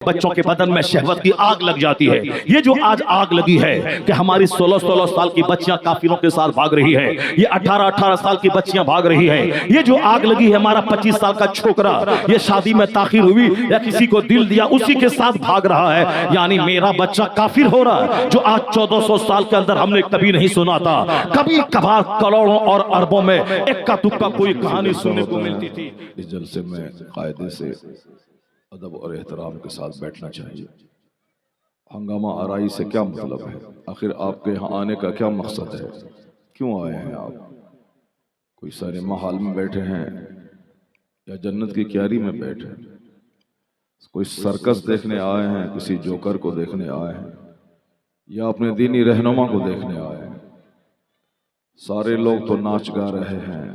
بچوں کے بدن میں شہوت کی آگ لگ جاتی ہے. یہ جو آج آگ لگی ہے کہ ہماری 16 سال کی بچیاں کافروں کے ساتھ بھاگ رہی ہے, یہ 18 سال کی بچیاں بھاگ رہی ہے, یہ جو آگ لگی ہے ہمارا 25 سال کا چھوکرا یہ شادی میں تاخیر ہوئی یا کسی کو دل دیا اسی کے ساتھ بھاگ رہا ہے. یعنی میرا بچہ کافر ہو رہا ہے, جو آج 1400 سال کے اندر ہم نے کبھی نہیں سنا تھا. کبھی کبھار کروڑوں اور اربوں میں ایک کا دکا کوئی کہانی سننے کو ملتی تھی. اس جلسے میں قاعدے سے ادب اور احترام کے ساتھ بیٹھنا چاہیے. ہنگامہ آرائی سے کیا مطلب ہے؟ آخر آپ کے یہاں آنے کا کیا مقصد ہے؟ کیوں آئے ہیں آپ؟ کوئی سینما ہال میں بیٹھے ہیں یا جنت کی کیاری میں بیٹھے ہیں؟ کوئی سرکس دیکھنے آئے ہیں, کسی جوکر کو دیکھنے آئے ہیں, یا اپنے دینی رہنما کو دیکھنے آئے ہیں؟ سارے لوگ تو ناچ گا رہے ہیں,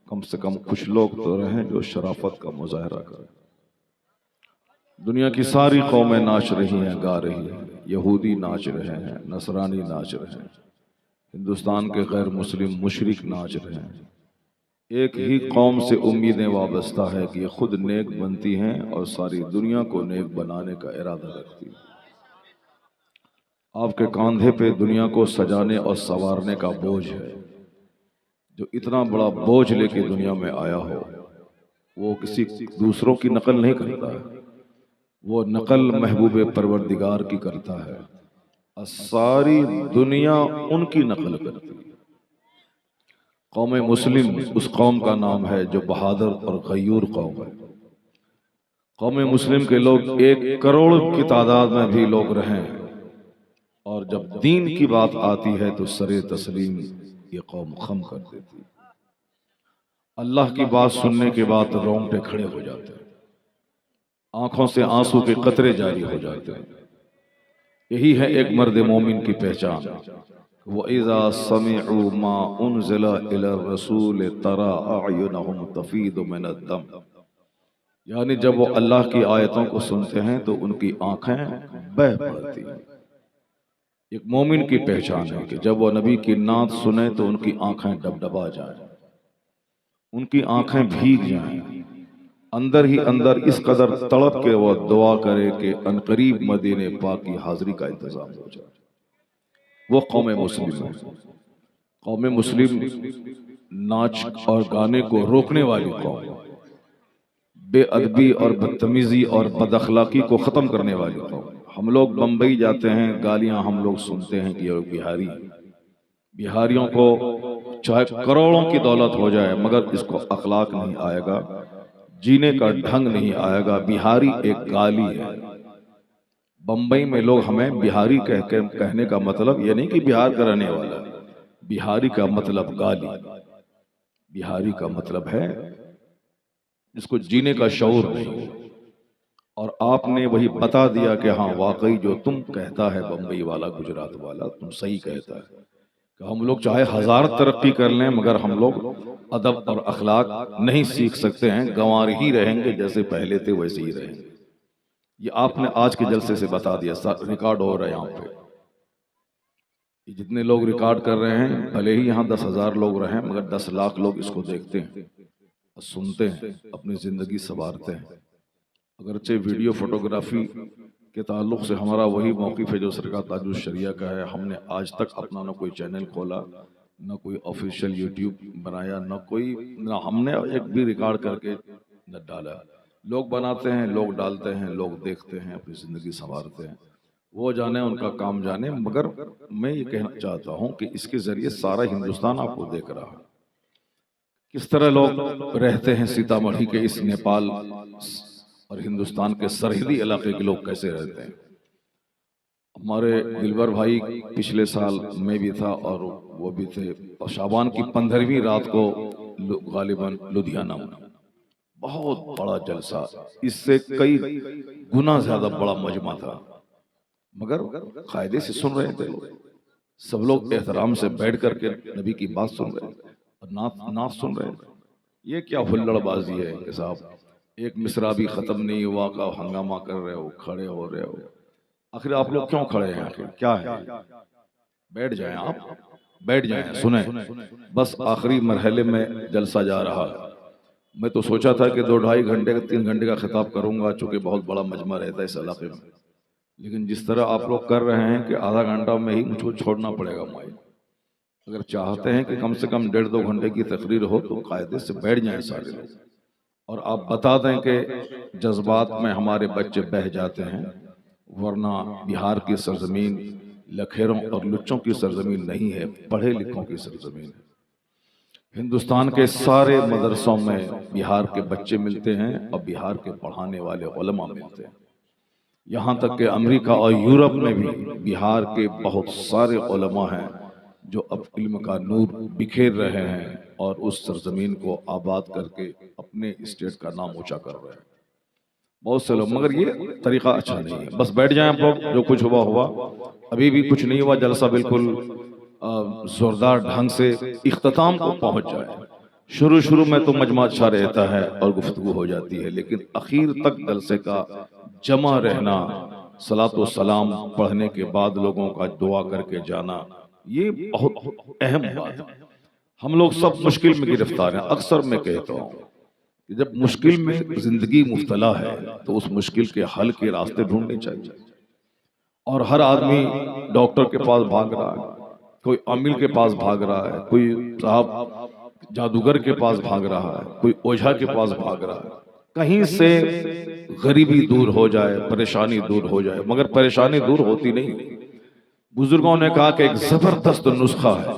کم سے کم کچھ لوگ تو رہیں جو شرافت کا مظاہرہ کریں. دنیا کی ساری قومیں ناچ رہی ہیں, گا رہی ہیں. یہودی ناچ رہے ہیں, نصرانی ناچ رہے ہیں, ہندوستان کے غیر مسلم مشرک ناچ رہے ہیں. ایک ہی قوم سے امیدیں وابستہ ہے کہ یہ خود نیک بنتی ہیں اور ساری دنیا کو نیک بنانے کا ارادہ رکھتی ہیں. آپ کے کاندھے پہ دنیا کو سجانے اور سنوارنے کا بوجھ ہے. جو اتنا بڑا بوجھ لے کے دنیا میں آیا ہو وہ کسی دوسروں کی نقل نہیں کرتا ہے, وہ نقل محبوب پروردگار کی کرتا ہے. ساری دنیا ان کی نقل کرتی ہے. قوم مسلم اس قوم کا نام ہے جو بہادر اور غیور قوم ہے. قوم مسلم کے لوگ 1 کروڑ کی تعداد میں بھی لوگ رہیں, اور جب دین کی بات آتی ہے تو سر تسلیم یہ قوم خم کر دیتی ہے. اللہ کی بات سننے کے بعد رونگٹے کھڑے ہو جاتے ہیں, آنکھوں سے آنسو کے قطرے جاری ہو جاتے ہیں. یہی ہے ایک مرد مومن کی پہچان. وَإِذَا سَمِعُوا مَا أُنزِلَ إِلَى الرَّسُولِ تَرَى أَعْيُنَهُمْ تَفِيضُ مِنَ الدَّمْعِ, یعنی جب وہ اللہ کی آیتوں کو سنتے ہیں تو ان کی آنکھیں بہہ پڑتی ہیں. ایک مومن کی پہچان ہے کہ جب وہ نبی کی نعت سنے تو ان کی آنکھیں ڈبڈبا جائیں, ان کی آنکھیں بھیگ جائیں, اندر ہی اندر اس قدر تڑپ کے وہ دعا کرے کہ عنقریب مدینے پاک کی حاضری کا انتظام ہو جائے. وہ قوم مسلم ہے. قوم مسلم ناچ اور گانے کو روکنے والی قوم, بے ادبی اور بدتمیزی اور بد اخلاقی کو ختم کرنے والی قوم. ہم لوگ بمبئی جاتے ہیں, گالیاں ہم لوگ سنتے ہیں کہ یہ بہاری. بہاریوں کو چاہے کروڑوں کی دولت ہو جائے مگر اس کو اخلاق نہیں آئے گا, جینے کا ڈھنگ نہیں آئے گا. بہاری ایک گالی ہے. بمبئی میں لوگ ہمیں بہاری کہنے کا مطلب یہ نہیں کہ بہار کا رہنے والا, بہاری کا مطلب گالی. بہاری کا مطلب ہے جس کو جینے کا شعور نہیں. اور آپ نے وہی بتا دیا کہ ہاں واقعی جو تم کہتا ہے بمبئی والا, گجرات والا, تم صحیح کہتا ہے کہ ہم لوگ چاہے 1000 ترقی کر لیں مگر ہم لوگ ادب اور اخلاق نہیں سیکھ سکتے ہیں. گنوار ہی رہیں گے, جیسے پہلے تھے ویسے ہی رہیں گے. یہ آپ نے آج کے جلسے سے بتا دیا, ریکارڈ ہو رہا ہے یہاں پہ. یہ جتنے لوگ ریکارڈ کر رہے ہیں بھلے ہی یہاں 10,000 لوگ رہیں مگر 10 لاکھ لوگ اس کو دیکھتے ہیں, سنتے ہیں, اپنی زندگی سنوارتے ہیں. اگرچہ ویڈیو فوٹوگرافی کے تعلق سے ہمارا وہی موقف ہے جو سرکار تاج الشریعہ کا ہے. ہم نے آج تک اپنا نہ کوئی چینل کھولا, نہ کوئی آفیشیل یوٹیوب بنایا, نہ ہم نے ایک بھی ریکارڈ کر کے نہ ڈالا. لوگ بناتے ہیں, لوگ ڈالتے ہیں, لوگ دیکھتے ہیں, اپنی زندگی سنوارتے ہیں. وہ جانے, ان کا کام جانے. مگر میں یہ کہنا چاہتا ہوں کہ اس کے ذریعے سارا ہندوستان آپ کو دیکھ رہا ہے کس طرح لوگ رہتے ہیں. سیتا مڑھی کے اس نیپال اور ہندوستان کے سرحدی علاقے کے لوگ کیسے رہتے ہیں. ہمارے دلبر بھائی پچھلے سال میں بھی تھا اور وہ بھی تھے, اور شعبان کی 15ویں رات کو غالباً لدھیانہ میں بہت بڑا جلسہ, اس سے کئی گنا زیادہ بڑا مجمع تھا. مگر قاعدے سے سن رہے تھے سب لوگ, احترام سے بیٹھ کر کے نبی کی بات سن رہے تھے اور نعت سن رہے تھے. یہ کیا ہلڑ بازی ہے کہ صاحب ایک مصرع بھی ختم نہیں ہوا کا ہنگامہ کر رہے ہو, کھڑے ہو رہے ہو. آخر آپ لوگ کیوں کھڑے ہیں؟ آخر کیا ہے؟ بیٹھ جائیں, آپ بیٹھ جائیں, سنیں. بس آخری مرحلے میں جلسہ جا رہا ہے. میں تو سوچا تھا کہ 2-2.5 گھنٹے 3 گھنٹے کا خطاب کروں گا، چونکہ بہت بڑا مجمع رہتا ہے اس علاقے میں، لیکن جس طرح آپ لوگ کر رہے ہیں کہ آدھا گھنٹہ میں ہی مجھ کو چھوڑنا پڑے گا مائک۔ اگر چاہتے ہیں کہ کم سے کم 1.5-2 گھنٹے کی تقریر ہو تو قاعدے سے بیٹھ جائیں سارے لوگ، اور آپ بتا دیں کہ جذبات میں ہمارے بچے بہہ جاتے ہیں، ورنہ بہار کی سرزمین لکھیروں اور لچوں کی سرزمین نہیں ہے، پڑھے لکھوں کی سرزمین ہے۔ ہندوستان کے سارے مدرسوں میں بہار کے بچے ملتے ہیں اور بہار کے پڑھانے والے علماء ملتے ہیں، یہاں تک کہ امریکہ اور یورپ میں بھی بہار کے بہت سارے علماء ہیں جو اب علم کا نور بکھیر رہے ہیں اور اس سرزمین کو آباد کر کے اپنے اسٹیٹ کا نام اونچا کر رہے ہیں بہت سے لوگ۔ مگر یہ طریقہ اچھا نہیں ہے، بس بیٹھ جائیں آپ لوگ، جو کچھ ہوا ہوا، ابھی بھی کچھ نہیں ہوا، جلسہ بالکل زوردار ڈھنگ سے اختتام کو پہنچ جائے۔ شروع میں تو مجمع اچھا رہتا ہے اور گفتگو ہو جاتی ہے، لیکن اخیر تک جلسے کا جمع رہنا، صلاۃ و سلام پڑھنے کے بعد لوگوں کا دعا کر کے جانا، یہ بہت اہم بات ہے۔ ہم لوگ سب مشکل میں گرفتار ہیں، اکثر میں کہتا ہوں کہ جب مشکل میں زندگی مبتلا ہے تو اس مشکل کے حل کے راستے ڈھونڈنے چاہیے، اور ہر آدمی ڈاکٹر کے پاس بھاگ رہا ہے، کوئی عامل کے پاس بھاگ رہا ہے، کوئی صاحب جادوگر کے پاس بھاگ رہا ہے، کوئی اوجھا کے پاس بھاگ رہا ہے، کہیں سے غریبی دور ہو جائے، پریشانی دور ہو جائے، مگر پریشانی دور ہوتی نہیں۔ بزرگوں نے کہا کہ ایک زبردست نسخہ ہے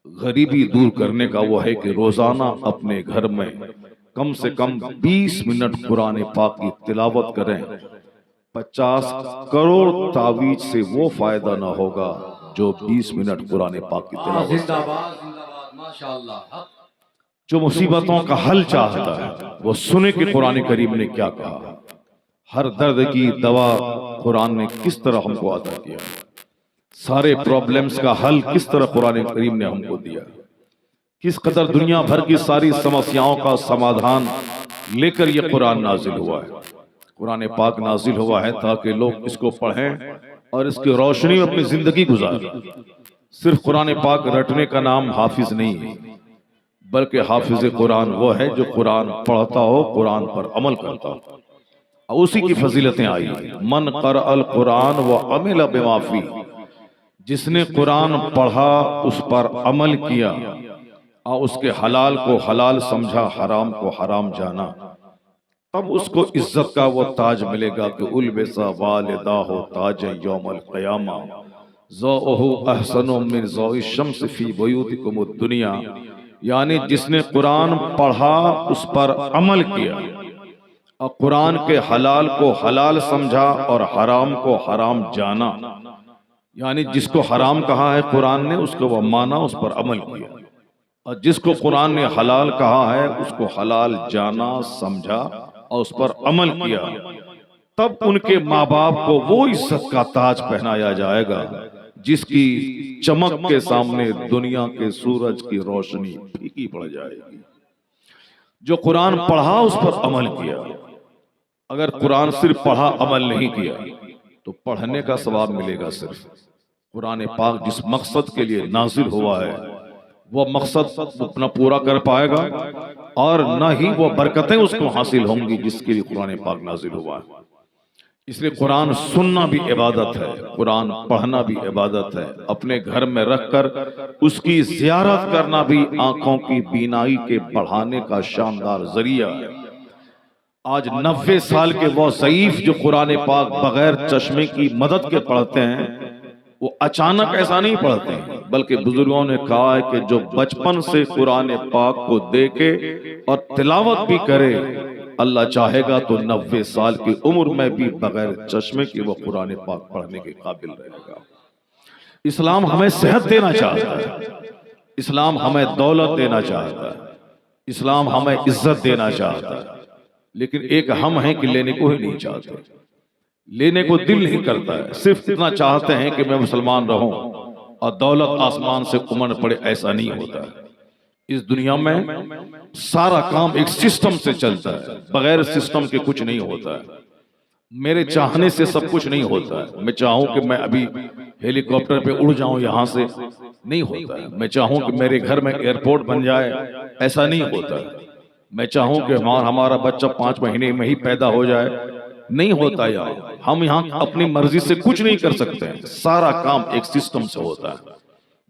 غریبی دور کرنے کا، وہ ہے کہ روزانہ اپنے گھر میں کم سے کم 20 منٹ قرآن پاک کی تلاوت کریں۔ 50 کروڑ تعویذ سے وہ فائدہ نہ ہوگا جو 20 منٹ قرآن پاک کی تلاوت سے۔ زندہ باد زندہ باد، ماشاءاللہ۔ جو مصیبتوں کا حل چاہتا ہے وہ سنے کہ قرآن کریم نے کیا کہا، ہر درد کی دوا قرآن نے کس طرح ہم کو عطا کیا، سارے پرابلمز کا حل کس طرح قرآن کریم نے ہم کو دیا، کس قدر دنیا بھر کی ساری سمسیاؤں کا سمادھان لے کر یہ قرآن نازل ہوا ہے۔ قرآن پاک نازل ہوا ہے تاکہ لوگ اس کو پڑھیں اور اس کی روشنی میں اپنی زندگی گزاریں۔ صرف قرآن پاک رٹنے کا نام حافظ نہیں ہے، بلکہ حافظ قرآن وہ ہے جو قرآن پڑھتا ہو، قرآن پر عمل کرتا ہو، اسی کی فضیلتیں آئی ہیں۔ من قرأ القرآن وعمل بما فیہ، جس نے قرآن پڑھا اس پر عمل کیا اور اس کے حلال کو حلال سمجھا، حرام کو حرام جانا، تب اس کو عزت کا وہ تاج ملے گا کہ البس والداہ تاج یوم القیامہ ضوءہ احسن من ضوء الشمس فی بیوتکم الدنیا، یعنی جس نے قرآن پڑھا اس پر عمل کیا اور قرآن کے حلال کو حلال سمجھا اور حرام کو حرام جانا، یعنی جس کو حرام کہا ہے قرآن نے اس کو وہ مانا، اس پر عمل کیا، اور جس کو قرآن نے حلال کہا ہے اس کو حلال جانا، سمجھا اور اس پر عمل کیا، تب ان کے ماں باپ کو وہ عزت کا تاج پہنایا جائے گا جس کی چمک کے سامنے دنیا کے سورج کی روشنی پھیکی پڑ جائے گی۔ جو قرآن پڑھا اس پر عمل کیا، اگر قرآن صرف پڑھا عمل نہیں کیا تو پڑھنے کا ثواب ملے گا صرف۔ قرآن پاک جس مقصد کے لیے نازل ہوا ہے وہ مقصد اپنا پورا کر پائے گا اور نہ ہی وہ برکتیں اس کو حاصل ہوں گی جس کے لیے قرآن پاک نازل ہوا ہے۔ اس لیے قرآن سننا بھی عبادت ہے، قرآن پڑھنا بھی عبادت ہے، اپنے گھر میں رکھ کر اس کی زیارت کرنا بھی آنکھوں کی بینائی کے بڑھانے کا شاندار ذریعہ ہے۔ آج 90 سال کے وہ ضعیف جو قرآن پاک بغیر چشمے کی مدد کے پڑھتے ہیں، وہ اچانک ایسا نہیں پڑھتے ہیں، بلکہ بزرگوں نے کہا ہے کہ جو بچپن سے قرآن پاک کو دیکھے اور تلاوت بھی کرے، اللہ چاہے گا تو 90 سال کی عمر میں بھی بغیر چشمے کے وہ قرآن پاک پڑھنے کے قابل رہے گا۔ اسلام ہمیں صحت دینا چاہتا ہے، اسلام ہمیں دولت دینا چاہتا ہے، اسلام ہمیں عزت دینا چاہتا ہے، لیکن ایک ہم ہیں کہ لینے کو ہی نہیں چاہتے، لینے کو دل نہیں کرتا ہے، صرف اتنا چاہتے ہیں کہ میں مسلمان رہوں اور دولت آسمان سے امڑ پڑے، ایسا نہیں ہوتا ہے۔ اس دنیا میں سارا کام ایک سسٹم سے چلتا ہے، بغیر سسٹم کے کچھ نہیں ہوتا ہے۔ میرے چاہنے سے سب کچھ نہیں ہوتا ہے، میں چاہوں کہ میں ابھی ہیلی کاپٹر پہ اڑ جاؤں یہاں سے، نہیں ہوتا ہے۔ میں چاہوں کہ میرے گھر میں ایئرپورٹ بن جائے، ایسا نہیں ہوتا ہے۔ میں چاہوں کہ ہمارا بچہ 5 مہینے میں ہی پیدا ہو جائے، نہیں ہوتا یار. ہم یہاں اپنی مرضی سے کچھ نہیں کر سکتے ہیں. سارا کام ایک سسٹم سے ہوتا ہے.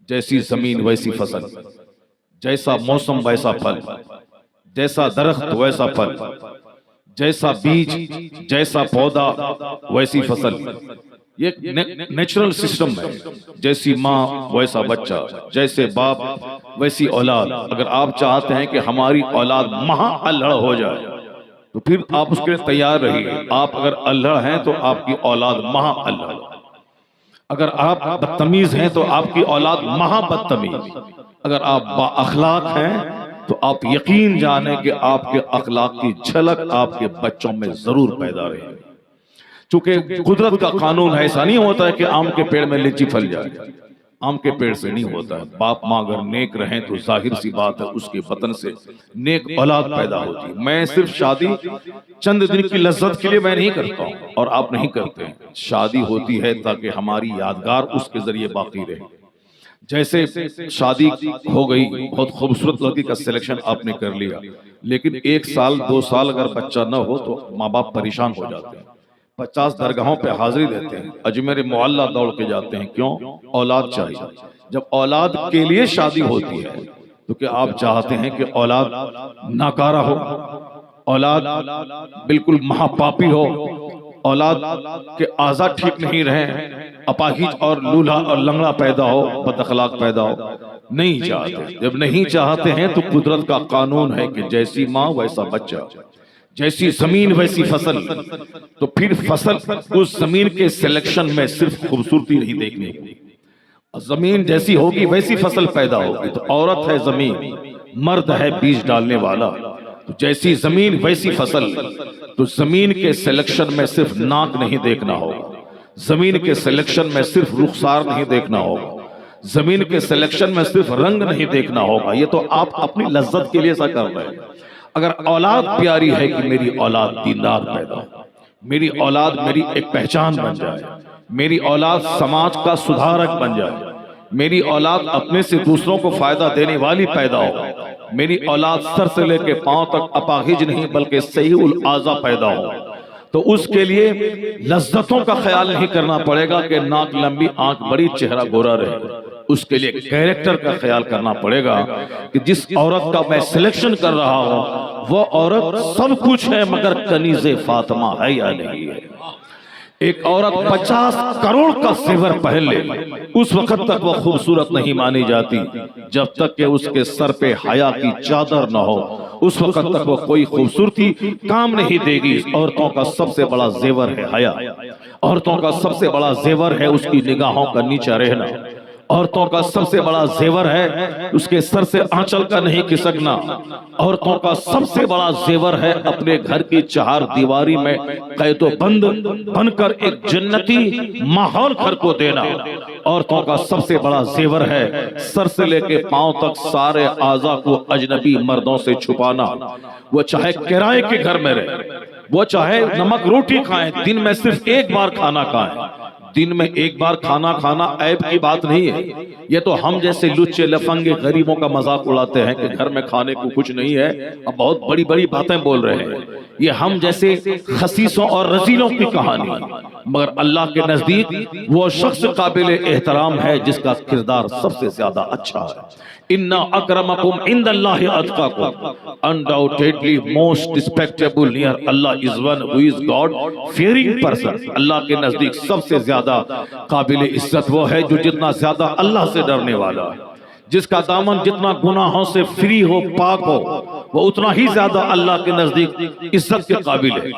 جیسی زمین ویسی فصل، جیسا موسم ویسا پھل، جیسا درخت ویسا پھل، جیسا بیج جیسا پودا ویسی فصل. یہ نیچرل سسٹم ہے. جیسی ماں ویسا بچہ، جیسے باپ ویسی اولاد. اگر آپ چاہتے ہیں کہ ہماری اولاد مہا الہڑ ہو جائے تو پھر آپ اس کے لیے تیار رہیے. آپ اگر الہڑ ہیں تو آپ کی اولاد مہا الہڑ. اگر آپ بدتمیز ہیں تو آپ کی اولاد مہا بدتمیز. اگر آپ با اخلاق ہیں تو آپ یقین جانیں کہ آپ کے اخلاق کی جھلک آپ کے بچوں میں ضرور پیدا رہے گی. چونکہ قدرت کا قانون ایسا نہیں ہوتا ہے کہ آم کے پیڑ میں لیچی پھل جائے. آم کے پیڑ سے نہیں ہوتا ہے. باپ ماں اگر نیک رہیں تو ظاہر سی بات ہے اس کے وطن سے نیک اولاد پیدا ہوتی ہے. میں صرف شادی چند دن کی لذت کے لیے میں نہیں کرتا ہوں اور آپ نہیں کرتے ہیں. شادی ہوتی ہے تاکہ ہماری یادگار اس کے ذریعے باقی رہے. جیسے شادی ہو گئی، بہت خوبصورت لڑکی کا سلیکشن آپ نے کر لیا، لیکن 1 سال 2 سال اگر بچہ نہ ہو تو ماں باپ پریشان ہو جاتے ہیں. 50 درگاہوں پہ حاضری دیتے ہیں، اجمیر معلیٰ دوڑ کے جاتے ہیں. کیوں؟ اولاد چاہیے. جب اولاد کے لیے شادی ہوتی ہے تو کیا آپ چاہتے ہیں کہ اولاد ناکارہ ہو، اولاد بالکل مہا پاپی ہو، اولاد کے اعضاء ٹھیک نہیں رہیں، اپاہج اور لولہا اور لنگڑا پیدا ہو، بد اخلاق پیدا ہو؟ نہیں چاہتے. جب نہیں چاہتے ہیں تو قدرت کا قانون ہے کہ جیسی ماں ویسا بچہ، جیسی زمین ویسی فصل. تو پھر فصل اس زمین کے سلیکشن میں صرف خوبصورتی نہیں دیکھنے کی. زمین جیسی ہوگی ویسی فصل پیدا ہوگی. تو عورت ہے زمین، مرد ہے بیج ڈالنے والا. تو جیسی زمین ویسی فصل. تو زمین کے سلیکشن میں صرف ناک نہیں دیکھنا ہوگا، زمین کے سلیکشن میں صرف رخسار نہیں دیکھنا ہوگا، زمین کے سلیکشن میں صرف رنگ نہیں دیکھنا ہوگا. یہ تو آپ اپنی لذت کے لیے ایسا کر رہے ہیں. اگر اولاد پیاری ہے کہ میری اولاد دیندار پیدا ہو، میری اولاد میری ایک پہچان بن جائے، میری اولاد سماج کا سدھارک بن جائے، میری اولاد اپنے سے دوسروں کو فائدہ دینے والی پیدا ہو، میری اولاد سر سے لے کے پاؤں تک اپاہج نہیں بلکہ صحیح الاعضاء پیدا ہو، تو اس کے لیے لذتوں کا خیال نہیں کرنا پڑے گا کہ ناک لمبی آنکھ بڑی چہرہ گورا رہے. اس کے لیے کیریکٹر کا خیال کرنا پڑے گا کہ جس عورت کا میں سلیکشن کر رہا ہوں وہ عورت سب کچھ ہے مگر کنیز فاطمہ ہے یا نہیں ہے. ایک عورت 50 کروڑ کا زیور پہن لے، اس وقت تک وہ خوبصورت نہیں مانی جاتی جب تک کہ اس کے سر پہ حیا کی چادر نہ ہو. اس وقت تک وہ کوئی خوبصورتی کام نہیں دے گی. عورتوں کا سب سے بڑا زیور ہے حیا. عورتوں کا سب سے بڑا زیور ہے اس کی نگاہوں کا نیچا رہنا. عورتوں کا سب سے بڑا زیور ہے اس کے سر سے آنچل کا نہیں کھسکنا. عورتوں کا سب سے بڑا زیور ہے اپنے گھر کی 4 دیواری میں قید و بند بن کر ایک جنتی ماحول گھر کو دینا. عورتوں کا سب سے بڑا زیور ہے سر سے لے کے پاؤں تک سارے اعضاء کو اجنبی مردوں سے چھپانا. وہ چاہے کرائے کے گھر میں رہے، وہ چاہے نمک روٹی کھائیں، دن میں صرف 1 بار کھانا کھائیں. دن میں 1 بار کھانا کھانا عیب کی بات نہیں ہے. یہ تو ہم جیسے لچے لفنگے غریبوں کا مذاق اڑاتے ہیں کہ گھر میں کھانے کو کچھ نہیں ہے، اب بہت بڑی بڑی باتیں بول رہے ہیں. یہ ہم جیسے خسیسوں اور رزیلوں کی کہانی. مگر اللہ کے نزدیک وہ شخص قابل احترام ہے جس کا کردار سب سے زیادہ اچھا ہے. اِنَّ أَكْرَمَكُمْ عِنْدَ اللَّهِ أَتْقَاكُمْ. Undoubtedly most respectable near Allah is one who is God fearing person. اللہ کے نزدیک سب سے زیادہ قابل عزت وہ ہے جو جتنا زیادہ اللہ سے ڈرنے والا ہے، جس کا دامن جتنا گناہوں سے فری ہو، پاک ہو، وہ اتنا ہی زیادہ اللہ کے نزدیک عزت کے قابل ہے.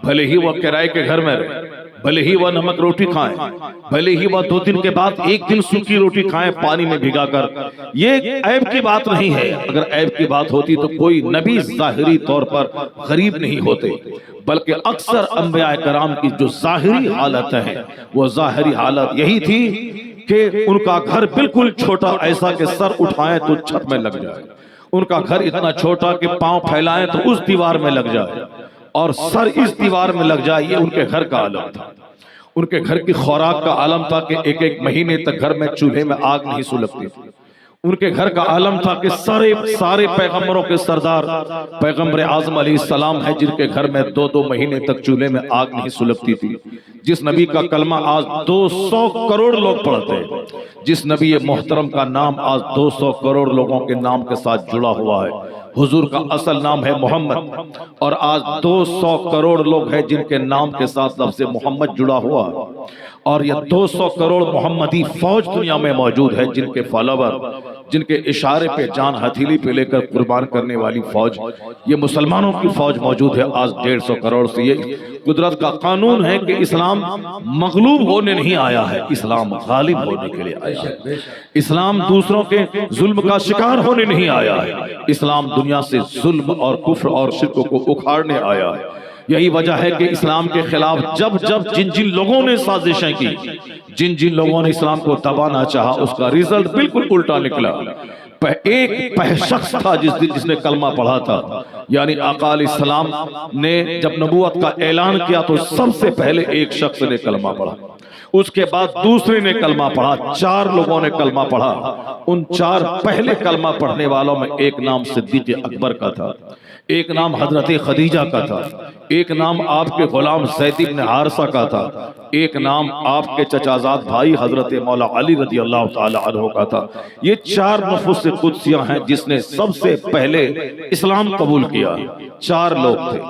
بھلے ہی وہ کرائے کے گھر میں رہے، بھلے ہی وہ نمک روٹی کھائیں، بھلے ہی وہ 2 دن کے بعد 1 دن سوکھی روٹی کھائیں پانی میں بھگا کر. یہ عیب کی بات نہیں ہے. اگر عیب کی بات ہوتی تو کوئی نبی ظاہری طور پر غریب نہیں ہوتے، بلکہ اکثر انبیاء کرام کی جو ظاہری حالت ہے وہ ظاہری حالت یہی تھی کہ ان کا گھر بالکل چھوٹا، ایسا کہ سر اٹھائیں تو چھت میں لگ جائے. ان کا گھر اتنا چھوٹا کہ پاؤں پھیلائیں تو اس دیوار میں لگ جائے اور سر اس دیوار میں لگ جائے. یہ ان کے گھر کا عالم تھا. ان کے گھر کی خوراک کا عالم تھا کہ 1 مہینے تک گھر میں چولہے میں آگ نہیں سلگتی تھی. ان کے گھر کا عالم تھا کہ سارے پیغمبروں کے سردار پیغمبر اعظم علیہ السلام ہے، جن کے گھر میں 2 مہینے تک چولہے میں آگ نہیں سلگتی تھی، جس نبی کا کلمہ آج 200 کروڑ لوگ پڑھتے ہیں، جس نبی محترم کا نام آج 200 کروڑ لوگوں کے نام کے ساتھ جڑا ہوا ہے۔ حضور کا اصل نام ہے محمد، اور آج 200 کروڑ لوگ ہیں جن کے نام کے ساتھ لفظ محمد جڑا ہوا ہے، اور یہ 200 کروڑ محمدی فوج دنیا میں موجود ہے، جن کے فالوور، جن کے اشارے پہ جان ہتھیلی پہ لے کر قربان کرنے والی فوج، یہ مسلمانوں کی فوج موجود ہے آج 150 کروڑ سے۔ یہ قدرت کا قانون ہے کہ اسلام مغلوب ہونے نہیں آیا ہے، اسلام غالب ہونے کے لیے آیا ہے۔ اسلام دوسروں کے ظلم کا شکار ہونے نہیں آیا ہے، اسلام دنیا سے ظلم اور کفر اور شرک کو اکھاڑنے آیا ہے۔ یہی وجہ ہے کہ اسلام کے خلاف جن لوگوں نے سازشیں کی، جن لوگوں نے اسلام کو دبانا چاہا، اس کا ریزلٹ بالکل الٹا نکلا۔ ایک شخص تھا جس نے کلمہ پڑھا تھا، یعنی آقا علیہ السلام نے جب نبوت کا اعلان کیا تو سب سے پہلے ایک شخص نے کلمہ پڑھا، اس کے بعد دوسرے نے کلمہ پڑھا، 4 لوگوں نے کلمہ پڑھا۔ ان 4 پہلے کلمہ پڑھنے والوں میں ایک نام صدیق اکبر کا تھا، ایک نام حضرت خدیجہ کا تھا، ایک نام آپ کے غلام زید بن حارثہ کا تھا، ایک نام آپ کے چچازاد بھائی حضرت مولا علی رضی اللہ تعالی عنہ کا تھا۔ یہ 4 نفوس قدسیہ ہیں جس نے سب سے پہلے اسلام قبول کیا۔ 4 لوگ تھے،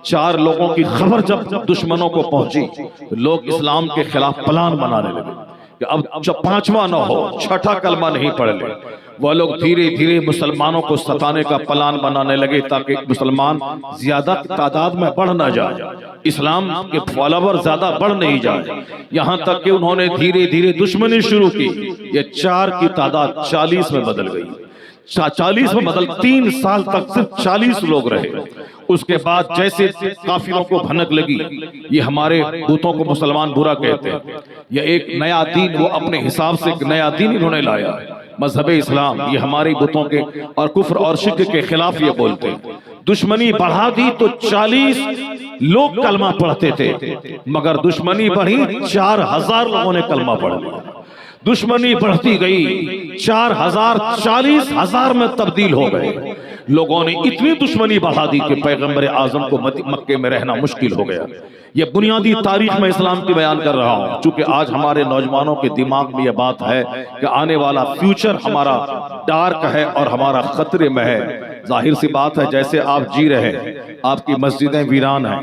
4 لوگوں کی خبر جب دشمنوں کو پہنچی تو لوگ اسلام کے خلاف پلان بنانے لگے کہ اب جب 5واں نہ ہو، 6ٹھا کلمہ نہیں پڑھ لے۔ وہ لوگ دھیرے دھیرے مسلمانوں کو ستانے کا پلان بنانے لگے تاکہ مسلمان زیادہ تعداد میں بڑھ نہ جائے، اسلام کے فالوور زیادہ بڑھ نہیں جائے، یہاں تک کہ انہوں نے دھیرے دھیرے دشمنی شروع کی۔ یہ 4 کی تعداد 40 میں بدل گئی، 40 میں بدل 3 سال تک صرف 40 لوگ رہے۔ اس کے بعد جیسے کافروں کو بھنک لگی، یہ ہمارے بتوں کو مسلمان برا کہتے ہیں، یہ ایک نیا دین، وہ اپنے حساب سے ایک نیا دین انہوں نے لایا ہے، مذہب اسلام، یہ ہماری بتوں کے اور کفر اور شرک کے خلاف یہ بولتے ہیں۔ دشمنی بڑھا دی تو 40 لوگ کلمہ پڑھتے تھے، مگر دشمنی بڑھی 4000 لوگوں نے کلمہ پڑھ لیا۔ دشمنی بڑھتی گئی، 4000 40,000 میں تبدیل ہو گئے۔ لوگوں نے اتنی دشمنی بڑھا دی کہ پیغمبر اعظم کو مکے میں رہنا مشکل ہو گیا۔ یہ بنیادی تاریخ میں اسلام کی بیان کر رہا ہوں، چونکہ آج ہمارے نوجوانوں کے دماغ میں یہ بات ہے کہ آنے والا فیوچر ہمارا ڈارک ہے اور ہمارا خطرے میں ہے۔ ظاہر سی بات ہے، جیسے آپ جی رہے ہیں، آپ کی مسجدیں ویران ہیں،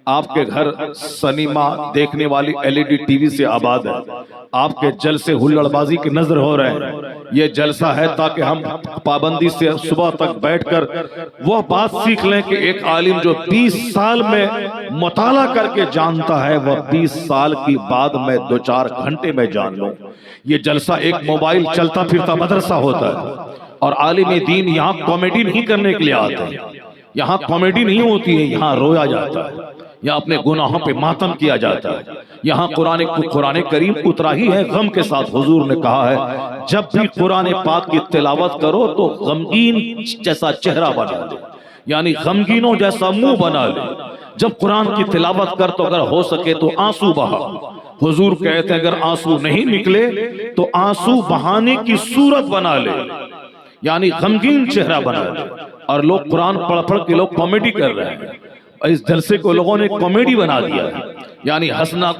آپ کے گھر سنیما دیکھنے والی LED ٹی وی سے آباد ہے، آپ کے جلسے ہلڑ بازی کے نظر ہو رہے ہیں۔ یہ جلسہ ہے تاکہ ہم پابندی سے صبح تک بیٹھ کر وہ بات سیکھ لیں کہ ایک عالم جو 20 سال میں مطالعہ کر کے جانتا ہے، وہ 20 سال کی بعد میں 2-4 گھنٹے میں جان لوں۔ یہ جلسہ ایک موبائل چلتا پھرتا مدرسہ ہوتا ہے، اور عالم دین یہاں کامیڈی نہیں کرنے کے لیے آتے ہیں، یہاں کامیڈی نہیں ہوتی ہے، یہاں رویا جاتا ہے، یہاں اپنے گناہوں پہ ماتم کیا جاتا ہے۔ یہاں قرآن کریم اترا ہی ہے غم کے ساتھ۔ حضور نے کہا ہے جب بھی قرآن پاک کی تلاوت کرو تو غمگین جیسا چہرہ بنا لے، یعنی غمگینوں جیسا منہ بنا لے۔ جب قرآن کی تلاوت کر تو اگر ہو سکے تو آنسو بہا۔ حضور کہتے ہیں اگر آنسو نہیں نکلے تو آنسو بہانے کی صورت بنا لے، یعنی غمگین چہرہ بنا لے۔ اور لوگ قرآن پڑھ کے لوگ کامیڈی کر رہے ہیں، اس جلسے کو لوگوں نے کامیڈی بنا دیا ہے، یعنی ہنسنا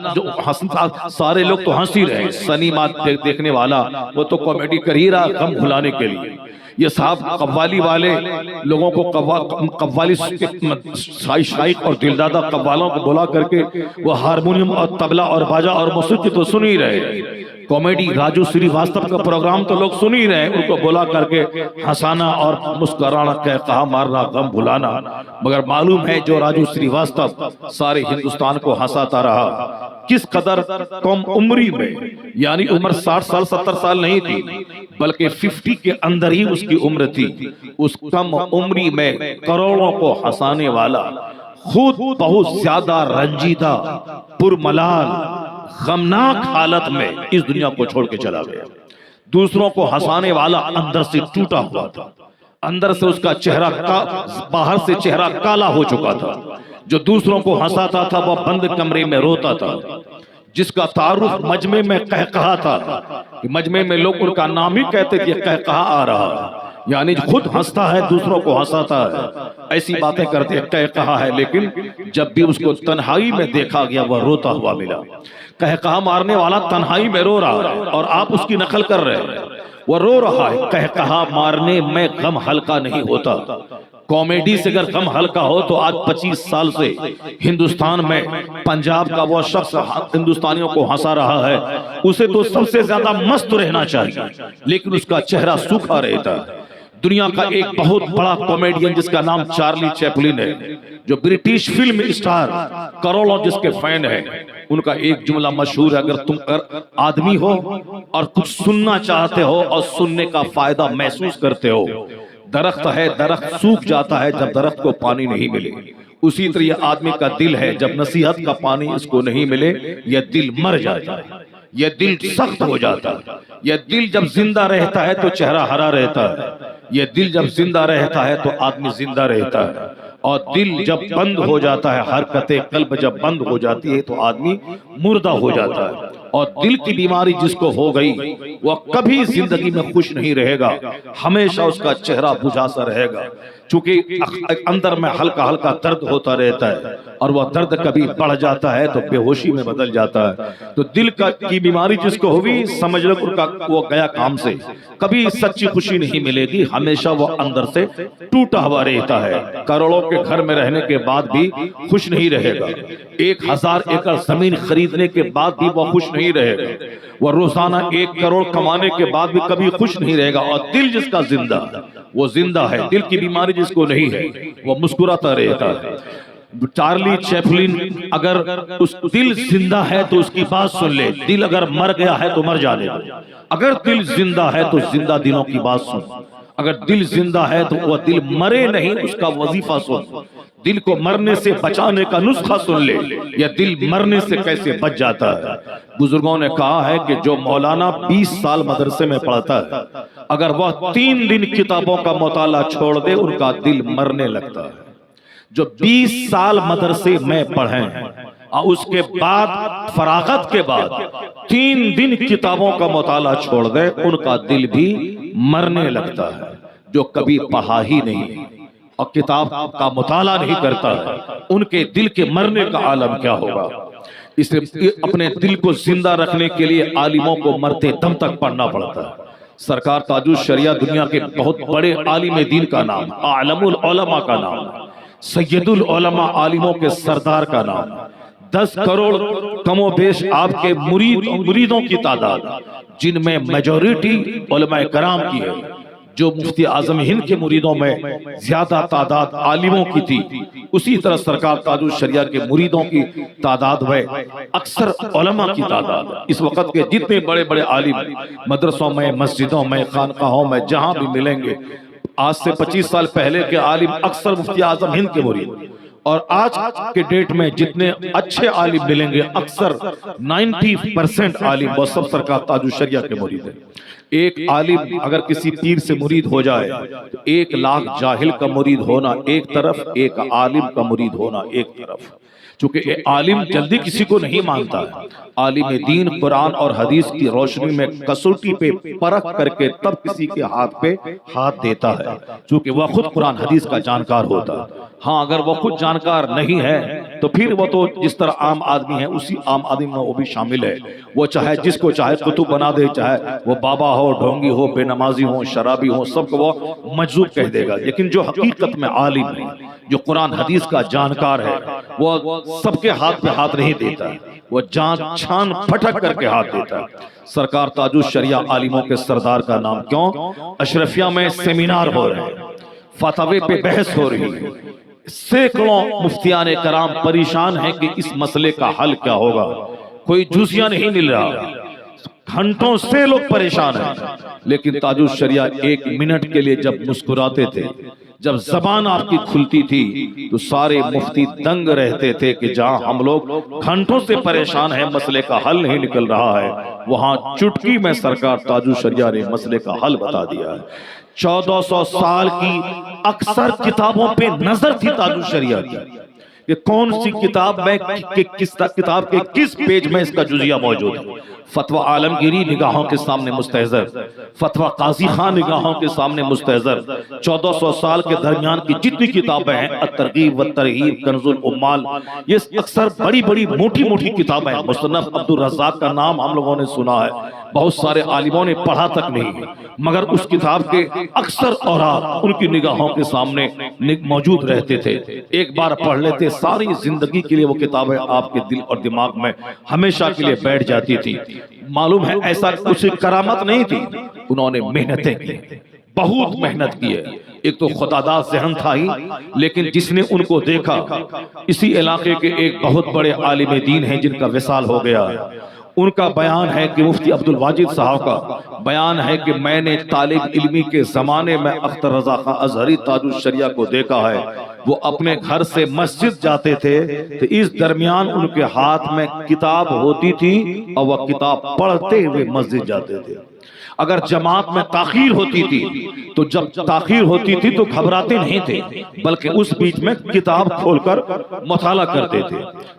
سارے لوگ تو ہنس ہی رہے، سنیما دیکھنے والا وہ تو کامیڈی کر ہی رہا غم بھلانے کے لیے۔ یہ صاحب قوالی والے لوگوں کو قوالی شائق اور دلدادہ قوالوں کو بلا کر کے وہ ہارمونیم اور طبلہ اور باجا اور موسیقی تو سن ہی رہے، کامیڈی راجو سریواستو کا پروگرام تو لوگ سن ہی رہے، ان کو بلا کر کے ہنسانا اور مسکرانا، کہا مارنا، غم بھلانا۔ مگر معلوم ہے جو راجو سریواستو سارے ہندوستان کو ہنساتا رہا، کس قدر کم عمری میں، یعنی عمر 60 سال 70 سال نہیں تھی بلکہ 50 کے اندر ہی اس کی عمر تھی، اس کم عمری میں کروڑوں کو ہنسانے والا خود بہت زیادہ رنجیدہ، پرملال، غمناک حالت میں اس دنیا کو چھوڑ کے چلا گیا۔ دوسروں کو ہنسانے والا اندر سے ٹوٹا ہوا تھا، اندر سے اس کا چہرہ باہر سے چہرہ کالا ہو چکا تھا۔ جو دوسروں کو ہنساتا تھا وہ بند کمرے میں روتا تھا، جس کا تعارف مجمع میں قہقہا تھا کہ مجمع میں لوگ ان کا نام ہی کہتے تھے قہقہا آ رہا، یعنی خود ہنستا ہے دوسروں کو ہنساتا ہے، ایسی باتیں کرتے قہقہا ہے، لیکن جب بھی اس کو تنہائی میں دیکھا گیا وہ روتا ہوا ملا۔ قہقہا مارنے والا تنہائی میں رو رہا ہے اور آپ اس کی نقل کر رہے ہیں، وہ رو رہا ہے۔ قہقہا مارنے میں غم ہلکا نہیں ہوتا، کامیڈی سے اگر غم ہلکا ہو تو آج 25 سال سے ہندوستان میں پنجاب کا وہ شخص ہندوستانیوں کو ہنسا رہا ہے، اسے تو سب سے زیادہ مست رہنا چاہیے، لیکن اس کا چہرہ سوکھا رہتا ہے۔ دنیا کا ایک بہت بڑا کامیڈین جس کا نام چارلی چیپلن ہے، جو برٹش فلم اسٹار کروڑوں جس کے فین ہیں، ان کا ایک جملہ مشہور ہے، اگر تم آدمی ہو اور کچھ سننا چاہتے ہو اور سننے کا فائدہ محسوس کرتے ہو، درخت ہے، درخت سوکھ جاتا ہے جب درخت کو پانی نہیں ملے، اسی طرح یہ آدمی کا دل ہے، جب نصیحت کا پانی اس کو نہیں ملے یہ دل مر جاتا ہے، یہ دل سخت ہو جاتا ہے۔ یہ دل جب زندہ رہتا ہے تو چہرہ ہرا رہتا ہے، یہ دل جب زندہ رہتا ہے تو آدمی زندہ رہتا ہے، اور دل جب بند ہو جاتا ہے، حرکت قلب جب بند ہو جاتی ہے تو آدمی مردہ ہو جاتا ہے۔ اور دل کی بیماری جس کو ہو گئی وہ کبھی زندگی میں خوش نہیں رہے گا، ہمیشہ اس کا چہرہ بجھا سا رہے گا، چونکہ اندر میں ہلکا ہلکا درد ہوتا رہتا ہے، اور وہ درد کبھی بڑھ جاتا ہے تو بے ہوشی میں بدل جاتا ہے۔ تو دل کی بیماری جس کو ہوئی سمجھ لو وہ گیا کام سے، کبھی سچی خوشی نہیں ملے گی، ہمیشہ وہ اندر سے ٹوٹا ہوا رہتا ہے، کروڑوں کے گھر میں رہنے کے بعد بھی خوش نہیں رہے گا، 1000 ایکڑ زمین خریدنے کے بعد بھی وہ خوش نہیں رہے گا، وہ روزانہ 1 کروڑ کمانے کے بعد بھی کبھی خوش نہیں رہے گا۔ اور دل جس کا زندہ وہ زندہ ہے، دل کی بیماری جس کو نہیں ہے وہ مسکراتا رہتا ہے۔ چارلی چیپلن اگر اس دل زندہ ہے تو اس کی بات سن لے، دل اگر مر گیا ہے تو مر جانے دو، اگر دل زندہ ہے تو زندہ دلوں کی بات سن، اگر دل زندہ ہے تو وہ دل مرے نہیں اس کا وظیفہ سن، دل کو مرنے سے بچانے کا نسخہ سن لے، یا دل مرنے سے کیسے بچ جاتا ہے۔ بزرگوں نے کہا ہے کہ جو مولانا 20 سال مدرسے میں پڑھتا ہے، اگر وہ 3 دن کتابوں کا مطالعہ چھوڑ دے ان کا دل مرنے لگتا ہے۔ جو 20 سال مدرسے میں پڑھیں اور اس کے بعد فراغت کے بعد 3 دن کتابوں کا مطالعہ چھوڑ دے ان کا دل بھی مرنے لگتا ہے۔ جو کبھی پڑھا ہی نہیں اور کتاب کا مطالعہ نہیں کرتا ہے ان کے دل کے مرنے کا عالم کیا ہوگا۔ اس لیے اپنے دل کو زندہ رکھنے کے لیے عالموں کو مرتے دم تک پڑھنا پڑتا ہے۔ سرکار تاج الشریعہ دنیا کے بہت بڑے عالم دین کا نام، عالم العلماء کا نام، سید العلماء عالموں کے سردار کا نام، 10 کروڑ کم و بیش آپ کے مریدوں کی تعداد، جن میں میجورٹی علماء کرام کی ہے۔ جو مفتی اعظم ہند کے مریدوں میں زیادہ تعداد عالموں کی تھی، اسی طرح سرکار تاج الشریعہ کے مریدوں کی تعداد ہے اکثر علماء کی تعداد۔ اس وقت کے جتنے بڑے بڑے عالم مدرسوں میں، مسجدوں میں، خانقاہوں میں جہاں بھی ملیں گے، آج سے 25 سال پہلے کے عالم اکثر مفتی اعظم ہند کے مرید، اور آج کے ڈیٹ میں جتنے اچھے عالم ملیں گے اکثر 90% عالم وہ سب سرکار تاج الشریعہ کے مرید ہیں۔ ایک عالم اگر کسی پیر سے مرید ہو جائے تو 1 لاکھ جاہل کا مرید ہونا ایک طرف، ایک عالم کا مرید ہونا ایک طرف، چونکہ عالم جلدی کسی کو نہیں مانتا ہے۔ عالم دین قرآن اور حدیث کی روشنی میں کسوٹی پہ پرکھ کر کے تب کسی کے ہاتھ پہ ہاتھ دیتا ہے، چونکہ وہ خود قرآن حدیث کا جانکار ہوتا ہے۔ ہاں اگر وہ خود جانکار نہیں ہے تو پھر وہ تو جس طرح عام آدمی ہے اسی عام آدمی میں وہ بھی شامل ہے، وہ چاہے جس کو چاہے کتب بنا دے، چاہے وہ بابا ہو، ڈھونگی ہو، بے نمازی ہو، شرابی ہو، سب کو وہ مجذوب کہہ دے گا۔ لیکن جو حقیقت میں عالم ہے، جو قرآن حدیث کا جانکار ہے، وہ سب کے ہاتھ پہ ہاتھ نہیں دیتا، وہ جان چھان پھٹک کر کے ہاتھ دیتا ہے۔ سرکار تاج الشریعہ عالموں کے سردار کا نام کیوں؟ اشرفیہ میں سیمینار ہو رہے ہیں، فتوے پہ بحث ہو رہی ہے، سینکڑوں مفتیان کرام پریشان ہیں کہ اس مسئلے کا حل کیا ہوگا، کوئی جزیہ نہیں مل رہا، گھنٹوں سے لوگ پریشان ہیں۔ لیکن تاج الشریعہ 1 منٹ کے لیے جب مسکراتے تھے، جب زبان آپ کی کھلتی تھی تو سارے مفتی دنگ رہتے تھے کہ جہاں ہم لوگ گھنٹوں سے پریشان ہیں، مسئلے کا حل نہیں نکل رہا ہے، وہاں چٹکی میں سرکار تاج الشریعہ نے مسئلے کا حل بتا دیا ہے۔ 1400 سال کی اکثر کتابوں پہ نظر تھی تاج الشریعہ کی، کہ کون سی کتاب میں کس کتاب کے کس پیج میں اس کا جزیہ موجود ہے۔ فتویٰ عالمگیری نگاہوں کے سامنے مستحضر، فتویٰ قاضی خان نگاہوں کے سامنے مستحضر، 1400 سال کے درمیان کی جتنی کتابیں ہیں، الترغیب والترہیب، کنز الامال، یہ اکثر بڑی بڑی موٹی موٹی کتابیں ہیں۔ مصنف عبد الرزاق کا نام ہم لوگوں نے سنا ہے، بہت سارے عالموں نے پڑھا تک نہیں، مگر اس کتاب کے اکثر اوراق ان کی نگاہوں کے سامنے موجود رہتے تھے۔ ایک بار پڑھ لیتے، ساری زندگی کے لیے وہ کتابیں آپ کے دل اور دماغ میں ہمیشہ کے لیے بیٹھ جاتی تھی۔ معلوم ہے ایسا کچھ کرامت نہیں تھی، انہوں نے محنتیں کی، بہت محنت کی ہے۔ ایک تو خداداد ذہن تھا ہی، لیکن جس نے ان کو دیکھا، اسی علاقے کے ایک بہت بڑے عالم دین ہیں جن کا وصال ہو گیا ہے، ان کا بیان ہے کہ مفتی عبد الواجد صاحب کا بیان ہے کہ میں نے طالب علمی کے زمانے میں اختر رضا خان ازہری تاج الشریعہ کو دیکھا ہے، وہ اپنے گھر سے مسجد جاتے تھے تو اس درمیان ان کے ہاتھ میں کتاب ہوتی تھی اور وہ کتاب پڑھتے ہوئے مسجد جاتے تھے۔ اگر جماعت میں تاخیر ہوتی تھی تو جب تاخیر ہوتی تھی تو گھبراتے نہیں تھے، بلکہ اس بیچ میں کتاب کھول کر مطالعہ کرتے تھے۔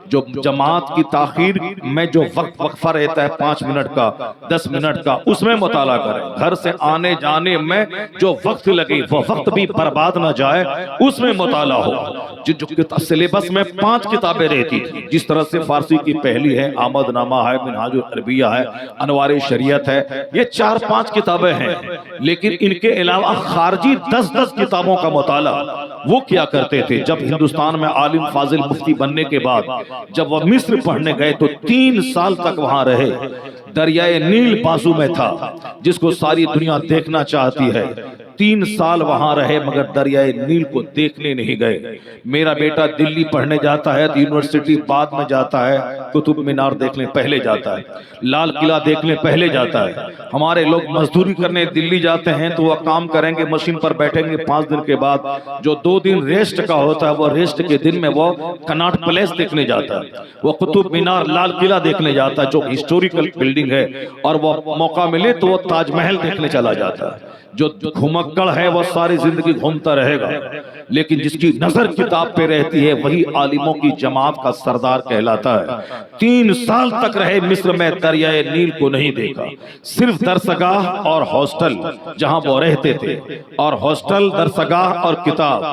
جو جماعت کی تاخیر میں جو وقت وقفہ رہتا ہے 5 منٹ کا 10 منٹ کا، اس میں مطالعہ کریں۔ گھر سے آنے جانے میں جو وقت لگے وہ وقت بھی برباد نہ جائے، اس میں مطالعہ ہو۔ جو سلیبس میں 5 کتابیں رہتی تھی، جس طرح سے فارسی کی پہلی ہے آمد نامہ ہے، منہاج العربیہ ہے، انوار شریعت ہے، یہ 4-5 کتابیں ہیں، لیکن ان کے علاوہ خارجی 10 کتابوں کا مطالعہ وہ کیا کرتے تھے۔ جب ہندوستان میں عالم فاضل مفتی بننے کے بعد جب وہ مصر پڑھنے گئے تو 3 سال تک وہاں رہے۔ دریائے نیل بازو میں تھا، جس کو ساری دنیا دیکھنا چاہتی ہے۔ 3 سال وہاں رہے مگر دریائے نیل کو دیکھنے نہیں گئے۔ میرا بیٹا دلی پڑھنے جاتا ہے تو یونیورسٹی بعد میں جاتا ہے، قطب مینار دیکھنے پہلے جاتا ہے، لال قلعہ دیکھنے پہلے جاتا ہے۔ ہمارے لوگ مزدوری کرنے دلی جاتے ہیں تو وہ کام کریں گے، مشین پر بیٹھیں گے، 5 دن کے بعد جو 2 دن ریسٹ کا ہوتا ہے، وہ ریسٹ کے دن میں وہ کناٹ پلیس دیکھنے جاتا ہے، وہ قطب مینار لال قلعہ دیکھنے جاتا ہے جو ہسٹوریکل بلڈنگ ہے، اور وہ موقع ملے تو وہ تاج محل دیکھنے چلا جاتا ہے۔ جو گھمکڑ ہے وہ ساری زندگی گھومتا رہے گا، لیکن جس کی نظر کتاب پہ رہتی ہے وہی عالموں کی جماعت کا سردار کہلاتا ہے۔ 3 سال تک رہے مصر میں، دریائے نیل کو نہیں دیکھا، صرف درسگاہ اور ہاسٹل جہاں وہ رہتے تھے، اور ہاسٹل، درسگاہ اور کتاب،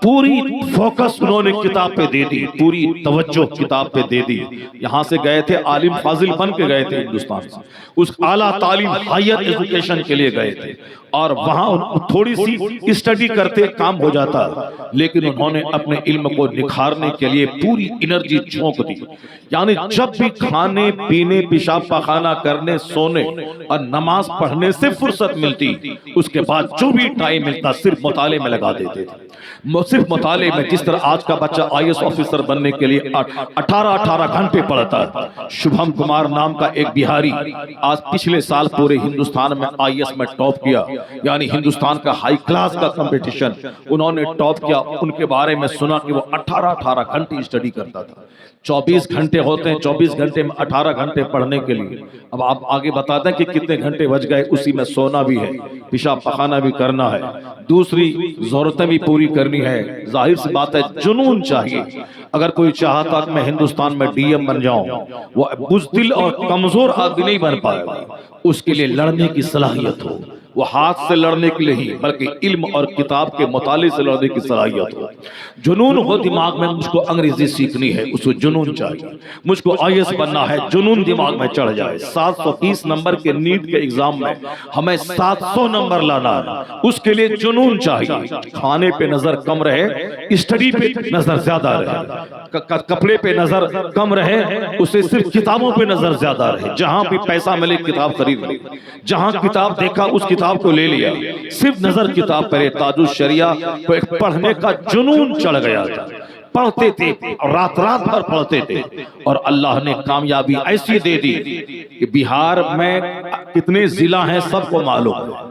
پوری فوکس انہوں نے کتاب پہ دے دی، پوری توجہ کتاب پہ دے دی۔ یہاں سے گئے تھے عالم فاضل بن کے گئے تھے ہندوستان سے، اس اعلیٰ تعلیم ہائر ایجوکیشن کے لیے گئے تھے، اور وہاں تھوڑی سی اسٹڈی کرتے کام ہو جاتا، لیکن انہوں نے اپنے علم کو نکھارنے کے لیے پوری انرجی جھونک دی۔ یعنی جب بھی کھانے پینے، پیشاب پاخانہ کرنے، سونے اور نماز پڑھنے سے فرصت ملتی، اس کے بعد جو بھی ٹائم ملتا صرف مطالعے میں لگا دیتے تھے۔ صرف مطالعے میں، جس طرح آج کا بچہ IAS آفیسر بننے کے لیے 18 گھنٹے پڑھتا ہے۔ شبھم کمار نام کا ایک بہاری آج پچھلے سال پورے ہندوستان میں IAS میں ٹاپ کیا، یعنی ہندوستان کا ہائی کلاس کا کمپٹیشن انہوں نے ٹاپ کیا۔ ان کے بارے میں سنا کہ وہ 18 گھنٹے اسٹڈی کرتا تھا۔ 24 گھنٹے ہوتے ہیں، 24 گھنٹے میں 18 گھنٹے پڑھنے کے لیے۔ اب آپ آگے بتاتے ہیں کہ کتنے گھنٹے بچ گئے، اسی میں سونا بھی ہے، پیشاب پخانا بھی کرنا ہے، دوسری ضرورتیں بھی پوری کرنی ہے۔ ظاہر سی بات ہے جنون چاہیے۔ اگر کوئی چاہتا کہ میں ہندوستان میں DM بن جاؤں، وہ بزدل اور کمزور آدمی نہیں بن پائے گا، اس کے لیے لڑنے کی صلاحیت ہو، وہ ہاتھ سے لڑنے کے لیے ہی بلکہ علم اور کتاب کے مطالعے سے لڑنے کی صلاحیت ہو۔ جنون ہو دماغ میں، مجھ کو انگریزی سیکھنی ہے، اس کو جنون چاہیے، مجھ کو IAS بننا ہے، جنون دماغ میں چڑھ جائے۔ 730 نمبر کے نیٹ کے ایگزام میں ہمیں 700 نمبر لانا ہے، اس کے لیے جنون چاہیے۔ کھانے پہ نظر کم رہے، اسٹڈی پہ نظر زیادہ رہے، کپڑے پہ نظر کم رہے، اسے صرف کتابوں پہ نظر زیادہ رہے۔ جہاں بھی پیسہ ملے کتاب خرید لے، جہاں کتاب دیکھا اس کتاب کو لے لیا، صرف نظر کتاب پر۔ تاج الشریعہ کو ایک پڑھنے کا جنون چڑھ گیا تھا، پڑھتے تھے، رات بھر پڑھتے تھے، اور اللہ نے کامیابی ایسی دے دی کہ بہار میں کتنے ضلع ہیں سب کو معلوم ہے۔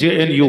JNU,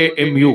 AMU,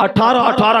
18-18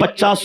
50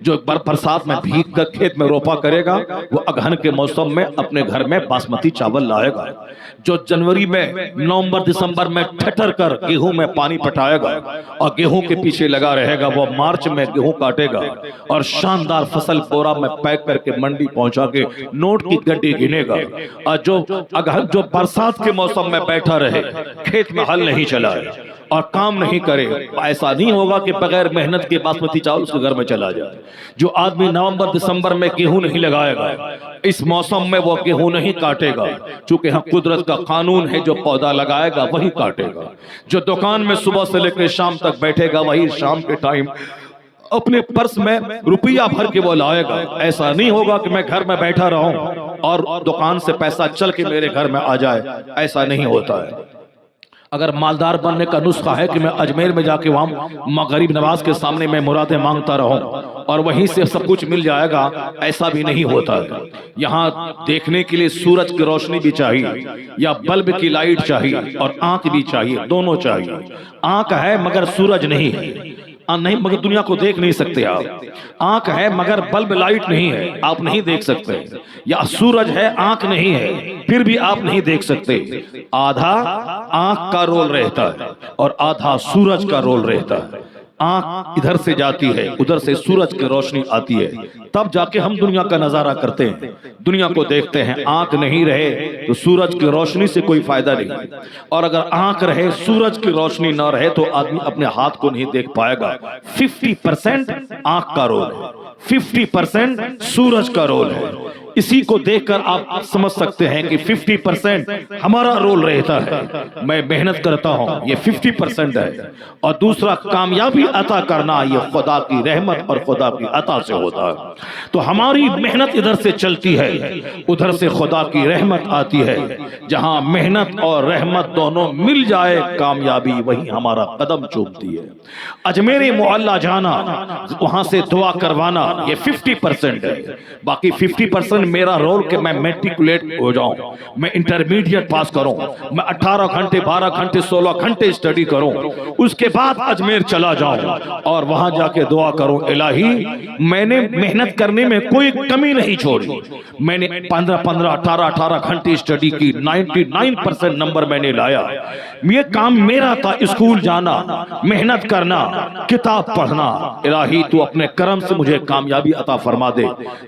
جو برسات میں بھیگ کر کھیت میں روپا کرے گا وہ اگہن کے موسم میں اپنے گھر میں باسمتی چاول لائے گا۔ جو جنوری میں نومبر دسمبر میں ٹھٹر کر گیہوں میں پانی پٹائے گا اور گیہوں کے پیچھے لگا رہے گا، وہ مارچ میں گیہوں کاٹے گا اور شاندار فصل بورا میں پیک کر کے منڈی پہنچا کے نوٹ کی گڈی گنے گا۔ اور جو برسات کے موسم میں بیٹھا رہے، کھیت میں ہل نہیں چلائے اور کام نہیں کرے، ایسا نہیں ہوگا کہ بغیر محنت کے باسمتی چاول اس کے گھر میں چلا جائے۔ جو آدمی نومبر دسمبر میں گیہوں نہیں لگائے گا، اس موسم میں وہ گیہوں نہیں کاٹے گا، چونکہ ہاں قدرت کا قانون ہے، جو پودا لگائے گا وہی کاٹے گا۔ جو دکان میں صبح سے لے کر شام تک بیٹھے گا، وہی شام کے ٹائم اپنے پرس میں روپیہ بھر کے وہ لائے گا۔ ایسا نہیں ہوگا کہ میں گھر میں بیٹھا رہوں اور دکان سے پیسہ چل کے میرے گھر میں آ جائے، ایسا نہیں ہوتا ہے۔ اگر مالدار بننے کا نسخہ ہے کہ میں اجمیر میں جا کے وہاں غریب نواز کے سامنے میں مرادیں مانگتا رہوں اور وہیں سے سب کچھ مل جائے گا، ایسا بھی نہیں ہوتا ہے۔ یہاں دیکھنے کے لیے سورج کی روشنی بھی چاہیے یا بلب کی لائٹ چاہیے اور آنکھ بھی چاہیے، دونوں چاہیے۔ آنکھ ہے مگر سورج نہیں ہے، نہیں مگر دنیا کو دیکھ نہیں سکتے آپ۔ آنکھ ہے مگر بلب لائٹ نہیں ہے، آپ نہیں دیکھ سکتے۔ یا سورج ہے، آنکھ نہیں ہے، پھر بھی آپ نہیں دیکھ سکتے۔ آدھا آنکھ کا رول رہتا ہے اور آدھا سورج کا رول رہتا ہے۔ آنکھ ادھر سے جاتی ہے، ادھر سے سورج کی روشنی آتی ہے، تب جا کے ہم دنیا کا نظارہ کرتے ہیں، دنیا کو دیکھتے ہیں۔ آنکھ نہیں رہے تو سورج کی روشنی سے کوئی فائدہ نہیں، اور اگر آنکھ رہے سورج کی روشنی نہ رہے تو آدمی اپنے ہاتھ کو نہیں دیکھ پائے گا۔ 50% آنکھ کا رول ہے، 50% سورج کا رول ہے۔ اسی کو دیکھ کر آپ سمجھ سکتے ہیں کہ 50% ہمارا رول رہتا ہے، میں محنت کرتا ہوں، یہ 50% ہے، اور دوسرا کامیابی عطا کرنا یہ خدا کی رحمت اور خدا کی عطا سے ہوتا ہے۔ تو ہماری محنت ادھر سے چلتی ہے، ادھر سے خدا کی رحمت آتی ہے۔ جہاں محنت اور رحمت دونوں مل جائے، کامیابی وہی ہمارا قدم چومتی ہے۔ اجمیر معلیٰ جانا، وہاں سے دعا کروانا، یہ 50% ہے۔ باقی 50% میرا رول کہ میں میٹریکولیٹ ہو جاؤں، میں انٹرمیڈیٹ پاس کروں، میں 18 گھنٹے 12 گھنٹے 16 گھنٹے اسٹڈی کروں، اس کے بعد اجمیر چلا جاؤں اور وہاں جا کے دعا کروں، الہی میں نے محنت کرنے میں کوئی کمی نہیں چھوڑی، میں نے 15 18 گھنٹے اسٹڈی کی، 99% نمبر میں نے لایا۔ یہ کام میرا تھا، اسکول جانا، محنت کرنا، کتاب پڑھنا۔ الہی تو اپنے کرم سے مجھے کامیابی عطا فرما دے۔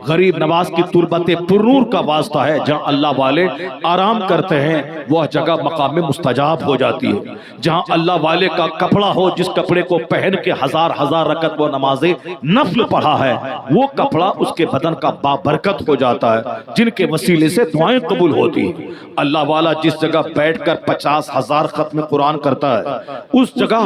غریب نواز کی تربت پرنور کا واسطہ ہے، جہاں اللہ والے آرام کرتے ہیں وہ جگہ مقام مستجاب ہو جاتی ہے۔ جہاں اللہ والے کا کپڑا ہو، جس کپڑے کو پہن کے ہزار رکعت وہ نمازیں نفل پڑھا ہے، وہ کپڑا اس کے بدن کا بابرکت ہو جاتا ہے، جن کے وسیلے سے دعائیں قبول ہوتی ہیں۔ اللہ والا جس جگہ بیٹھ کر 50,000 ختم قرآن کرتا ہے، اس جگہ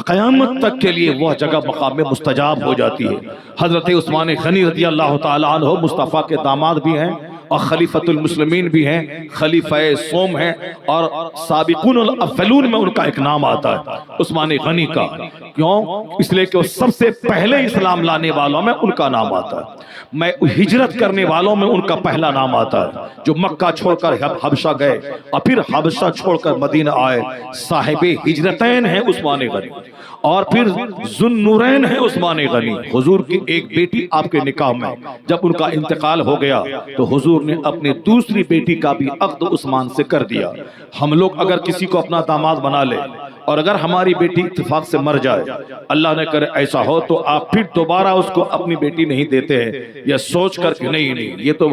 قیامت تک کے لیے وہ جگہ مقام مستجاب ہو جاتی ہے۔ حضرت عثمان غنی رضی اللہ تعالیٰ عنہ مصطفیٰ کے داماد بھی ہیں اور خلیفۃ المسلمین بھی ہیں، خلیفہ سوم ہیں، اور سابقون الاولون میں ان کا ایک نام آتا ہے عثمان غنی کا۔ کیوں؟ اس لیے کہ وہ سب سے پہلے اسلام لانے والوں میں ان کا نام آتا ہے، میں ہجرت کرنے والوں میں ان کا پہلا نام آتا ہے، جو مکہ چھوڑ کر حبشہ گئے اور پھر حبشہ چھوڑ کر مدینہ آئے، صاحب ہجرتین ہیں عثمان غنی، اور پھر ذو النورین ہیں عثمان غنی۔ حضور کی ایک بیٹی آپ کے نکاح میں جب ان کا انتقال ہو گیا تو حضور نے اپنی دوسری بیٹی کا بھی عقد عثمان سے کر دیا۔ ہم لوگ اگر کسی کو اپنا داماد بنا لے اور اگر ہماری بیٹی اتفاق سے مر جائے، اللہ نے کرے ایسا ہو، تو آپ پھر دوبارہ اس کو اپنی بیٹی نہیں دیتے ہیں، یہ سوچ کر کہ نہیں یہ تو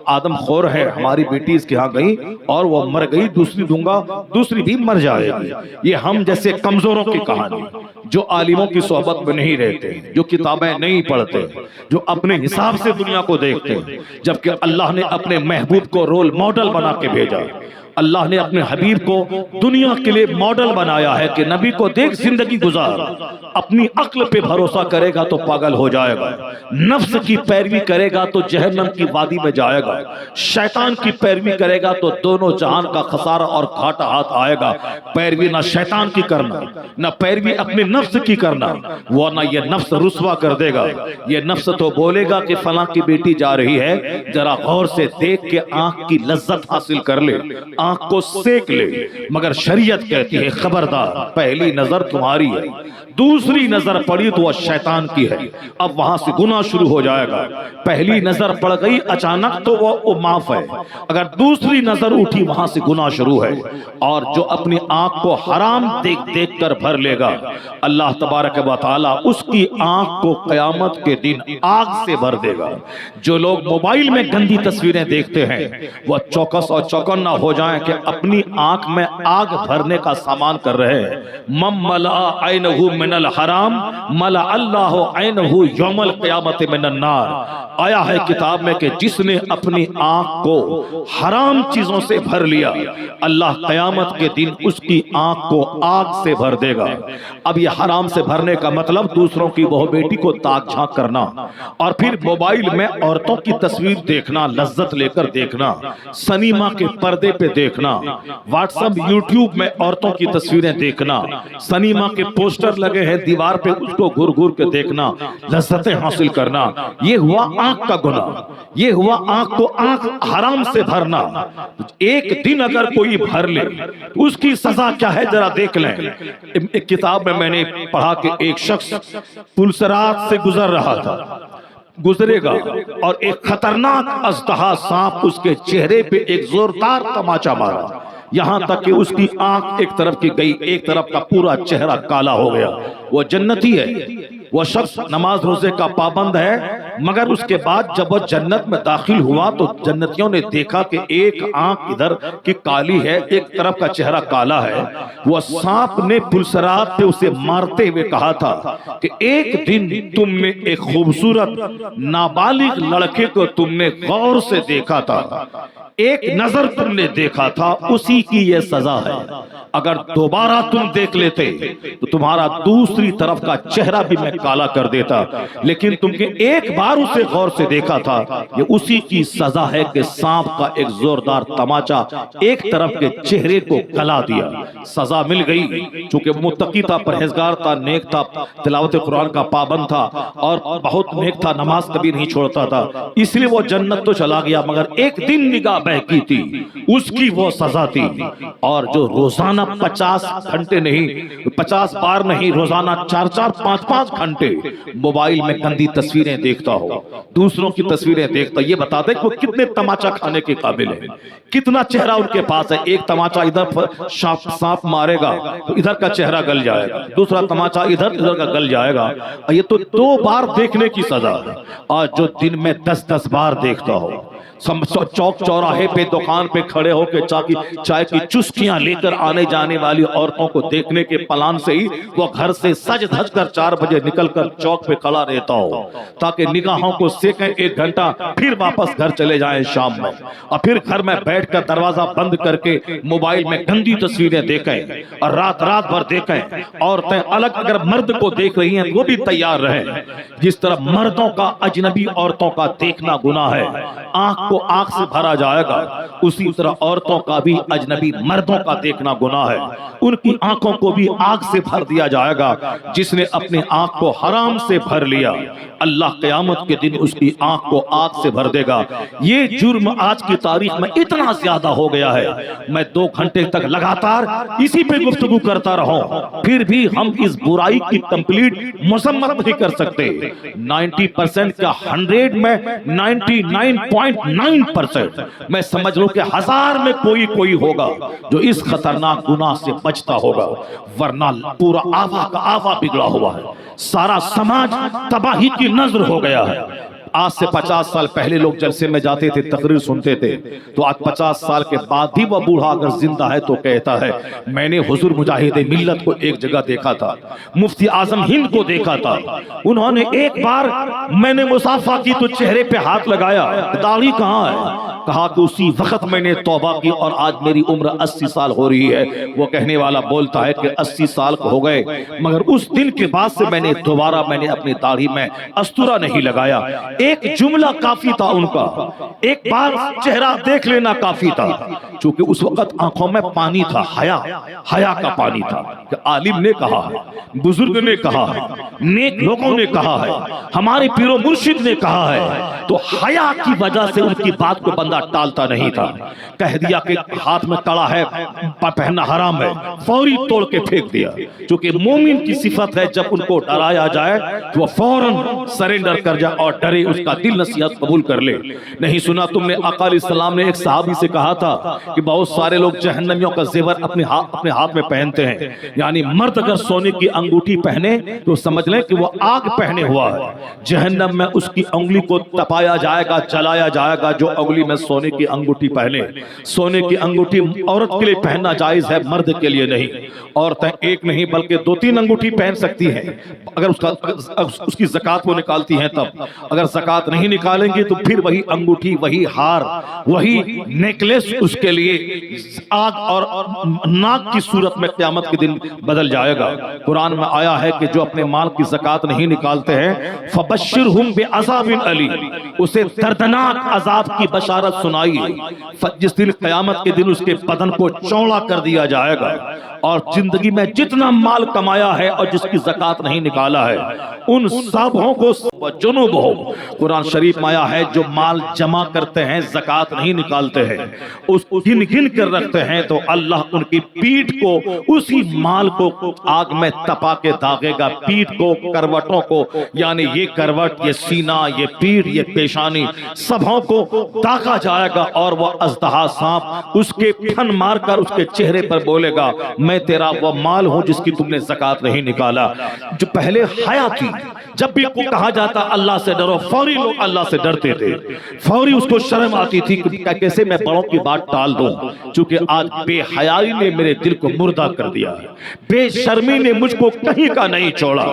آدم خور ہے، ہماری بیٹی اس کے ہاں گئی اور وہ مر گئی، دوسری دوں گا، دوسری بھی مر جائے گی۔ یہ ہم جیسے کمزوروں کی کہانی، جو عالموں کی صحبت میں نہیں رہتے، جو کتابیں نہیں پڑھتے، جو اپنے حساب سے دنیا کو دیکھتے، جبکہ اللہ نے اپنے محبوب کو رول ماڈل بنا کے بھیجا۔ اللہ نے اپنے حبیب کو دنیا کے لیے ماڈل بنایا ہے کہ نبی کو دیکھ زندگی گزار، اپنی عقل پہ بھروسہ کرے گا تو پاگل ہو جائے گا، نفس کی پیروی کرے گا تو جہنم کی وادی میں جائے گا، شیطان کی پیروی کرے گا تو دونوں جہان کا خسارہ اور گھاٹا ہاتھ آئے گا۔ پیروی نہ شیطان کی کرنا، نہ پیروی اپنے نفس کی کرنا، ورنہ یہ نفس رسوا کر دے گا۔ یہ نفس تو بولے گا کہ فلاں کی بیٹی جا رہی ہے، ذرا غور سے دیکھ کے آنکھ کی لذت حاصل کر لے، آنکھ کو سیک لے، مگر شریعت کہتی ہے خبردار، پہلی نظر تمہاری ہے، دوسری نظر پڑی تو وہ شیطان کی ہے، اب وہاں سے گناہ شروع ہو جائے گا۔ پہلی نظر پڑ گئی اچانک تو وہ معاف ہے، اگر دوسری نظر اٹھی وہاں سے گناہ شروع ہے۔ اور جو اپنی آنکھ کو حرام دیکھ دیکھ کر بھر لے گا، اللہ تبارک و تعالی اس کی آنکھ کو قیامت کے دن آگ سے بھر دے گا۔ جو لوگ موبائل میں گندی تصویریں دیکھتے ہیں وہ چوکس اور چوکنا ہو جائیں کہ اپنی آنکھ میں آگ بھرنے کا سامان کر رہے ہیں۔ من ملأ عینہ من الحرام ملأ اللہ عینہ یوم القیامت من النار، آیا ہے کتاب میں کہ جس نے اپنی آنکھ کو حرام چیزوں سے بھر لیا، اللہ قیامت کے دن اس کی آنکھ کو آگ سے بھر دے گا۔ اب یہ حرام سے بھرنے کا مطلب دوسروں کی بہو بیٹی کو تاک جھانک کرنا، اور پھر موبائل میں عورتوں کی تصویر دیکھنا، لذت لے کر دیکھنا، سنیما کے پردے پہ دیکھنا، واٹس ایپ یوٹیوب میں عورتوں کی تصویریں دیکھنا، سنیما کے پوسٹر لگے ہیں دیوار پہ اس کو گھر گھر کے دیکھنا، لذتیں حاصل کرنا، یہ ہوا آنکھ کا گناہ، یہ ہوا آنکھ کو آنکھ حرام سے بھرنا۔ ایک دن اگر کوئی بھر لے اس کی سزا کیا ہے ذرا دیکھ لیں۔ ایک کتاب میں نے پڑھا کہ ایک شخص پلسرات سے گزر رہا تھا، گزرے گا اور ایک خطرناک اژدہا سانپ اس کے چہرے پہ ایک زوردار تماچا مارا، یہاں تک کہ اس کی آنکھ ایک طرف کی گئی، ایک طرف کا پورا چہرہ کالا ہو گیا۔ وہ جنتی ہے، وہ شخص نماز روزے کا پابند ہے، مگر اس کے بعد جب وہ جنت میں داخل ہوا تو جنتیوں نے دیکھا کہ ایک آنکھ ادھر کی کالی ہے، ایک طرف کا چہرہ کالا ہے۔ وہ سانپ نے پلسرات پہ اسے مارتے ہوئے کہا تھا کہ ایک دن تم نے ایک خوبصورت نابالغ لڑکے کو تم نے غور سے دیکھا تھا، ایک نظر تم نے دیکھا تھا، اسی کی یہ سزا ہے۔ اگر دوبارہ تم دیکھ لیتے تو تمہارا دوسری طرف کا چہرہ بھی میں کالا کر دیتا، لیکن تم نے ایک بار اسے غور سے دیکھا تھا، یہ اسی کی سزا ہے کہ سانپ کا ایک زوردار تماچا ایک طرف کے چہرے کو گلا دیا۔ سزا مل گئی، چونکہ متقی تھا، پرہیزگار تھا، نیک تھا، تلاوت قرآن کا پابند تھا اور بہت نیک تھا، نماز کبھی نہیں چھوڑتا تھا، اس لیے وہ جنت تو چلا گیا، مگر ایک دن نگاہ بہکی تھی، اس کی وہ سزا تھی۔ اور جو روزانہ 50 گھنٹے نہیں، 50 بار نہیں، روزانہ 4-4 5-5 گھنٹے موبائل میں گندی تصویریں دیکھتا ہو، دوسروں کی تصویریں دیکھتا، یہ بتا دے کہ وہ کتنے تماچا کھانے کے قابل ہے، کتنا چہرہ ان کے پاس ہے۔ ایک تماچا ادھر سانپ مارے گا تو ادھر کا چہرہ گل جائے گا، دوسرا تماچا ادھر کا گل جائے گا، یہ تو 2 بار دیکھنے کی سزا ہے۔ اور جو دن میں 10-10 بار دیکھتا ہو، چوک چوراہے پہ دکان پہ کھڑے ہو کے چائے کی چسکیاں لے کر آنے جانے والی عورتوں کو دیکھنے کے پلان سے ہی وہ گھر سے سج دھج کر 4 بجے نکل کر چوک پہ کھڑا رہتا ہو تاکہ نگاہوں کو سیکیں 1 گھنٹہ، پھر واپس گھر چلے جائیں شام میں، اور پھر گھر میں بیٹھ کر دروازہ بند کر کے موبائل میں گندی تصویریں دیکھیں اور رات بھر دیکھیں۔ عورتیں الگ اگر مرد کو دیکھ رہی ہیں وہ بھی تیار رہیں، جس طرح مردوں کا اجنبی عورتوں کا دیکھنا گناہ ہے، آنکھ کو آنکھ سے بھرا جائے گا، اسی طرح عورتوں کا بھی اجنبی مردوں کا دیکھنا گناہ ہے، ان کی آنکھوں کو بھی آگ سے بھر دیا جائے گا۔ جس نے اپنی آنکھ کو حرام سے بھر لیا، اللہ قیامت کے دن اس کی آنکھ کو آگ سے بھر دے گا۔ یہ جرم آج کی تاریخ میں اتنا زیادہ ہو گیا ہے، میں 2 گھنٹے تک لگاتار اسی پہ گفتگو کرتا رہوں، پھر بھی ہم اس برائی کی کمپلیٹ مذمت نہیں کر سکتے۔ 90% کا 100 میں 99.9% میں سمجھ لوں کہ 1000 میں کوئی ہوگا جو اس خطرناک گناہ سے بچتا ہوگا، ورنہ پورا آوا کا آوا بگڑا ہوا ہے، سارا سماج تباہی کی نظر ہو گیا ہے۔ آج سے 50 سال پہلے لوگ جلسے میں جاتے تھے، تقریر سنتے تھے، تو آج 50 سال کے بعد بھی وہ بوڑھا اگر زندہ ہے تو کہتا ہے میں نے حضور مجاہد ملت کو ایک جگہ دیکھا تھا، مفتی اعظم ہند کو دیکھا تھا، انہوں نے ایک بار میں نے مصافحہ کی تو چہرے پہ ہاتھ لگایا، داڑھی کہاں ہے؟ کہا کہ اسی وقت میں نے توبہ کی اور آج میری عمر 80 سال ہو رہی ہے۔ وہ کہنے والا بولتا ہے کہ 80 سال ہو گئے، مگر اس دن کے بعد سے میں نے دوبارہ اپنی داڑھی میں استورا نہیں لگایا۔ ایک جملہ کافی تھا ان کا، ایک بار چہرہ دیکھ لینا کافی تھا، چونکہ اس وقت آنکھوں میں پانی تھا، حیا کا پانی تھا، کہ عالم نے کہا ہے، بزرگ نے کہا ہے، نیک لوگوں نے کہا ہے، ہمارے پیر و مرشد نے کہا ہے، تو حیا کی وجہ سے ان کی بات کو بندہ بندہ ٹالتا نہیں تھا. کہہ دیا کہ ہاتھ میں کڑا ہے پہننا حرام ہے, فوری توڑ کے پھینک دیا. چونکہ مومن کی صفت ہے جب ان کو ڈرایا جائے تو وہ فوراً سرنڈر کر جائے اور ڈرے, اس کا دل نصیحت قبول کر لے. نہیں سنا تم نے آقا علیہ السلام نے ایک صحابی سے کہا تھا کہ بہت سارے لوگ جہنمیوں کا زیور اپنے ہاتھ میں پہنتے ہیں, یعنی مرد اگر سونے کی انگوٹھی پہنے تو سمجھ لیں کہ وہ آگ پہنے ہوا ہے. جہنم میں اس کی انگلی کو تپایا جائے گا, جلایا جائے گا جو انگلی میں سونے کی انگوٹھی پہنے. سونے کی انگوٹھی عورت کے لیے پہننا جائز ہے, مرد کے لیے نہیں. عورتیں ایک نہیں بلکہ 2-3 انگوٹھی پہن سکتی ہیں اگر اس کی زکات وہ نکالتی ہیں تب. اگر زکات نہیں نکالیں گی تو پھر وہی انگوٹھی, وہی ہار, وہی نیکلیس اس کے لیے آگ اور ناک کی صورت میں قیامت کے دن بدل جائے گا. قرآن میں آیا ہے کہ جو اپنے مال کی زکات نہیں نکالتے ہیں فبشرہم بعذاب علیم, اسے دردناک عذاب کی بشارت سنائی. جس دن قیامت کے دن اس کے بدن کو چوڑا کر دیا جائے گا اور زندگی میں جتنا مال کمایا ہے اور جس کی زکات نہیں نکالا ہے ان سبوں کو جنوب ہو. قرآن شریف میں آیا ہے جو مال جمع کرتے ہیں زکات نہیں نکالتے ہیں, اس گن گن کر رکھتے ہیں تو اللہ ان کی پیٹھ کو اسی مال کو آگ میں تپا کے داغے گا. پیٹھ کو, کروٹوں کو, یعنی یہ کروٹ, یہ سینہ, یہ پیٹھ, یہ پیشانی, سبوں کو داغا جائے گا اور وہ اژدہا سانپ اس کے پھن مار کر اس کے چہرے پر بولے گا میں تیرا وہ مال ہوں جس کی تم نے زکات نہیں نکالا. جو پہلے حیا تھی, جب بھی کو کہا جاتا اللہ سے ڈرو, فوری لوگ اللہ سے ڈرتے تھے, فوری اس کو شرم آتی تھی کہ کیسے میں بڑوں کی بات ٹال دوں. چونکہ آج بے حیائی نے میرے دل کو مردہ کر دیا ہے, بے شرمی نے مجھ کو کہیں کا نہیں چھوڑا.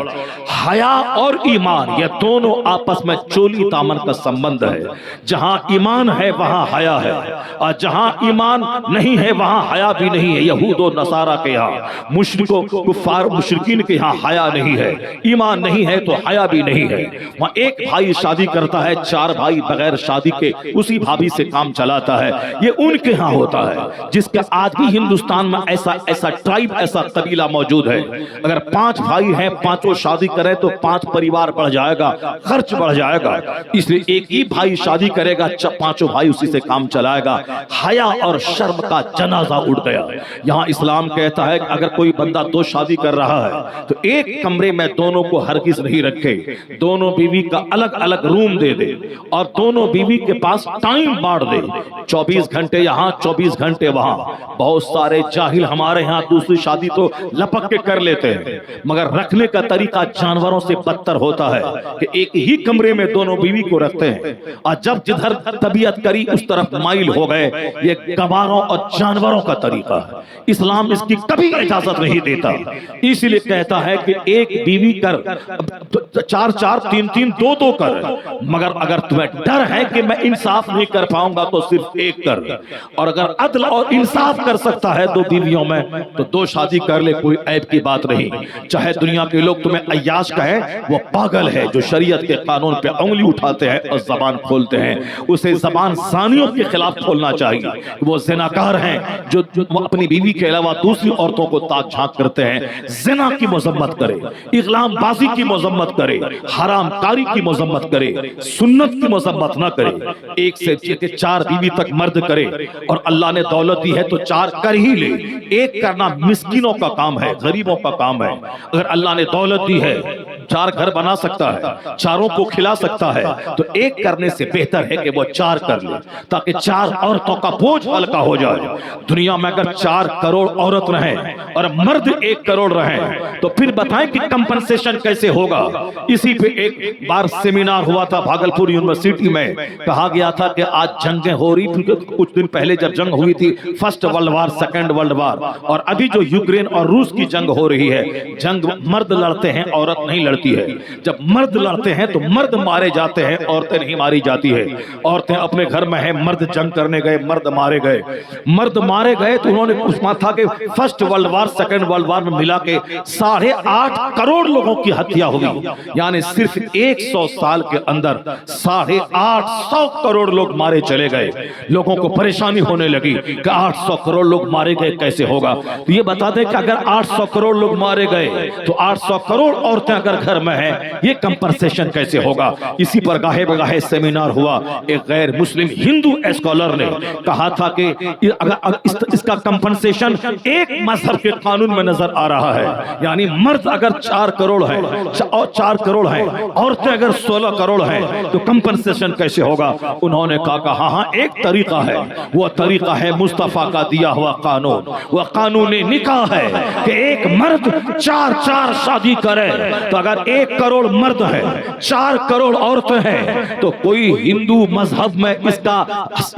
حیا اور ایمان یہ دونوں آپس میں چولی دامن کا سمبند ہے. جہاں ایمان ہے وہاں حیا ہے, اور جہاں ایمان نہیں ہے وہاں حیا بھی نہیں ہے. یہود و نصارہ کے یہاں, مشرکوں, کفار مشرکین کے یہاں حیا نہیں ہے, ایمان نہیں ہے تو حیا بھی نہیں ہے. وہاں ایک بھائی شادی کرتا ہے, 4 بھائی بغیر شادی کے اسی بھابھی سے کام چلاتا ہے. یہ ان کے ہاں ہوتا ہے جس کے آج بھی ہندوستان میں ایسا ٹرائب, ایسا قبیلہ موجود ہے. اگر 5 بھائی ہیں, 5 شادی کرے تو 5 پریوار بڑھ جائے گا, خرچ بڑھ جائے گا. اس لیے ایک ہی بھائی شادی کرے گا, 5 بھائی اسی سے کام چلائے گا. حیا اور شرم کا جنازہ اٹھ گیا. یہاں اسلام کہتا ہے کہ اگر کوئی بندہ 2 شادی کر رہا ہے تو ایک کمرے میں دونوں کو ہرگز نہیں رکھے, دونوں بیوی کا الگ الگ روم دے دے اور دونوں بیوی کے پاس ٹائم بانٹ دے, 24 گھنٹے یہاں 24 گھنٹے وہاں. بہت سارے جاہل ہمارے ہاں دوسری شادی تو لپک کے کر لیتے ہیں, مگر رکھنے کا طریقہ جانوروں سے بدتر ہوتا ہے کہ ایک ہی کمرے میں دونوں بیوی کو رکھتے ہیں اور جب جدھر طبیعت کری اس طرف مائل ہو گئے. یہ گواروں اور جانوروں کا طریقہ ہے, اسلام اس کی کبھی اجازت نہیں دیتا. اس لیے کہتا ہے کہ ایک بیوی کر, 4 3 2 کر, مگر اگر تمہیں ڈر ہے کہ میں انصاف نہیں کر پاؤں گا تو صرف ایک کر. اور اگر عدل اور انصاف کر سکتا ہے 2 بیویوں میں تو 2 شادی کر لے, کوئی عیب کی بات نہیں. چاہے دنیا کے لوگ تمہیں عیاش کہیں, وہ پاگل ہے جو شریعت کے قانون پہ انگلی اٹھاتے ہیں اور زبان کھولتے ہیں. اسے زبان زانیوں کے خلاف کھولنا چاہیے. وہ زناکار ہیں جو اپنی بیوی کے علاوہ دوسری عورتوں کو تاک جھانک کرتے ہیں. زنا کی مذمت کرے, اغلام بازی کی مذمت کرے, حرام کاری کی مذمت کرے, سنت کی مذمت نہ کرے. 1 سے 4 بیوی تک مرد کرے, اور اللہ نے دولت دی ہے تو 4 کر ہی لے. 1 کرنا مسکینوں کا کام ہے, غریبوں کا کام ہے. اگر اللہ نے دولت دی ہے, 4 گھر بنا سکتا ہے, 4 کو کھلا سکتا ہے, تو 1 کرنے سے بہتر ہے کہ وہ 4 کر لے تاکہ 4 عورتوں کا بوجھ ہلکا ہو جائے. دنیا میں اگر 4 کروڑ عورت رہیں اور مرد 1 کروڑ رہیں تو پھر بتائیں کہ کمپنسیشن کیسے ہوگا. اسی پہ ایک بار سیمینار ہوا تھا بھاگلپور یونیورسٹی میں. کہا گیا تھا کہ آج جنگیں ہو رہی تھی, کچھ دن پہلے جب جنگ ہوئی تھی, first world war, second world war, اور ابھی جو یوکرین اور روس کی جنگ ہو رہی ہے, جنگ مرد لڑتے ہیں, عورت نہیں لڑتی ہے. جب مرد لڑتے ہیں تو مرد مارے جاتے ہیں, عورتیں نہیں ماری جاتی ہے. عورتیں اپنے گھر میں ہیں, مرد جنگ کرنے گئے, مرد مارے گئے. مرد مارے گئے تو انہوں نے پوچھا تھا کہ first world war, second world war میں ملا کے 8.5 کروڑ لوگوں کی ہتیا ہوئی. یعنی صرف 100 سال کے اندر 850 کروڑ لوگ مارے چلے گئے. لوگوں کو پریشانی ہونے لگی کہ 800 کروڑ لوگ مارے گئے کیسے ہوگا. تو یہ بتا دیں کہ اگر 800 کروڑ لوگ مارے گئے تو 800 کروڑ عورتیں اگر گھر میں ہیں، یہ کمپنسیشن کیسے ہوگا؟ اسی پر گاہے بگاہے سیمینار ہوا، ایک غیر مسلم ہندو اسکالر نے کہا تھا کہ اس کا کمپنسیشن ایک مذہب کے قانون میں نظر آ رہا ہے، یعنی مرد اگر 4 کروڑ ہے اور 4 کروڑ ہیں، عورتیں اگر 16 کروڑ ہیں تو کمپنسیشن کیسے ہوگا؟ انہوں نے کہا کہ ہاں ایک طریقہ ہے، وہ طریقہ ہے مصطفیٰ کا دیا ہوا قانون، وہ قانون نکاح ہے کہ ایک مرد 4 شادی کرے، تو اگر 1 کروڑ مرد ہے 4 کروڑ عورتیں ہیں تو کوئی ہندو مذہب میں اس کا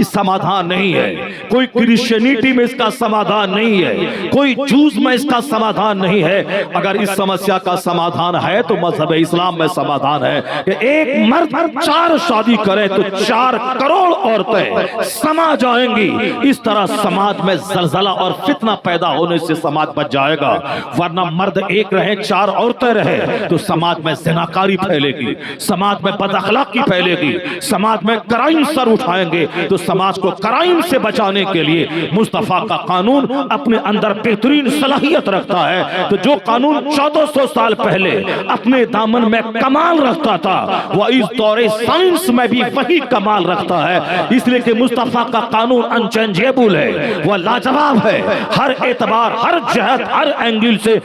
سمادھان نہیں ہے، کوئی کرسچینٹی میں اس کا سمادھان نہیں ہے، کوئی جوز میں اس کا سمادھان نہیں ہے۔ اگر اس سمسیا کا سمادھان ہے تو مذہب اسلام میں سمادھان ہے کہ ایک مرد 4 شادی کرے تو 4 کروڑ عورتیں سما جائیں گی۔ اس طرح سماج میں زلزلہ اور فتنہ پیدا ہونے سے سماج بچ جائے گا، ورنہ مرد ایک رہے 4 عورتیں رہے تو سماج میں زناکاری پھیلے گی، سماج میں بد اخلاقی پھیلے گی، سماج میں کرائم سر اٹھائیں گے۔ تو سماج کو کرائم سے بچانے کے لیے مصطفیٰ کا قانون اپنے اندر بہترین صلاحیت رکھتا ہے۔ تو جو قانون 1400 سال پہلے اپنے دامن میں کمال رکھتا تھا، وہ اس دور سائنس میں بھی وہی کمال رکھتا ہے، اس لیے کہ مصطفیٰ کا قانون انچینجیبل ہے، وہ لاجواب ہے، ہر اعتبار، ہر جہت، ہر اینگل سے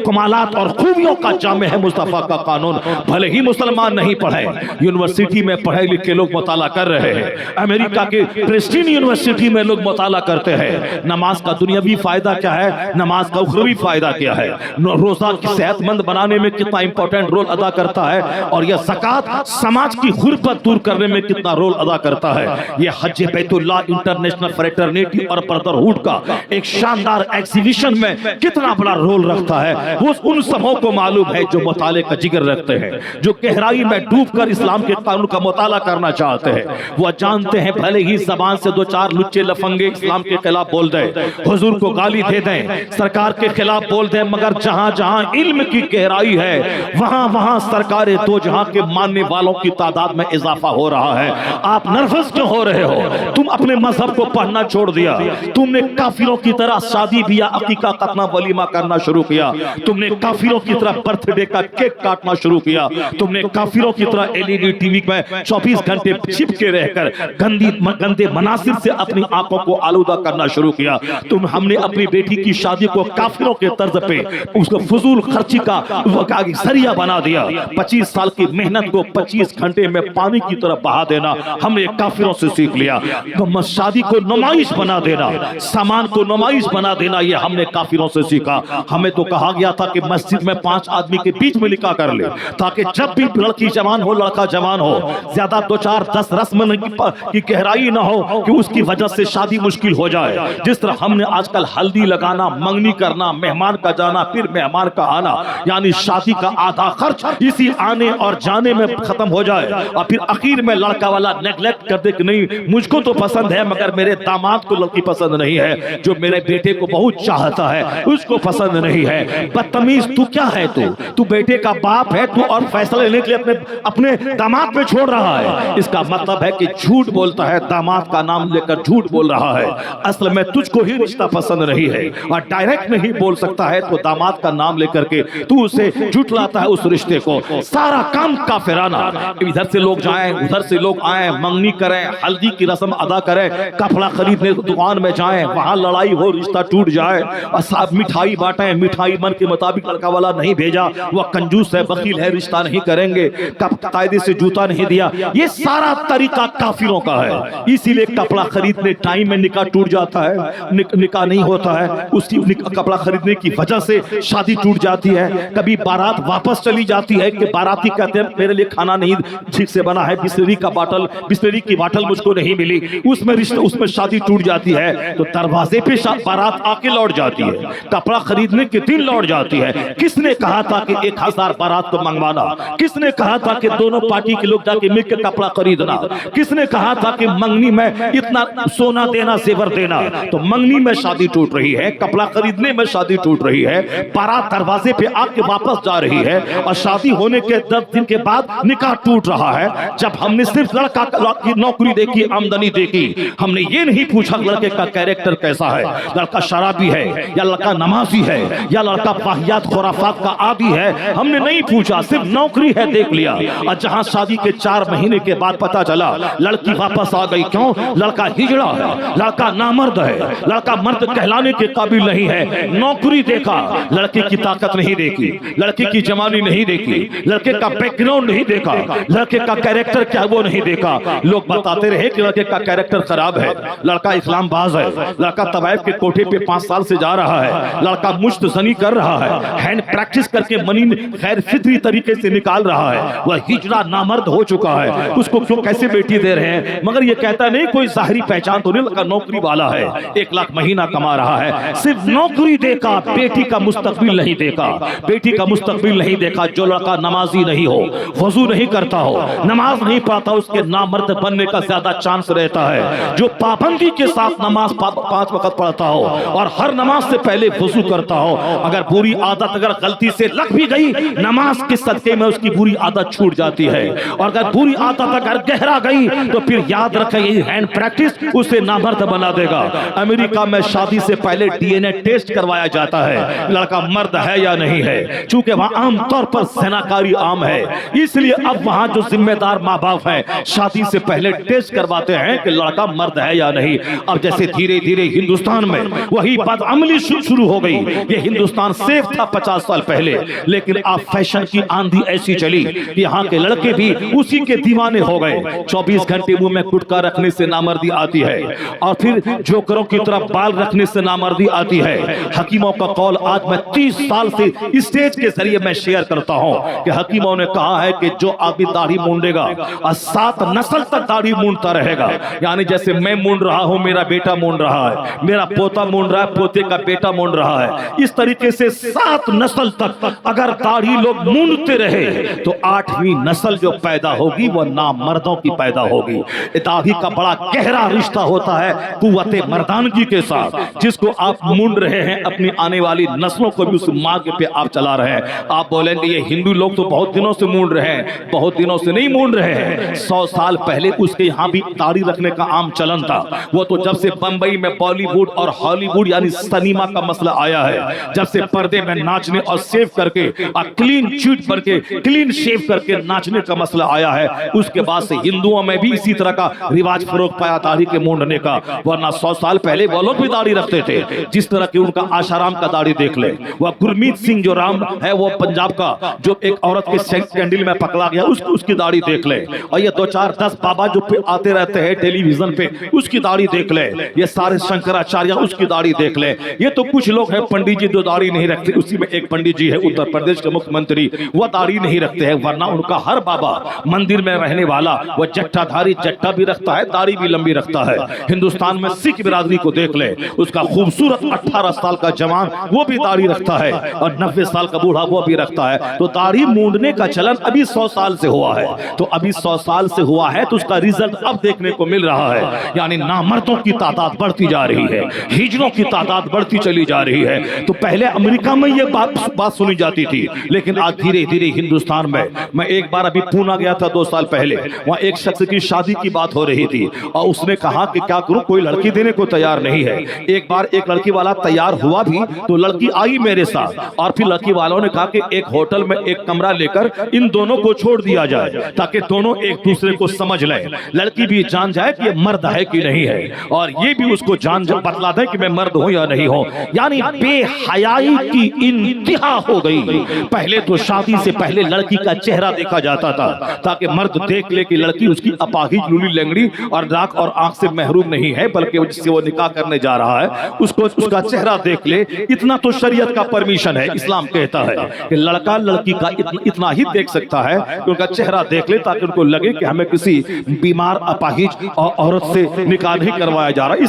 کمالات اور خوبیوں کا جامع ہے مصطفیٰ کا قانون۔ بھلے ہی مسلمان نہیں پڑھے، یونیورسٹی میں پڑھے لکھے لوگ مطالعہ کر رہے ہیں، امریکہ کے پریسٹین یونیورسٹی میں لوگ مطالعہ کرتے ہیں۔ نماز کا دنیاوی فائدہ کیا ہے، نماز کا اخروی فائدہ کیا ہے، روزہ کی صحت مند بنانے میں کتنا امپورٹنٹ رول ادا کرتا ہے، اور یہ زکوٰۃ سماج کی غربت دور کرنے میں کتنا رول ادا کرتا ہے۔ یہ حج بیت اللہ انٹرنیشنل فریٹرنیٹی اور برادرہوڈ کا ایک شاندار ایگزیبیشن میں کتنا بڑا رول رکھتا ہے، وہ ان سبوں کو معلوم ہے جو مطالعے کا جگر رکھتے ہیں، جو گہرائی میں ڈوب کر اسلام کے قانون کا مطالعہ کرنا چاہتے ہیں۔ وہ جانتے ہیں بھلے ہی زبان سے 2-4 لچے لفنگے اسلام کے خلاف بول دیں، حضور کو گالی دے دیں، سرکار کے خلاف بول دیں، مگر جہاں جہاں علم کی گہرائی ہے وہاں وہاں سرکار دو جہاں کے ماننے والوں کی تعداد میں اضافہ ہو رہا ہے۔ آپ نرفز کیوں ہو رہے ہو؟ تم اپنے مذہب کو پڑھنا چھوڑ دیا، تم نے کافروں کی طرح شادی بیاہ عقیقہ ختنہ ولیمہ کرنا شروع کیا، تم نے کافروں کی طرح برتھ ڈے کا کیک کاٹنا شروع کیا، تم نے کافروں کی طرح LED ٹی وی میں 24 گھنٹے چھپ کے رہ کر گندے مناظر سے اپنی آنکھوں کو آلودہ کرنا شروع کیا۔ ہم نے اپنی بیٹی کی شادی کو کافروں کے طرز پہ اس کو فضول خرچی کا ذریعہ بنا دیا۔ 25 سال کی محنت کو 25 گھنٹے میں پانی کی طرح بہا دینا ہم نے کافروں سے سیکھ لیا۔ شادی کو نمائش بنا دینا، سامان کو نمائش بنا دینا، یہ ہم نے کافروں سے سیکھا۔ ہمیں تو کہا گیا تھا کہ مسجد میں 5 آدمی کے بیچ میں نکاح کر لے، تاکہ جب بھی لڑکی جوان ہو لڑکا جوان ہو، زیادہ 2-4-10 رسم کی گہرائی نہ ہو کہ اس کی وجہ سے شادی مشکل ہو جائے۔ جس طرح ہم نے آج کل ہلدی لگانا، منگنی کرنا، مہمان کا جانا، پھر مہمان کا آنا، یعنی شادی کا آدھا خرچ اسی آنے اور جانے میں ختم ہو جائے، اور پھر اخیر میں لڑکا والا نیگلیکٹ کر دے کہ نہیں مجھ کو تو پسند ہے مگر میرے داماد کو لڑکی پسند نہیں ہے، جو میرے بیٹے کو بہت چاہتا ہے اس کو پسند نہیں ہے۔ بدتمیز تو کیا ہے؟ تو بیٹے کا باپ ہے، تو اور فیصلہ لینے کے لیے اپنے داماد پہ چھوڑ رہا ہے۔ اس کا مطلب ہے کہ جھوٹ بولتا ہے، داماد کا نام لے کر جھوٹ بول رہا ہے، اصل میں تجھ کو ہی رشتہ پسند نہیں ہے، اور ڈائریکٹ نہیں بول سکتا ہے تو داماد کا نام لے کر کے تو اسے جھٹلاتا ہے اس رشتے کو۔ سارا کام کافرانہ، ادھر سے لوگ جائیں ادھر سے لوگ آئیں، منگنی کریں، ہلدی کی رسم ادا کریں، کپڑا خریدنے دکان میں جائیں، وہاں لڑائی ہو، رشتہ ٹوٹ جائے، اور صاحب مٹھائی بانٹیں، مٹھائی من کے مطابق لڑکا والا نہیں بھیجا، وہ کنجوس ہے، بخیل ہے، رشتہ نہیں کریں گے، قاعدے سے جوتا نہیں دیا، یہ سارا طریقہ کافروں کا ہے۔ اسی لیے کپڑا خریدنے ٹائم میں نکاح ٹوٹ جاتا ہے، نکاح نہیں ہوتا ہے، اس کی کپڑا خریدنے کی وجہ سے شادی ٹوٹ جاتی ہے۔ کبھی بارات واپس چلی جاتی ہے کہ باراتی کہتے ہیں میرے لیے کھانا نہیں ٹھیک سے بنا ہے، بسلری کی باٹل مجھ کو نہیں ملی، اس میں شادی ٹوٹ جاتی ہے، تو دروازے پہ بارات آ کے لوٹ جاتی ہے، کپڑا خریدنے کے دن لوٹ جاتی ہے۔ کس نے کہا تھا کہ 1000 بارات کو منگوانا؟ کس نے کہا تھا کہ دونوں پارٹی کے لوگ جا کے مل کے کپڑا خریدنا؟ کس نے کہا تھا کہ منگنی میں اتنا سونا دینا، زیور دینا؟ تو منگنی میں شادی ٹوٹ رہی ہے، کپڑا خریدنے میں شادی ٹوٹ رہی ہے، بارات دروازے پہ آ کے واپس جا رہی ہے، اور شادی ہونے کے 10 دن کے بعد نکاح ٹوٹ رہا ہے۔ جب ہم نے صرف لڑکا کی نوکری دیکھی، آمدنی دیکھی، ہم نے یہ نہیں پوچھا لڑکے کا کیریکٹر کیسا ہے، لڑکا شرابی ہے یا لڑکا نمازی ہے یا لڑکا واہیات خرافات کا عادی ہے، ہم نے نہیں پوچھا، صرف نوکری ہے دیکھ لیا۔ اور جہاں شادی کے 4 مہینے کے بعد پتا چلا لڑکی واپس آ گئی، کیوں؟ لڑکا ہجڑا ہے، لڑکا نامرد ہے، لڑکا مرد کہلانے کے قابل نہیں ہے۔ نوکری دیکھا، لڑکے کی طاقت نہیں دیکھی، لڑکے کی جوانی نہیں دیکھی، لڑکے کا بیک گراؤنڈ نہیں دیکھا، لڑکے کا کیریکٹر کیا وہ نہیں دیکھا۔ لوگ بتاتے رہے کہ لڑکے کا کیریکٹر خراب ہے، لڑکا اسلام باز ہے، لڑکا طوائف کے کوٹھے پہ 5 سال سے جا رہا ہے، لڑکا مشت زنی کر رہا ہے، ہینڈ پریکٹس کر کے منی غیر فطری طریقے سے نکال رہا ہے، وہ ہجڑا نامرد ہو چکا ہے، اس کو کیوں کیسے بیٹی دے رہے ہیں؟ مگر یہ کہتا نہیں کوئی ظاہری پہچان تو نہیں، لڑکا نوکری والا ہے، 1 لاکھ مہینہ کما رہا ہے۔ صرف نوکری دیکھا، بیٹی کا مستقبل نہیں دیکھا، بیٹی کا مستقبل نہیں دیکھا۔ جو لڑکا نمازی نہیں ہو، وضو نہیں کرتا ہو، نماز نہیں پڑھتا، اس کے نامرد بننے کا زیادہ چانس رہتا ہے۔ جو پابندی کے ساتھ نماز 5 وقت پڑھتا ہو اور ہر نماز سے پہلے وضو کرتا ہو، اگر بری عادت اگر غلطی سے لگ بھی گئی، نماز کے صدقے میں اس کی بری عادت چھوٹ جاتی ہے، اور اگر بری عادت اگر گہرا گئی تو پھر یاد رکھیں یہ ہینڈ پریکٹس اسے نامرد بنا دے گا۔ امریکہ میں شادی سے پہلے ڈی این اے ٹیسٹ کروایا جاتا ہے لڑکا مرد ہے یا نہیں ہے، چونکہ وہاں عام طور پر زناکاری عام ہے، اس لیے اب وہاں جو ذمہ دار ماں باپ ہیں شادی سے پہلے ٹیسٹ کرواتے ہیں کہ لڑکا مرد ہے یا نہیں۔ اب جیسے دھیرے دھیرے ہندوستان میں وہی بدعملی شروع ہو گئی۔ یہ ہندوستان سیف تھا 50 سال پہلے، لیکن اب فیشن کی آندھی ایسی چلی کہ یہاں کے لڑکے بھی اسی کے دیوانے ہو گئے۔ 24 گھنٹے منہ میں گٹکا رکھنے سے نامردی آتی ہے، اور پھر جوکروں کی طرف بال رکھنے سے نامردی آتی ہے۔ حکیموں کا قول آج میں 30 سال سے اسٹیج کے ذریعے میں شیئر کرتا ہوں کہ حکیموں نے کہا ہے کہ جو آدمی داڑھی مونڈے گا اور 7 نسل تک داڑھی مونڈتا رہے گا، یعنی جیسے میں مونڈ رہا ہوں، میرا بیٹا مونڈ رہا ہے، میرا پوتا مونڈ رہا ہے، پوتے کا بیٹا مونڈ رہا ہے، اس طریقے سے 7 نسل تک اگر داڑھی لوگ مونڈتے رہے تو 8ویں نسل جو پیدا ہوگی وہ نامردوں کی پیدا ہوگی۔ داڑھی کا بڑا گہرا رشتہ ہوتا ہے قوت مردانگی کے ساتھ، جس کو آپ مونڈ رہے ہیں اپنی آنے والی نسلوں کو بھی اس مارگ پہ آپ چلا رہے ہیں۔ آپ بولیں گے یہ ہندو لوگ تو بہت دنوں سے مونڈ رہے ہیں، بہت دنوں سے نہیں مونڈ رہے ہیں، 100 سال پہلے اس کے یہاں بھی داڑھی رکھنے کا عام چلن تھا۔ وہ تو جب سے بمبئی میں بالی ووڈ اور ہالی ووڈ یعنی سنیما کا مسئلہ آیا ہے، جب سے پردے میں ناچنے اور سیو کر کے اور کلین چیٹ بن کے کلین شیو کر کے ناچنے کا مسئلہ آیا ہے، اس کے بعد سے ہندوؤں میں بھی اسی طرح کا رواج فروغ پایا داڑھی کے مونڈنے کا۔ ورنہ 100 سال پہلے وہ لوگ بھی داڑھی رکھتے تھے، جس طرح کہ ان کا آشارام کا داڑھی دیکھ لے۔ وہ گرمیت سنگھ جو رام ہے وہ پنجاب کا، جو ایک عورت کے سینڈل میں پکڑا گیا، اس کی داڑھی دیکھ لے۔ اور یہ 2 4 10 بابا جو آتے رہتے ہیں ٹیلی ویژن پہ، اس کی داڑھی دیکھ لے۔ یہ سارے شنکراچاریہ، اس کی داڑھی دیکھ لے۔ یہ تو کچھ لوگ ہیں پنڈت جی جو داڑھی نہیں رکھتے، اسی میں ایک پنڈت جی ہے اتر پردیش کے مکھ منتری، وہ داڑھی نہیں رکھتے ہیں، ورنہ ان کا ہر بابا مندر میں رہنے والا وہ جٹا دھاری، جٹا بھی رکھتا ہے، داڑھی بھی لمبی رکھتا ہے۔ ہندوستان میں سکھ برادری کو دیکھ لے، اس کا خوبصورت 18 سال کا جوان وہ بھی داڑھی رکھتا ہے، اور 90 سال کا بوڑھا وہ بھی رکھتا ہے۔ تو داڑھی مونڈنے کا چلن ابھی 100 سال سے ہوا ہے، تو ابھی 100 سال سے ہوا ہے تو اس کا ریزلٹ اب دیکھنے کو مل رہا ہے، یعنی نامردوں کی تعداد بڑھتی جا رہی ہے، ہجڑوں کی تعداد بڑھتی چلی جا رہی ہے۔ تو پہلے امریکہ میں یہ بات سنی جاتی تھی، لیکن آج دھیرے دھیرے ہندوستان میں ایک بار ابھی پونا گیا تھا 2 سال پہلے، وہاں ایک شخص کی شادی کی بات ہو رہی تھی، اور اس نے کہا کہ کیا کروں، کوئی لڑکی دینے کو تیار نہیں ہے۔ ایک بار ایک لڑکی والا تیار ہوا بھی تو لڑکی آئی میرے ساتھ، اور پھر لڑکی والوں نے کہا کہ ایک ہوٹل میں ایک کمرہ لے کر ان دونوں کو چھوڑ دیا جائے تاکہ دونوں ایک دوسرے کو سمجھ لیں، لڑکی بھی جان جائے کہ یہ مرد ہے کہ نہیں ہے، اور یہ بھی اس کو جان بتلا دے کہ میں مرد ہوں یا نہیں ہوں۔ یعنی بے حیائی کی انتہا ہو گئی۔ پہلے تو شادی سے پہلے لڑکی کا چہرہ دیکھا جاتا تھا تاکہ مرد دیکھ لے کہ لڑکی اس کی اپاہج لولی لنگڑی اور ناک اور آنکھ سے محروم نہیں ہے، بلکہ جس سے وہ نکاح کرنے جا رہا ہے اس کا چہرہ دیکھ لے۔ اتنا تو شریعت کا پرمیشن ہے، اسلام کہتا ہے کہ لڑکا لڑکی کا اتنا ہی دیکھ سکتا ہے کہ ان کا چہرہ دیکھ لے تاکہ ان کو لگے کہ ہمیں کسی بیمار اپاہج عورت سے نکاح نہیں کروایا جا رہا۔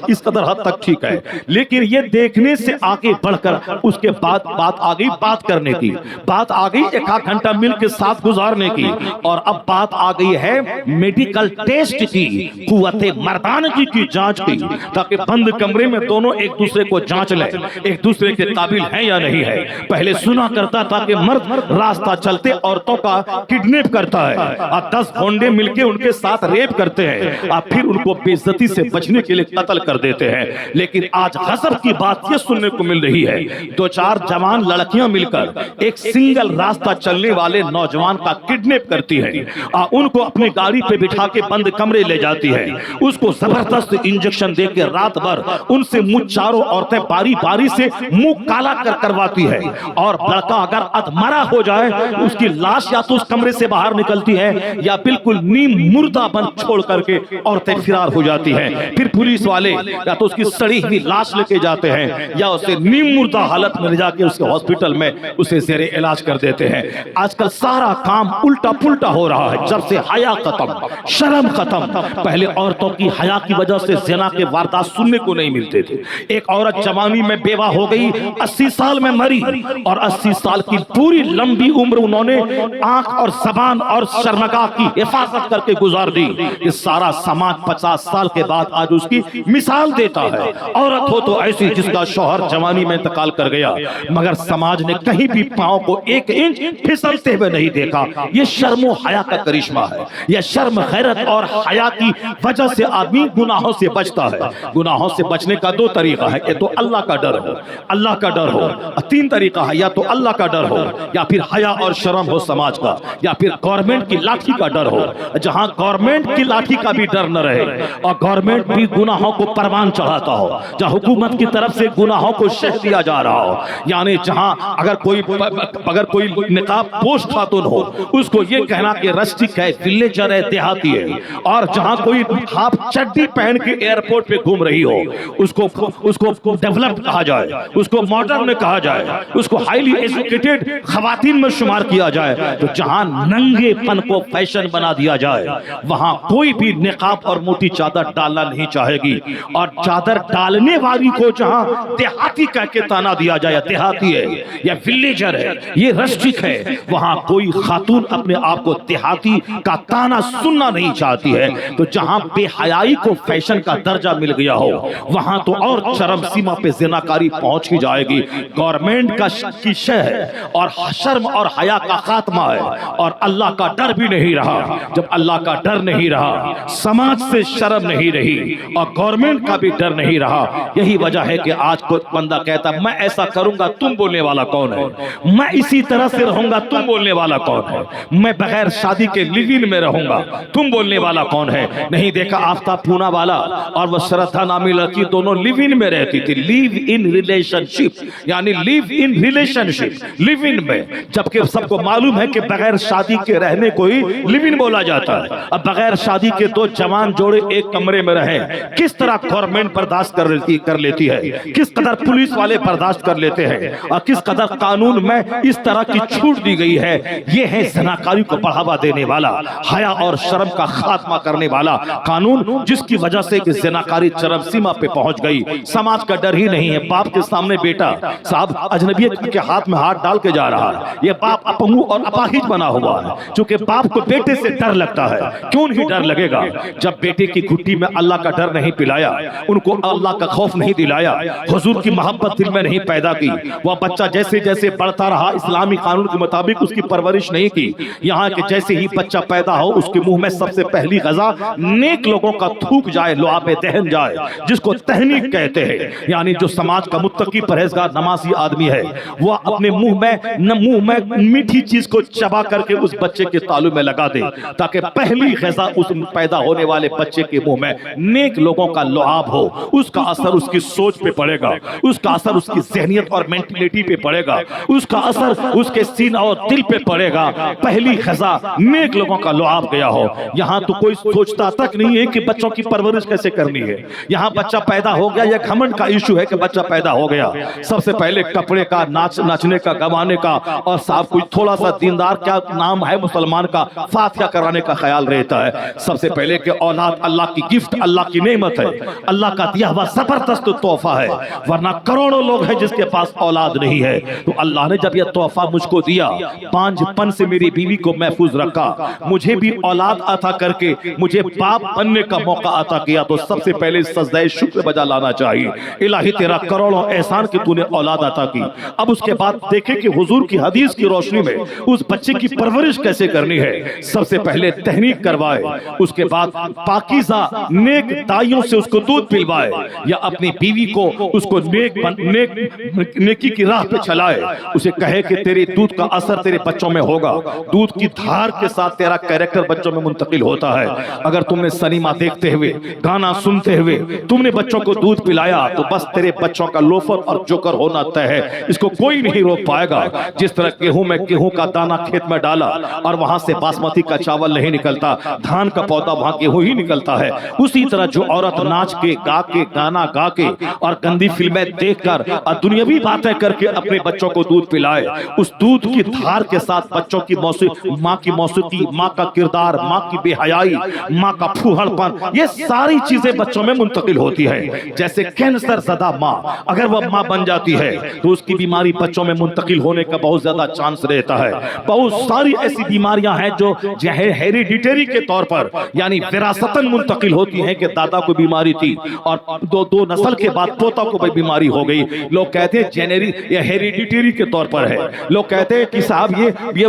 اس قدر حد تک ٹھیک ہے، لیکن یہ دیکھنے سے آگے بڑھ کر اس کے بعد بات آ گئی بات کرنے کی، بات آ گئی 1 گھنٹہ مل کے ساتھ گزارنے کی، اور اب بات آ گئی ہے میڈیکل ٹیسٹ کی، قوت مردانگی کی جانچ کی، تاکہ بند کمرے میں دونوں ایک دوسرے کو جانچ لیں ایک دوسرے کے قابل ہیں یا نہیں ہے۔ پہلے سنا کرتا تھا کہ مرد راستہ چلتے عورتوں کا کڈنیپ کرتا ہے اور 10 گونڈے مل کے ان کے ساتھ ریپ کرتے ہیں اور پھر ان کو بے عزتی سے بچنے کے لیے قتل کر دیتے ہیں۔ لیکن آج غضب کی بات یہ سننے کو مل رہی ہے، 2 4 جوان لڑکیاں مل کر ایک سنگل راستہ چلنے والے نوجوان کا کڈنیپ کرتی ہے، ان کو اپنی گاڑی پہ بٹھا کے بند کمرے لے جاتی ہے، اس کو زبردست انجیکشن دے کے رات بھر ان سے چاروں عورتیں باری باری سے منہ کالا کرواتی ہے، اور لڑکا اگر ادمرا ہو جائے اس کی لاش یا تو اس کمرے سے باہر نکلتی ہے یا بالکل نیم مردہ بن چھوڑ کر کے عورتیں فرار ہو جاتی ہیں۔ پھر پولیس والے یا تو اس کی سڑی ہوئی لاش لے کے جاتے ہیں یا اسے نیم مردہ حالت میں لے جا کے اس کے ہاسپٹل میں اسے زیر علاج کر دیتے ہیں۔ آج کل سارا کام الٹا پلٹا ہو رہا ہے، جب سے حیا ختم، شرم ختم۔ پہلے عورتوں کی حیا کی وجہ سے زنا کے واردات سننے کو نہیں ملتے تھے۔ ایک عورت جوانی میں بیوہ ہو گئی، 80 سال میں مری، اور 80 سال کی پوری لمبی عمر انہوں نے آنکھ اور زبان اور شرمگاہ کی حفاظت کر کے گزار دی۔ یہ سارا سماج 50 سال کے بعد آج اس کی مثال دیتا ہے۔ عورت ہو تو ایسی جس کا شوہر جوانی میں انتقال کر گیا، مگر سماج نے کہیں بھی پاؤں کو 1 انچ پھسلتے ہوئے نہیں دیکھا۔ یہ شرم و حیا کا کرشمہ ہے۔ یہ شرم، غیرت اور حیا کی وجہ سے آدمی گناہوں سے بچتا ہے۔ گناہوں سے بچنے کا 2 طریقہ ہے، کہ تو اللہ کا ڈر ہو، اللہ کا ڈر ہو۔ 3 طریقہ ہے، یا تو اللہ کا ڈر ہو، یا پھر حیا اور شرم ہو سماج کا، یا پھر گورنمنٹ کی لاٹھی کا ڈر ہو۔ جہاں گورنمنٹ کی لاٹھی کا بھی ڈر نہ رہے اور گورنمنٹ بھی گناہوں کو پروان چڑھاتا ہو، جہاں حکومت کی طرف سے گناہوں کو شہ دیا جا رہا ہو، یعنی جہاں اگر کوئی نقاب پوش خاتون ہو اس کو یہ کہنا کہ رسٹک ہے، ولیجر ہے، دیہاتی ہے، اور جہاں کوئی ہاف چڈی پہن کے ایئرپورٹ پہ گھوم رہی ہو اس کو ڈیولپ کہا جائے، اس کو ماڈرن کہا جائے، اس کو ہائیلی ایجوکیٹڈ خواتین میں شمار کیا جائے، تو جہاں ننگے پن کو فیشن بنا دیا جائے وہاں کوئی بھی نقاب اور موٹی چادر ڈالنا نہیں چاہے گی، اور چادر ڈالنے والی کو جہاں دیہاتی کہہ کے تانا دیا جائے، دیہاتی ہے یا ولیجر ہے، یہ رسٹک ہے، وہاں کوئی خاتون اپنے آپ کو دیہاتی کا تانا سننا نہیں چاہتی ہے۔ تو جہاں بے حیائی کو فیشن کا درجہ مل گیا ہو وہاں تو اور چرم سیما پہ زناکاری پہنچ ہی جائے گی۔ گورنمنٹ کی شہ ہے اور شرم اور حیا کا خاتمہ ہے، اور اللہ کا ڈر بھی نہیں رہا۔ جب اللہ کا ڈر نہیں رہا، سماج سے شرم نہیں رہی، اور گورنمنٹ کا بھی ڈر نہیں رہا، یہی وجہ ہے کہ آج کوئی بندہ کہتا میں ایسا کروں گا، تم بولنے والا کون ہے؟ میں اسی طرح سے رہوں گا، تم بولنے والا کون ہے؟ میں بغیر شادی کے لیو ان میں رہوں گا، تم بولنے والا کون ہے؟ نہیں دیکھا آفتاب پونا والا اور وہ شردا نامی لڑکی دونوں لیو ان میں رہتی تھی، لیو ان ریلیشن شپ، یعنی لیو ان ریلیشن شپ، لیو ان میں، جبکہ سب کو معلوم ہے کہ بغیر شادی کے رہنے کو ہی لیو ان بولا جاتا ہے۔ اب بغیر شادی کے 2 جوان جوڑے ایک کمرے میں رہیں، کس طرح گورنمنٹ برداشت کر لیتی ہے، کس قدر پولیس والے برداشت کر لیتے ہیں، اور کس قدر قانون میں اس طرح کی چھوٹ دی گئی ہے۔ یہ ہے زناکاری کو بڑھاوا دینے والا، حیا اور شرم کا خاتمہ کرنے والا قانون، جس کی وجہ سے کہ زناکاری چرم سیما پہ پہنچ گئی۔ سماج کا ڈر ہی نہیں ہے، باپ کے سامنے بیٹا صاحب اجنبی کے ہاتھ میں ہاتھ ڈال کے جا رہا ہے، یہ باپ اپنگو اور اپاہج بنا ہوا ہے، چونکہ باپ کو بیٹے سے ڈر لگتا ہے۔ کیوں نہیں ڈر لگے گا جب بیٹے کی گھٹی میں اللہ کا ڈر نہیں پلایا، ان کو اللہ کا خوف نہیں دلایا، حضور کی محبت دل میں نہیں پیدا کی، وہ بچہ جیسے جیسے بڑھتا رہا اسلامی قانون کے مطابق اس کی پرورش نہیں کی، یہاں کہ جیسے ہی بچہ پیدا ہو اس کے منہ میں سب سے پہلی غذا نیک لوگوں کا تھوک جائے، لعاب دہن جائے، جس کو تہنیک کہتے ہیں، یعنی جو سماج کا متقی پرہیزگار نمازی آدمی ہے وہ اپنے منہ میں میٹھی چیز کو چبا کر کے اس بچے کے تالو میں لگا دے تاکہ پہلی غذا اس پیدا ہونے والے بچے کے منہ میں نیک لوگوں کا لعاب ہو۔ اس کا اثر اس کی سوچ پہ پڑے گا، اس کا اثر اس کی ذہنیت اور مینٹلٹی پہ پڑے گا، اس کا اثر اس کے سینہ اور دل پہ پڑے گا۔ پہلی غذا نیک لوگوں کا لعاب گیا ہو۔ یہاں تو کوئی سوچتا تک نہیں ہے کہ بچوں کی پرورش کیسے کرنی ہے۔ یہاں بچہ پیدا ہو گیا، یہ گھمنڈ کا ایشو ہے کہ بچہ پیدا ہو گیا، سب سے پہلے کپڑے کا، ناچنے کا، گوانے کا، اور صاحب کوئی تھوڑا سا دیندار کیا نام ہے مسلمان کا، فاتحہ کرانے کا خیال رہتا ہے۔ سب سے پہلے کہ اولاد اللہ کی گفٹ، اللہ کی نعمت ہے، اللہ کا دیا ہوا زبردست تحفہ ہے، ورنہ کروڑوں لوگ ہیں جس کے پاس اولاد نہیں ہے۔ تو اللہ نے جب یہ تحفہ مجھ کو دیا، پانچ پن سے میری بیوی کو محفوظ رکھا، مجھے بھی اولاد عطا کر کے مجھے باپ بننے کا موقع عطا کیا، تو سب سے پہلے سجدہ شکر بجا لانا چاہیے۔ الہی تیرا کروڑوں احسان کہ تو نے اولاد عطا کی۔ اب اس کے بعد دیکھیں کہ حضور کی حدیث کی روشنی میں اس بچے کی پرورش کیسے کرنی ہے۔ سب سے پہلے تحنیک کروائے، اس کے بعد پاکیزہ نیک دائیوں سے اس کو دودھ پلوائے، یا اپنی بیوی کو اس کو نیکی کی راہ پہ چلائے، اسے کہے کہ تیری دودھ کا اثر تیرے بچوں میں ہوگا، دودھ کی دھار کے ساتھ تیرا کیریکٹر بچوں میں منتقل ہوتا ہے۔ اگر تم نے سنیما دیکھتے ہوئے، گانا سنتے ہوئے تم نے بچوں کو دودھ پلایا تو بس تیرے بچوں کا لوفر اور جوکر ہونا طے ہے، اس کو کوئی نہیں روک پائے گا۔ جس طرح گیہوں میں گیہوں کا دانہ کھیت میں ڈالا اور وہاں سے باسمتی کا چاول نہیں نکلتا، دھان کا پودا وہاں گیہوں ہی نکلتا ہے، اسی طرح جو عورت ناچ کے، گا کے، گانا گا کے اور گندی فلمیں دیکھ کر اور دنیاوی باتیں کر کے اپنے بچوں کو دودھ پلائے، اس دودھ کی دھار کے ساتھ بچوں کی ماں کی موسیقی، ماں کا کردار، ماں کی بے حیائی، ماں کا پھوہڑ پن، یہ ساری چیزیں بچوں میں منتقل ہوتی ہے۔ جیسے کینسر زدہ ماں اگر وہ ماں بن جاتی ہے تو اس کی بیماری بچوں میں منتقل ہونے کا بہت زیادہ چانس رہتا ہے۔ بہت ساری ایسی بیماریاں ہیں جو ہیریڈیٹری کے طور پر یعنی وراثتاً منتقل ہوتی ہیں کہ دادا کو بیماری تھی اور دو نسل کے بعد پوتا کو بھی بیماری ہو گئی، لوگ کہتے ہیں یہ ہیریڈیٹری کے طور پر ہے، لوگ کہتے ہیں کہ صاحب یہ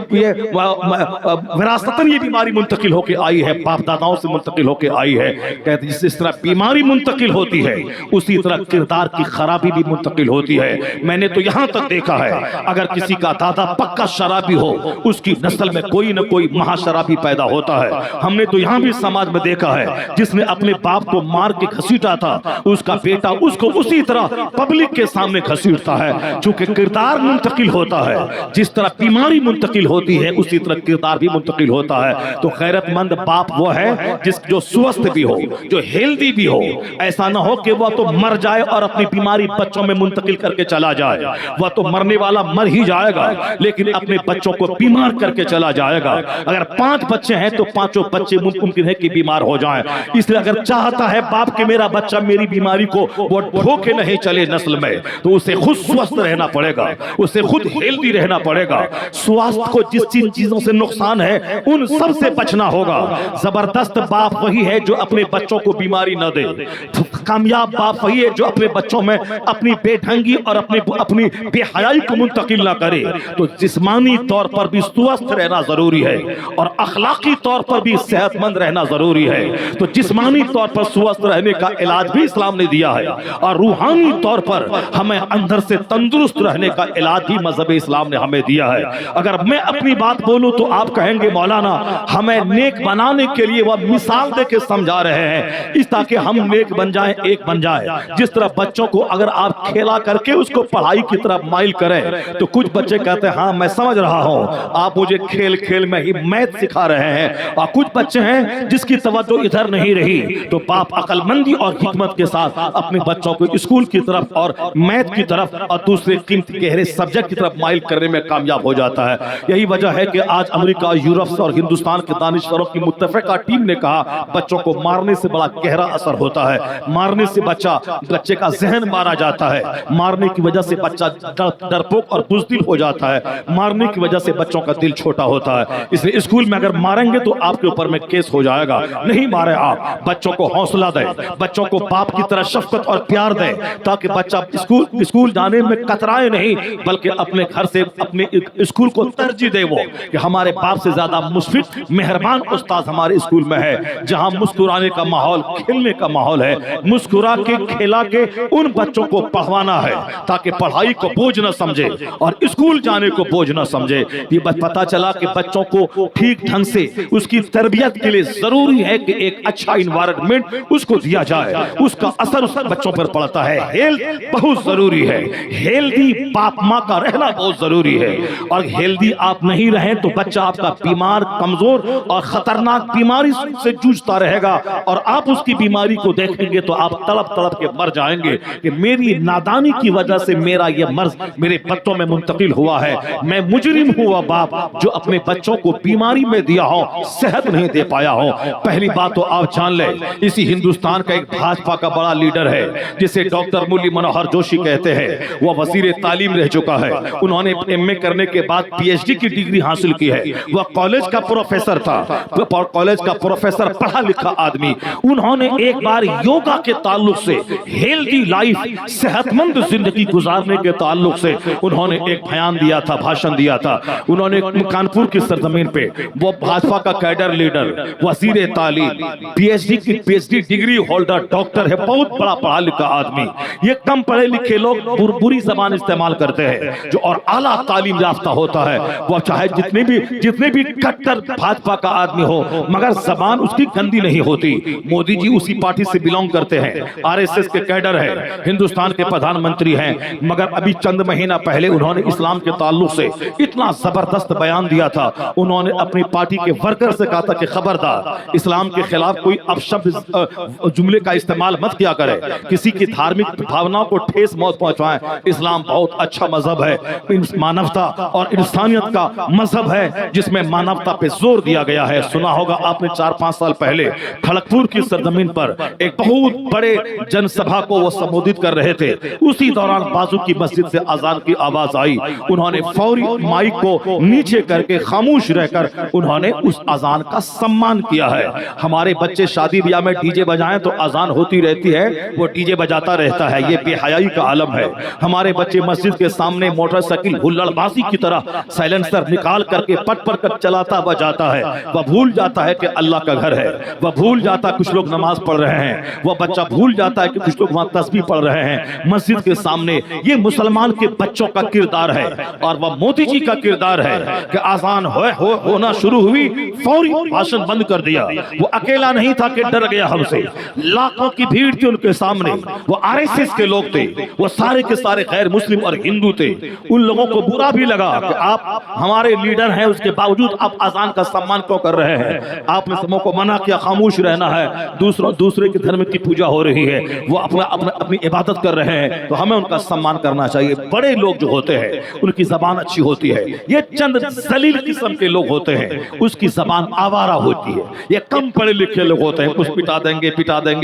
وراثتاً یہ بیماری منتقل ہو کے آئی ہے، باپ داداؤں سے منتقل ہو کے آئی ہے۔ کہتے ہیں جس طرح بیماری منتقل ہوتی ہے اسی طرح کردار کی خرابی بھی منتقل ہوتی ہے۔ میں نے تو یہاں تک دیکھا ہے اگر کسی کا دادا پکا شرابی ہو اس کی نسل میں کوئی نہ کوئی مہا شرابی پیدا ہوتا ہے۔ ہم نے تو یہاں بھی سماج میں دیکھا ہے جس نے اپنے باپ کو مار کے گھسیٹا تھا، اس کا بیٹا اس کو اسی طرح پبلک کے سامنے گھسیٹتا ہے، چونکہ کردار منتقل ہوتا ہے۔ جس طرح بیماری منتقل ہوتی ہے اسی طرح کردار بھی منتقل ہوتا ہے۔ تو غیرت مند باپ وہ ہے جو سوستھ بھی ہو، جو ہیلدی بھی ہو، ایسا نہ ہو کہ وہ تو مر جائے اور اپنی بیماری بچوں میں منتقل کر کے چلا جائے۔ وہ تو مرنے والا مر ہی جائے گا لیکن اپنے بچوں کو بیمار کر کے چلا جائے گا۔ اگر 5 بچے ہیں تو 5 بچے ممکن ہے کہ بیمار ہو جائیں۔ اس لیے اگر چاہتا ہے باپ کہ میرا بچہ میری بیماری کو وہ ڈھو کے نہیں چلے نسل میں تو اسے خود سوستھ رہنا پڑے گا، اسے خود ہیلدی رہنا پڑے گا۔ سواستھ کو جس چیزوں سے نقصان ہے ان سب سے بچنا ہوگا۔ زبردست باپ وہی ہے جو اپنے بچوں کو بیماری نہ دے، کامیاب باپ وہی ہے جو اپنے بچوں میں اپنی بے ڈھنگی اور اپنی بے حیائی کو منتقل نہ کرے۔ تو جسمانی طور پر بھی سوستھ رہنا ضروری ہے اور اخلاقی طور پر بھی صحت مند رہنا ضروری ہے۔ تو جسمانی طور پر سوستھ رہنے کا علاج بھی اسلام نے دیا ہے اور روحانی طور پر ہمیں اندر سے تندرست رہنے کا علاج بھی مذہب اسلام نے ہمیں دیا ہے۔ اگر میں اپنی بات بولوں تو آپ کہیں گے مولانا ہمیں نیک بنانے کے لیے وہ مثال دے کے سمجھا رہے ہیں اس تاکہ ہم نیک بن جائیں، ایک بن جائیں۔ جس طرح بچوں کو اگر آپ کھیلا کر کے اس کو پڑھائی کی طرف مائل کریں تو کچھ بچے کہتے ہیں ہاں میں سمجھ رہا ہوں، آپ مجھے کھیل کھیل میں ہی میتھ سکھا رہے ہیں، اور کچھ بچے ہیں جس کی توجہ ادھر نہیں رہی تو باپ عقل مندی اور حکمت کے ساتھ اپنے بچوں کو اسکول کی طرف اور میتھ کی طرف اور دوسرے قیمتی گہرے سبجیکٹ کی طرف مائل کرنے میں کامیاب ہو جاتا ہے۔ یہی وجہ ہے کہ آج امریکہ، یورپ اور ہندوستان کے دانشوروں کی متفقہ ٹیم نے کہا بچوں کو مارنے سے بڑا گہرا اثر ہوتا ہے، مارنے سے بچے کا ذہن مارا جاتا ہے، مارنے کی وجہ سے بچہ ڈرپوک اور بزدل ہو جاتا ہے، مارنے کی وجہ سے بچوں کا دل چھوٹا ہوتا ہے۔ اس لیے اسکول میں اگر ماریں گے تو آپ کے اوپر میں کیس ہو جائے گا، نہیں مارے آپ، بچوں کو حوصلہ دیں، بچوں کو باپ کی طرح شفقت اور پیار دیں تاکہ بچہ اسکول جانے میں کترائے نہیں بلکہ اپنے گھر سے اپنے اسکول کو ترجیح دے وہ کہ ہمارے باپ سے زیادہ مشفق مہربان استاد ہمارے اسکول میں ہے، جہاں مسکرانے کا ماحول، کھیلنے کا ماحول ہے، مسکرا کے کھیلا کے ان بچوں کو پڑھوانا ہے تاکہ پڑھائی کو بوجھ نہ سمجھے اور اسکول جانے کو بوجھ نہ سمجھے۔ یہ پتا چلا کہ بچوں کو ٹھیک ڈھنگ سے اس کی تربیت کے لیے ضروری ہے کہ ایک اچھا انوائرمنٹ اس کو دیا جائے، اس کا اثر اس بچوں پر پڑتا ہے۔ ہیلتھ بہت ضروری ہے، ہیلدی باپ ماں کا رہنا بہت ضروری ہے، اور ہیلدی آپ نہیں رہیں تو بچہ آپ کا بیمار، کمزور اور خطرناک بیماری سے جوجھتا رہے گا، اور آپ اس کی بیماری کو دیکھیں گے تو آپ تڑپ تڑپ کے مر جائیں گے کہ میری نادانی کی وجہ سے میرا یہ مرض میرے بچوں میں منتقل ہوا ہے، میں مجرم ہوا باپ جو اپنے بچوں کو بیماری میں دیا ہوں، صحت نہیں دے پایا ہوں۔ پہلی بات تو آپ جان لیں اسی ہندوستان کا ایک بھاجپا کا بڑا لیڈر ہے جسے ڈاکٹر مرلی منوہر جوشی کہتے ہیں، وہ وزیر تعلیم رہ چکا ہے، انہوں نے ایم اے کرنے کے بعد پی ایچ ڈی کی ڈگری حاصل کی ہے، وہ کالج کا پروفیسر تھا، کالج کا پروفیسر، پڑھا لکھا آدمی۔ انہوں نے ایک بار یوگا کے تعلق سے، ہیلدی لائف، صحت مند زندگی گزارنے کے تعلق سے انہوں نے ایک بیان دیا تھا، بھاشن دیا تھا۔ انہوں نے کانپور کی سرزمین پہ، وہ بھاجپا کا کیڈر لیڈر، وزیر تعلیم، P H D degree holder, doctor ہے، بہت بڑا پڑھا لکھا آدمی۔ یہ کم پڑھے لکھے لوگ بری زبان استعمال کرتے ہیں، جو اور اعلیٰ تعلیم یافتہ ہوتا ہے وہ چاہے جتنے بھی کٹر بھاجپا کا آدمی ہو مگر زبان اس کی گندی نہیں ہوتی. مودی جی اسی پارٹی سے بلونگ کرتے ہیں, RSS کے کیڈر ہے, ہندوستان کے پردھان منتری ہیں, مگر ابھی چند مہینہ پہلے انہوں نے اسلام کے تعلق سے اتنا زبردست بیان دیا تھا. انہوں نے اپنی پارٹی کے ورکر سے کہا تھا کہ خبردار اسلام کے خلاف کوئی اپشبد جملے کا استعمال مت کیا کرے, کسی کی دھارمک بھاوناؤں کو ٹھیس موت پہنچائیں. اسلام بہت اچھا مذہب ہے, مانوتا اور انسانیت کا مذہب ہے جس میں مانوتا پہ زور دیا گیا ہے. سنا ہوگا آپ نے 4-5 سال پہلے کھڑگپور کی سرزمین پر ایک بہت بڑے جن سبھا کو وہ سمبودھت کر رہے تھے. اسی دوران بازو کی مسجد سے اذان کی آواز آئی, انہوں نے فوری مائک کو نیچے کر کے خاموش رہ کر انہوں نے اس اذان کا سمان کیا ہے. ہمارے بچے شادی بیاہ میں ڈی جے بجائیں تو اذان ہوتی رہتی ہے, وہ ڈی جے بجاتا رہتا ہے, یہ بے حیائی کا عالم ہے. ہمارے بچے مسجد کے سامنے موٹر سائیکل ہلڑ بازی کی طرح سائلنسر نکال کر کے پٹ پٹ کر چلاتا بجاتا ہے. وہ بھول جاتا ہے کہ اللہ کا گھر ہے, وہ بھول جاتا ہے کچھ لوگ نماز پڑھ رہے ہیں, وہ بچہ بھول جاتا ہے کہ کچھ لوگ وہاں تسبیح پڑھ رہے ہیں مسجد کے سامنے. یہ مسلمان کے بچوں کا کردار ہے اور وہ مودی جی کا کردار ہے کہ آزان ہونا شروع ہوئی فوری بھاشن بند کر دیا. وہ اکیلا نہیں تھا کہ ڈر گیا ہم سے, لاکھوں کی بھیڑ تھی ان کے سامنے. وہ RSS کے لوگ تھے, وہ سارے کے سارے غیر مسلم اور ہندو تھے. ان لوگوں کو برا بھی لگا کہ آپ ہمارے لیڈر ہیں, اس کے باوجود آپ اذان کا سمان کیوں کر رہے ہیں. آپ نے سبوں کو منع کیا خاموش رہنا ہے, دوسرے کے دھرم کی پوجا ہو رہی ہے, وہ اپنی عبادت کر رہے ہیں تو ہمیں ان کا سمان کرنا چاہیے. بڑے لوگ جو ہوتے ہیں ان کی زبان اچھی ہوتی ہے, یہ چند ذلیل قسم کے لوگ ہوتے ہیں اس کی زبان آوارہ ہوتی ہے. یہ کم پڑھے لکھے لوگ ہوتے ہیں, کچھ پٹا دیں گے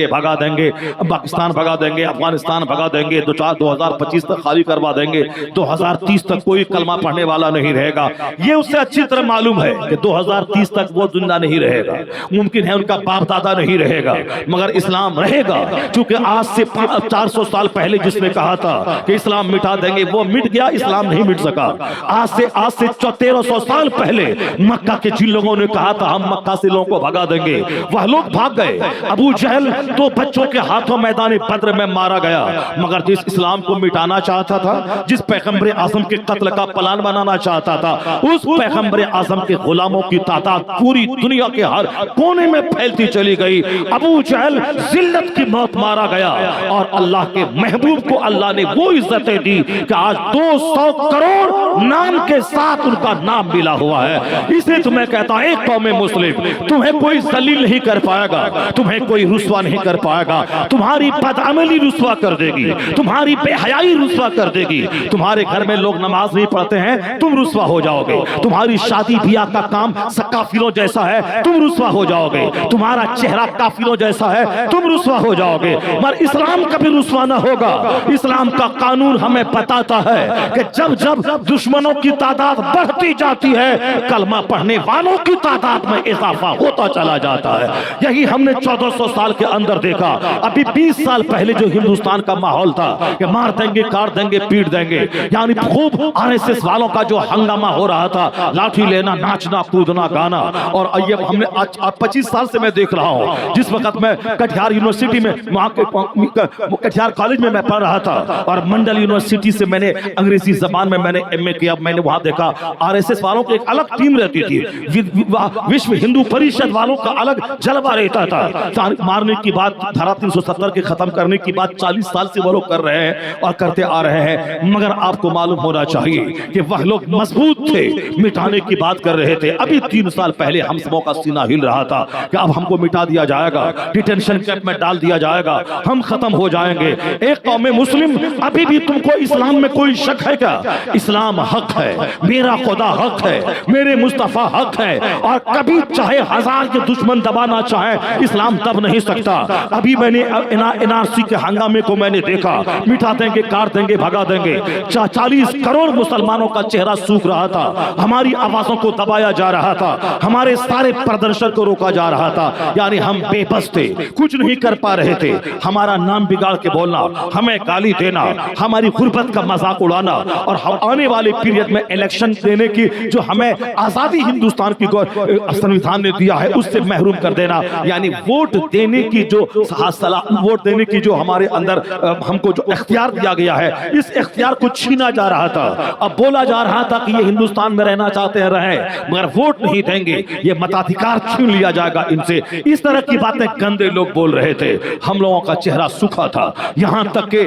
بھگا دیں گے, پاکستان بھگا دیں گے, افغانستان بھگا دیں گے, 2025 تک خالی کروا دیں گے, 2030 تک کوئی کلمہ پڑھنے والا نہیں رہے گا. یہ اس سے اچھی طرح معلوم ہے کہ 2030 تک وہ زندہ نہیں رہے گا, ممکن ہے ان کا باپ دادا نہیں رہے گا, مگر اسلام رہے گا. چونکہ آج سے 400 سال پہلے جس نے کہا تھا کہ اسلام مٹا دیں گے وہ مٹ گیا, اسلام نہیں مٹ سکا. آج سے 1300 سال پہلے مکہ کے جن لوگوں نے کہا تھا ہم مکہ سے لوگوں کو بھگا دیں گے, وہ لوگ بھاگ گئے. ابو جہل 2 بچوں کے ہاتھوں میدان بدر میں مارا گیا, مگر جس اسلام کو مٹانا چاہتا تھا, جس پیغمبر اعظم کے قتل کا پلان بنانا چاہتا تھا, اس پیغمبر اعظم کے غلاموں کی تعداد پوری دنیا کے ہر کونے میں پھیلتی چلی گئی. ابو جہل ذلت کی موت مارا گیا اور اللہ کے محبوب کو اللہ نے وہ عزتیں دی کہ آج 200 کروڑ نام کے ساتھ ان کا نام ملا ہوا ہے. اس لیے تمہیں کہتا ہوں ایک قوم مسلم, تمہیں کوئی ذلیل نہیں کر پائے گا, تمہیں کوئی رسوا نہیں کر پائے گا. تمہاری بدعملی رسوا کر دے گی, تمہاری بے حیائی رسوا کر دے گی. تمہارے گھر میں لوگ نماز نہیں پڑھتے ہیں, تم رسوا ہو جاؤ گے. تمہاری شادی بیاہ کا کام کافروں جیسا ہے, تم رسوا ہو جاؤ گے. تمہارا چہرہ کافروں جیسا ہے, تم رسوا ہو جاؤ گے. مگر اسلام کبھی رسوا نہ ہوگا. اسلام کا قانون ہمیں بتاتا ہے کہ جب دشمنوں کی تعداد بڑھتی جاتی ہے, کلمہ پڑھنے والوں کی تعداد میں اضافہ ہوتا چلا جاتا ہے. یہی ہم نے 1400 سال کے اندر دیکھا. ابھی 20 سال پہلے جو ہندوستان کا ماحول تھا کہ مار دیں گے, کاٹ دیں گے, پیٹ دیں گے, یعنی خوب RSS والوں کا جو ہنگامہ ہو رہا تھا, لاٹھی لینا, ناچنا, کودنا, گانا. اور یہ ہم نے 25 سال سے میں دیکھ رہا ہوں. جس وقت میں کٹیہار یونیورسٹی میں کٹیہار کالج میں پڑھ رہا تھا اور منڈل یونیورسٹی سے میں نے انگریزی زبان میں نے ایم اے کیا, میں نے وہاں دیکھا RSS والوں کی ایک الگ ٹیم رہتی تھی, وشو ہندو پریشد والوں کا الگ جلوہ رہتا تھا. مارنے کی بات دھارا 370 کے ختم کرنے کی بات 40 سال سے وہ لوگ کر رہے ہیں اور کرتے آ رہے ہیں. مگر آپ کو معلوم ہونا چاہیے کہ وہ لوگ مضبوط تھے, مٹانے کی بات کر رہے تھے. ابھی 3 سال پہلے ہم سبوں کا سینہ ہل رہا تھا کہ اب ہم کو مٹا دیا جائے گا, ڈیٹینشن کیمپ میں ڈال دیا جائے گا, ہم ختم ہو جائیں گے. ایک قوم مسلم, ابھی بھی تم کو اسلام میں کوئی شک ہے کیا؟ اسلام حق ہے, میرا خدا حق ہے, میرے مصطفیٰ حق ہے, اور کبھی چاہے 1000 کے دشمن دبانا چاہے اسلام دب نہیں سکتا. ابھی میں نے NRC کے ہنگامے کو میں نے دیکھا, مٹا دیں گے, کاٹ دیں گے, بھگا دیں گے. 40 کروڑ مسلمانوں کا چہرہ سوکھ رہا تھا, ہماری آوازوں کو دبایا جا رہا تھا, ہمارے سارے پردرشن کو روکا جا رہا تھا. یعنی ہم بے بس تھے, کچھ نہیں کر پا رہے تھے. ہمارا نام بگاڑ کے بولنا, ہمیں گالی دینا, ہماری غربت کا مذاق اڑانا, اور آنے والے پیریڈ میں الیکشن دینے کی جو ہمیں آزادی ہندوستان کی سنویدھان نے دیا ہے اس سے محروم کر دینا. یعنی ووٹ دینے کی جو ہمارے اندر ہم کو جو اختیار دیا گیا ہے, اس اختیار کو چھینا جا رہا تھا، اب بولا جا رہا تھا کہ یہ ہندوستان میں رہنا چاہتے ہیں رہیں، مگر ووٹ نہیں دیں گے، یہ متادھیکار چھین لیا جائے گا ان سے، اس طرح کی باتیں گندے لوگ بول رہے تھے۔ ہم لوگوں کا چہرہ سکھا تھا، یہاں تک کہ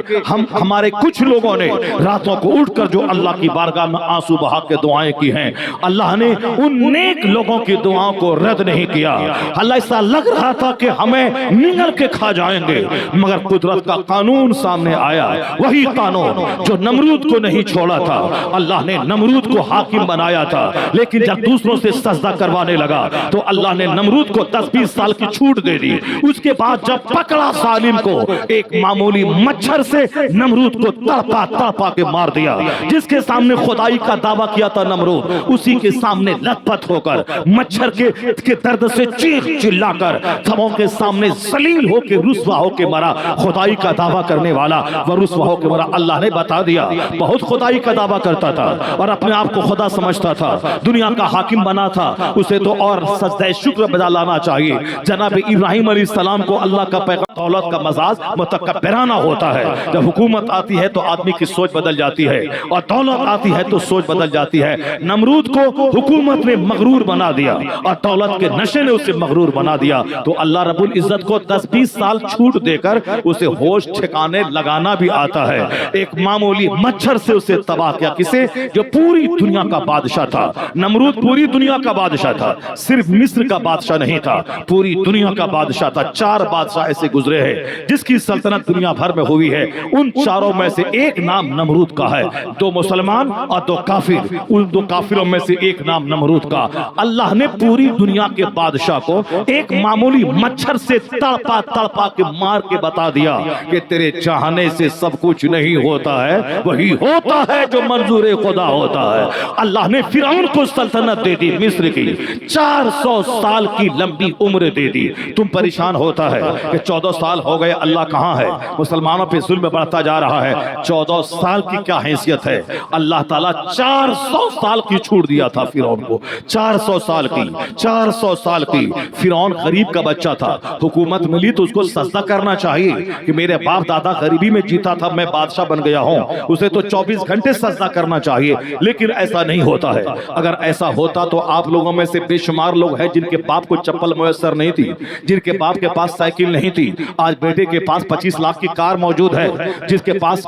ہمارے کچھ لوگوں نے راتوں کو اٹھ کر جو اللہ کی بارگاہ میں آنسو بہا کے دعائیں کی ہیں، اللہ نے ان نیک لوگوں کی دعاؤں کو رد نہیں کیا۔ اللہ ایسا لگ رہا تھا کہ ہمیں نگل کے کھا جائیں گے، مگر قدرت کا قانون سامنے آیا، وہی قانون جو نمرود کو نہیں چھوڑا تھا۔ اللہ نے نمرود کو حاکم بنایا تھا، لیکن جب دوسروں سے سجدہ کروانے لگا تو اللہ نے نمرود کو 10-20 سال کی چھوٹ دے دی۔ اس کے بعد جب پکڑا سالم کو، ایک معمولی مچھر سے نمرود کو تڑپا تڑپا کے مار دیا۔ جس کے سامنے خدائی کا دعویٰ کیا تھا نمرود، اسی کے سامنے لت پت ہو کر مچھر کے درد سے چیخ چلا کر سبوں کے سامنے ذلیل ہو کے رسوا ہو کے مرا۔ خدائی کا دعویٰ کرنے والا وہ رسوا ہو کے مرا۔ اللہ نے بتا دیا، بہت خدائی کا دعویٰ کرتا تھا اور اپنے آپ کو خدا سمجھتا تھا، دنیا کا حاکم بنا تھا، اسے تو اور سجدہ شکر بجا لانا چاہیے۔ جناب ابراہیم علیہ السلام کو اللہ کا پیغام، دولت کا مزاج متکبرانہ ہوتا ہے، جب حکومت آتی ہے تو آدمی کی سوچ بدل جاتی ہے، اور دولت آتی ہے تو سوچ بدل جاتی ہے۔ نمرود کو حکومت نے مغرور بنا دیا اور دولت کے نشے نے اسے مغرور بنا دیا، تو اللہ رب العزت کو 10-20 سال چھوٹ دے کر اسے ہوش ٹھکانے لگانا بھی آتا ہے۔ ایک معمولی مچھر سے اسے تباہ کیا، کسے؟ جو پوری دنیا کا بادشاہ تھا۔ نمرود پوری دنیا کا بادشاہ تھا، صرف مصر کا بادشاہ نہیں تھا، پوری دنیا کا بادشاہ تھا۔ 4 بادشاہ ایسے گزرے ہیں جس کی سلطنت دنیا بھر میں ہوئی ہے، ان چاروں میں سے ایک نام نمرود کا ہے، 2 مسلمان اور 2 کافر، ان 2 کافروں میں سے ایک نام نمرود کا۔ اللہ نے پوری دنیا کے بادشاہ کو ایک معمولی مچھر سے تڑپا تڑپا کے مار کے بتا دیا کہ تیرے چاہنے سے سب کچھ نہیں ہوتا ہے، وہی ہوتا ہے جو منظور خدا ہوتا ہے۔ اللہ نے فرعون کو سلطنت دے دی مصر کی، 400 سال کی لمبی عمر دے دی۔ تم پریشان ہوتا ہے کہ 14 سال ہو گئے، اللہ کہاں ہے؟ مسلمانوں پہ ظلم بڑھتا جا رہا ہے۔ 14 سال کی کیا حیثیت ہے؟ اللہ تعالیٰ 400 سال کی چھوٹ دیا تھا فرعون کو، 400 سال کی، 400 سال کی۔ فرعون غریب کا بچہ تھا، حکومت ملی تو اس کو سجدہ کرنا چاہیے کہ میرے باپ دادا غریبی میں جیتا تھا، میں بادشاہ بن گیا ہوں، اسے تو 24 گھنٹے سجدہ کرنا چاہیے، لیکن ایسا نہیں ہوتا ہے۔ اگر ایسا ہوتا تو آپ لوگوں میں سے بے شمار لوگ ہیں جن کے باپ کو چپل میسر نہیں تھی، جن کے باپ کے پاس سائیکل نہیں تھی، آج بیٹے کے پاس 25 لاکھ کی کار موجود ہے، جس کے پاس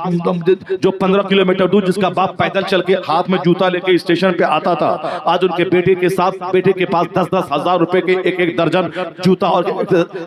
جو 15 کلومیٹر دور جس کا باپ پیدل چل کے ہاتھ میں جوتا لے کے اسٹیشن پہ آتا تھا، آج ان کے بیٹے کے ساتھ بیٹے کے پاس 10-10 ہزار روپے کے ایک درجن جوتا اور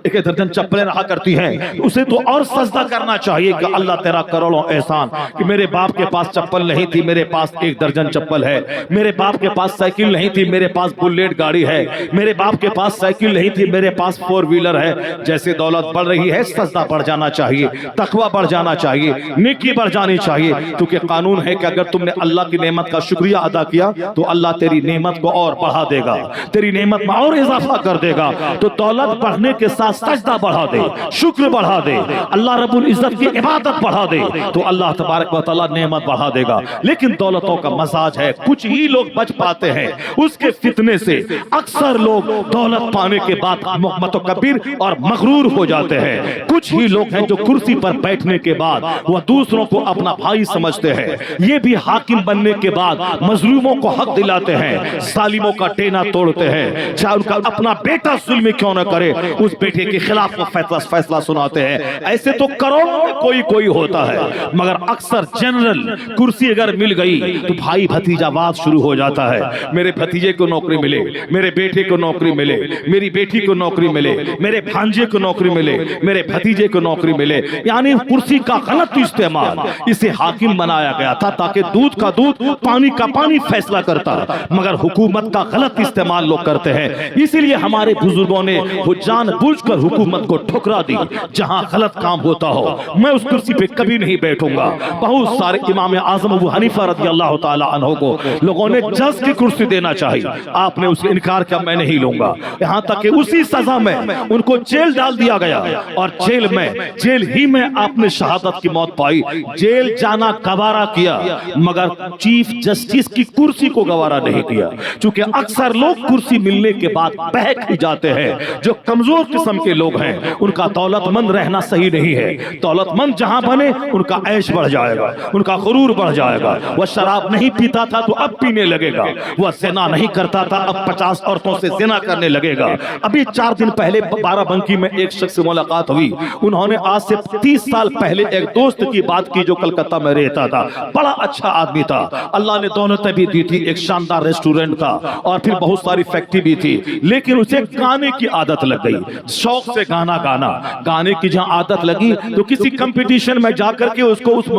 ایک درجن چپلیں رہا کرتی ہیں۔ اسے تو اور سجدہ کرنا چاہیے کہ اللہ تیرا کروڑوں احسان کہ میرے باپ کے پاس چپل نہیں تھی، میرے پاس 1 درجن چپل ہے، میرے باپ کے پاس سائیکل نہیں تھی، میرے پاس بلیٹ گاڑی ہے، میرے باپ کے پاس سائیکل نہیں تھی، میرے پاس 4 ویلر ہے۔ جیسے دولت بڑھ رہی ہے، سجدہ بڑھ جانا چاہیے، تقوی بڑھ جانا چاہیے، نیکی بڑھ جانی چاہیے، کیونکہ قانون ہے کہ اگر تم نے اللہ کی نعمت کا شکریہ ادا کیا تو اللہ تیری نعمت کو اور بڑھا دے گا، تیری نعمت میں اور اضافہ کر دے گا۔ تو دولت بڑھنے کے ساتھ سجدہ بڑھا دے، شکر بڑھا دے، اللہ رب العزت کی عبادت بڑھا دے، تو اللہ تبارک و تعالیٰ نعمت بڑھا دے گا۔ لیکن دولتوں کا مزاج ہے، کچھ ہی لوگ بچ پاتے ہیں اس کے فتنے سے۔ اکثر لوگ دولت پانے کے بعد متکبر اور مغرور ہو جاتے ہیں، کچھ ہی لوگ ہیں جو کرسی پر بیٹھنے کے بعد وہ دوسروں کو اپنا بھائی سمجھتے ہیں، یہ بھی حاکم بننے کے بعد مظلوموں کو حق دلاتے ہیں، ظالموں کا ٹینا توڑتے ہیں، چاہے ان کا اپنا بیٹا ظلم کیوں نہ کرے اس بیٹے کے خلاف وہ فیصلہ سناتے ہیں۔ ایسے تو کروڑوں میں کوئی ہوتا ہے، مگر اکثر جنرل کرسی اگر مل گئی تو بھائی بھتیجا واد شروع ہو جاتا ہے، میرے بھتیجے کو نوکری ملے، میرے بیٹے کو نوکری ملے، میری بیٹی کو نوکری ملے، میرے بھانجے کو نوکری ملے، میرے بھتیجے کو نوکری ملے، یعنی کرسی کا غلط استعمال۔ اسے حاکم بنایا گیا تھا تاکہ دودھ کا دودھ پانی کا پانی فیصلہ کرتا، مگر حکومت کا غلط استعمال لوگ کرتے ہیں۔ اسی لیے ہمارے بزرگوں نے وہ جان بوجھ کر حکومت کو ٹھکرا دی۔ جہاں غلط کام ہوتا ہو میں اس کرسی پہ کبھی نہیں بیٹھوں گا۔ بہت سارے امام اعظم ابو حنیفہ رضی اللہ تعالی عنہ کو لوگوں نے جج کی کرسی دینا چاہی، آپ نے اس سے انکار کیا، میں نہیں لوں گا، یہاں تک کہ اسی سزا میں ان کو جیل ڈال دیا گیا، اور جیل ہی میں آپ نے شہادت کی موت پائی۔ جیل جانا گوارا کیا مگر چیف جسٹس کی کرسی کو گوارا نہیں کیا، چونکہ اکثر لوگ کرسی ملنے کے بعد بہک ہی جاتے ہیں۔ جو کمزور قسم کے لوگ ہیں ان کا دولت مند رہنا صحیح نہیں ہے، دولت مند جہاں بنے ان کا عیش بڑھ جائے گا، ان کا غرور بڑھ جائے گا. وہ شراب نہیں پیتا تھا تو اب پینے لگے گا. وہ زنا نہیں کرتا تھا اب 50 عورتوں سے زنا کرنے لگے گا. ابھی 4 دن پہلے بارہ بنکی میں ایک شخص سے ملاقات ہوئی. انہوں نے آج سے 30 سال پہلے ایک دوست کی بات کی جو کلکتہ میں رہتا تھا. بڑا اچھا آدمی تھا, اللہ نے دولتیں بھی دی تھی, ایک شاندار ریسٹورنٹ تھا اور پھر بہت ساری فیکٹری بھی تھی, لیکن اسے گانے کی عادت لگ گئی. شوق سے گانا گانا, گانے کی جہاں عادت لگی تو کسی کمپٹیشن میں جا کر کے اس کو اس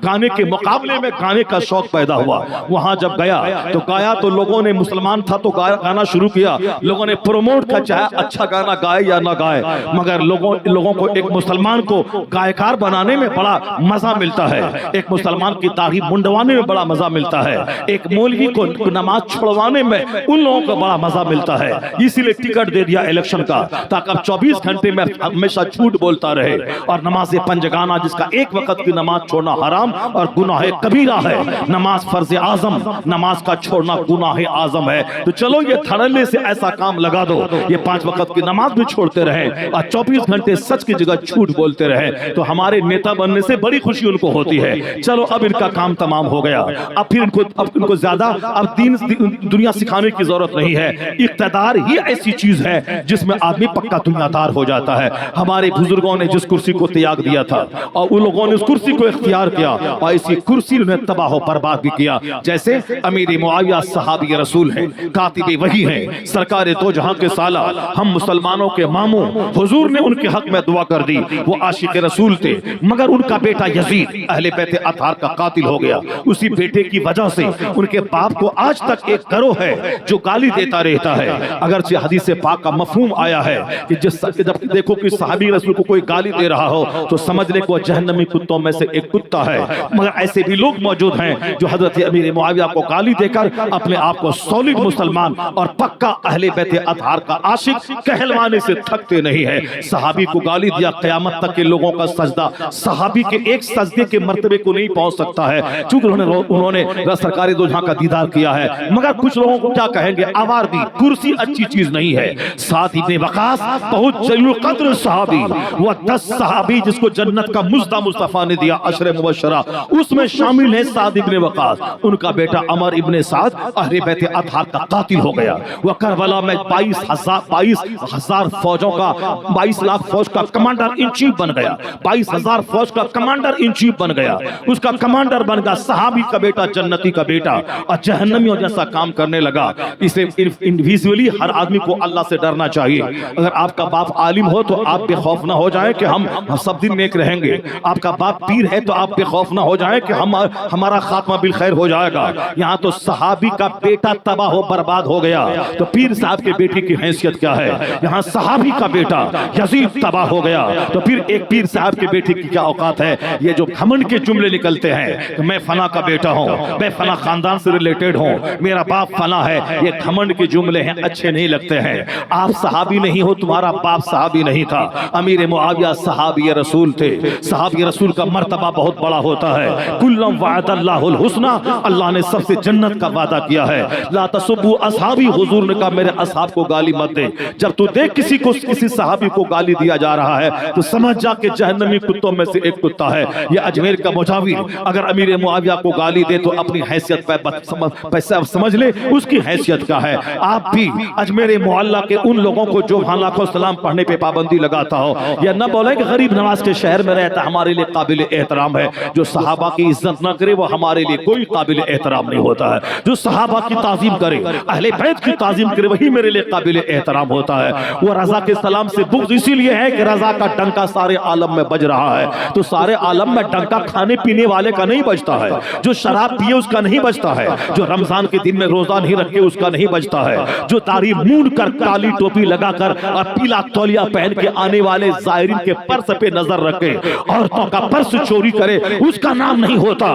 گانے کے مقابلے میں گانے کا شوق پیدا ہوا. وہاں جب گیا تو گایا تو لوگوں نے, مسلمان تھا تو گانا شروع کیا, لوگوں نے پروموٹ کا چاہے اچھا گانا گائے یا نہ گائے, مگر لوگوں کو ایک مسلمان کو گائیکار بنانے میں بڑا مزہ ملتا ہے, ایک مسلمان کی داڑھی منڈوانے میں بڑا مزہ ملتا ہے, ایک مولوی کو نماز چھڑوانے میں ان لوگوں کو بڑا مزہ ملتا ہے. اسی لیے ٹکٹ دے دیا الیکشن کا تاکہ اب 24 گھنٹے میں ہمیشہ جھوٹ بولتا رہے. اور نماز پنجگانہ جس کا ایک وقت کی نماز چھوڑنا حرام اور گناہ کبیرہ ہے, نماز فرض اعظم, نماز کا چھوڑنا گناہ اعظم ہے. تو چلو یہ دھڑلے سے ایسا کام لگا دو, یہ 5 وقت کی نماز بھی چھوڑتے رہے اور 24 گھنٹے سچ کی جگہ جھوٹ بولتے رہے, تو ہمارے نیتا بننے سے بڑی خوشی ان کو ہوتی ہے. چلو اب ان کا کام تمام ہو گیا, اب پھر ان کو زیادہ اب دین دنیا سکھانے کی ضرورت نہیں ہے. اقتدار ہی ایسی چیز ہے جس میں آدمی پکا دنیا دار ہو جاتا ہے. ہمارے بزرگوں نے جس کرسی کو تیاگ دیا تھا اور ان لوگوں نے اس کرسی کو اختیار کیا اور اسی کرسی نے تباہ و برباد بھی کیا. جیسے امیر معاویہ صحابی رسول ہیں, کاتب وحی ہیں, سرکار دو جہاں کے سالہ, ہم مسلمانوں کے ماموں, حضور نے ان کے حق میں دعا کر دی. وہ عاشق رسول تھے, مگر ان کا بیٹا یزید اہل بیت اطہار کا قاتل ہو گیا. اسی بیٹے کی وجہ سے ان کے باپ کو آج تک ایک گروہ ہے جو گالی دیتا رہتا ہے. اگرچہ حدیث پاک کا مفہوم آیا ہے کہ جب دیکھو کہ صحابی رسول کو کوئی گالی دے رہا ہو تو سمجھ لے کہ وہ جہنمی کتوں میں سے ایک کتا ہے, مگر ایسے بھی لوگ موجود ہیں جو حضرت امیر معاویہ کو گالی دے کر اپنے آپ کو سولید مسلمان اور پکا اہل بیت اطہار کا عاشق کہلوانے سے تھکتے نہیں ہے. صحابی کو گالی دیا, قیامت تک کے لوگوں کا سجدہ صحابی کے ایک سجدے کے مرتبے کو نہیں پہنچ سکتا ہے, چونکہ انہوں نے سرکار دو جہاں کا دیدار کیا ہے. مگر کچھ لوگوں کو کیا کہیں گے, آوار بھی, کرسی اچھی چیز نہیں ہے. سعد ابن وقاص بہت جلیل القدر صحابی, وہ 10 صحابی جس کو جنت کا مزدہ مصطفیٰ نے دیا, عشر مبشرہ, اس میں شامل ہے سعد ابن وقاص. ان کا بیٹا عمر ابن سعد اہل بیت اطہار کا قاتل ہو گیا. وہ کربلا میں 22,000 فوجوں کا 22 لاکھ فوج کا کمانڈر ان چیف بن گیا, 22,000 فوج کا کمانڈر ان چیف بن گیا, اس کا کمانڈر بن گیا. صحابی کا بیٹا جنتی کا بیٹا, اور جہنمیوں جیسا کام کرنے لگا. اسے انڈیویجولی ہر آدمی کو اللہ سے ڈرنا چاہیے. اگر آپ کا باپ عالم ہو تو آپ بے خوف نہ ہو جائیں کہ ہم سب دن نیک رہیں گے. آپ کا باپ پیر ہے تو آپ بے خوف نہ ہو جائیں کہ ہمارا خاتمہ بالخیر ہو جائے گا. یہاں تو صحابی کا بیٹا تباہ و برباد ہو گیا, تو پیر صاحب کے بیٹے کی حیثیت کیا ہے. یہاں صحابی کا بیٹا یزید تباہ ہو گیا, تو پھر ایک پیر صاحب کے بیٹے کی کیا اوقات ہے. یہ جو گھمنڈ کے جملے نکلتے ہیں کہ میں فلاں کا بیٹا ہوں, میں فلاں خاندان سے ریلیٹڈ ہوں, میرا باپ فلاں ہے, یہ گھمنڈ کے جملے ہیں, اچھے نہیں لگتے ہیں. آپ صحابی نہیں ہو, تمہارا باپ صحابی نہیں تھا. امیر معاویہ صحابی رسول تھے. صحابی رسول کا مرتبہ بہت بڑا ہوتا ہے. کلم وعد اللہ الحسنى, اللہ نے سب سے جنت کا وعدہ کیا ہے. لا تسبوا اصحابی, حضور نے کہا میرے اصحاب کو گالی مت دے. جب تو دیکھ کسی صحابی کو گالی دیا جا رہا ہے تو سمجھ جا کہ جہنمی کتوں میں سے ایک کتا ہے. یہ اجمیر کا مجاور اگر امیر معاویہ کو گالی دے تو اپنی حیثیت پہ سمجھ لے اس کی حیثیت کیا ہے. آپ بھی اجمیر معلیٰ کے ان لوگوں کو جو وہاں لاکھوں سلام پڑھنے پہ پابندی لگاتا ہو, یا نہ بولے کہ غریب نواز کے شہر میں رہتا ہمارے لیے قابل احترام ہے. جو صحابہ کی عزت نہ کرے وہ ہمارے لیے کوئی قابل احترام نہیں ہوتا ہے. جو صحابہ کی تعظیم کرے, اہل بیت کی تعظیم کرے, وہی میرے لیے قابل احترام ہوتا ہے. وہ رضا کے سلام سے بغض اسی لیے ہے کہ رضا کا ڈنکا سارے عالم میں بج رہا ہے, تو سارے عالم میں ڈنکا کھانے پینے والے کا نہیں بجتا ہے. جو شراب پیے اس کا نہیں بجتا ہے, جو رمضان کے دن میں روزہ نہیں رکھے اس کا نہیں بجتا ہے, جو داڑھی مونڈ کر کالی ٹوپی لگا کر اور پیلا تولیہ پہن کے آنے والے زائرین کے پرس پہ نظر رکھے, عورتوں کا پرس چوری کرے, اس کا نام نہیں ہوتا.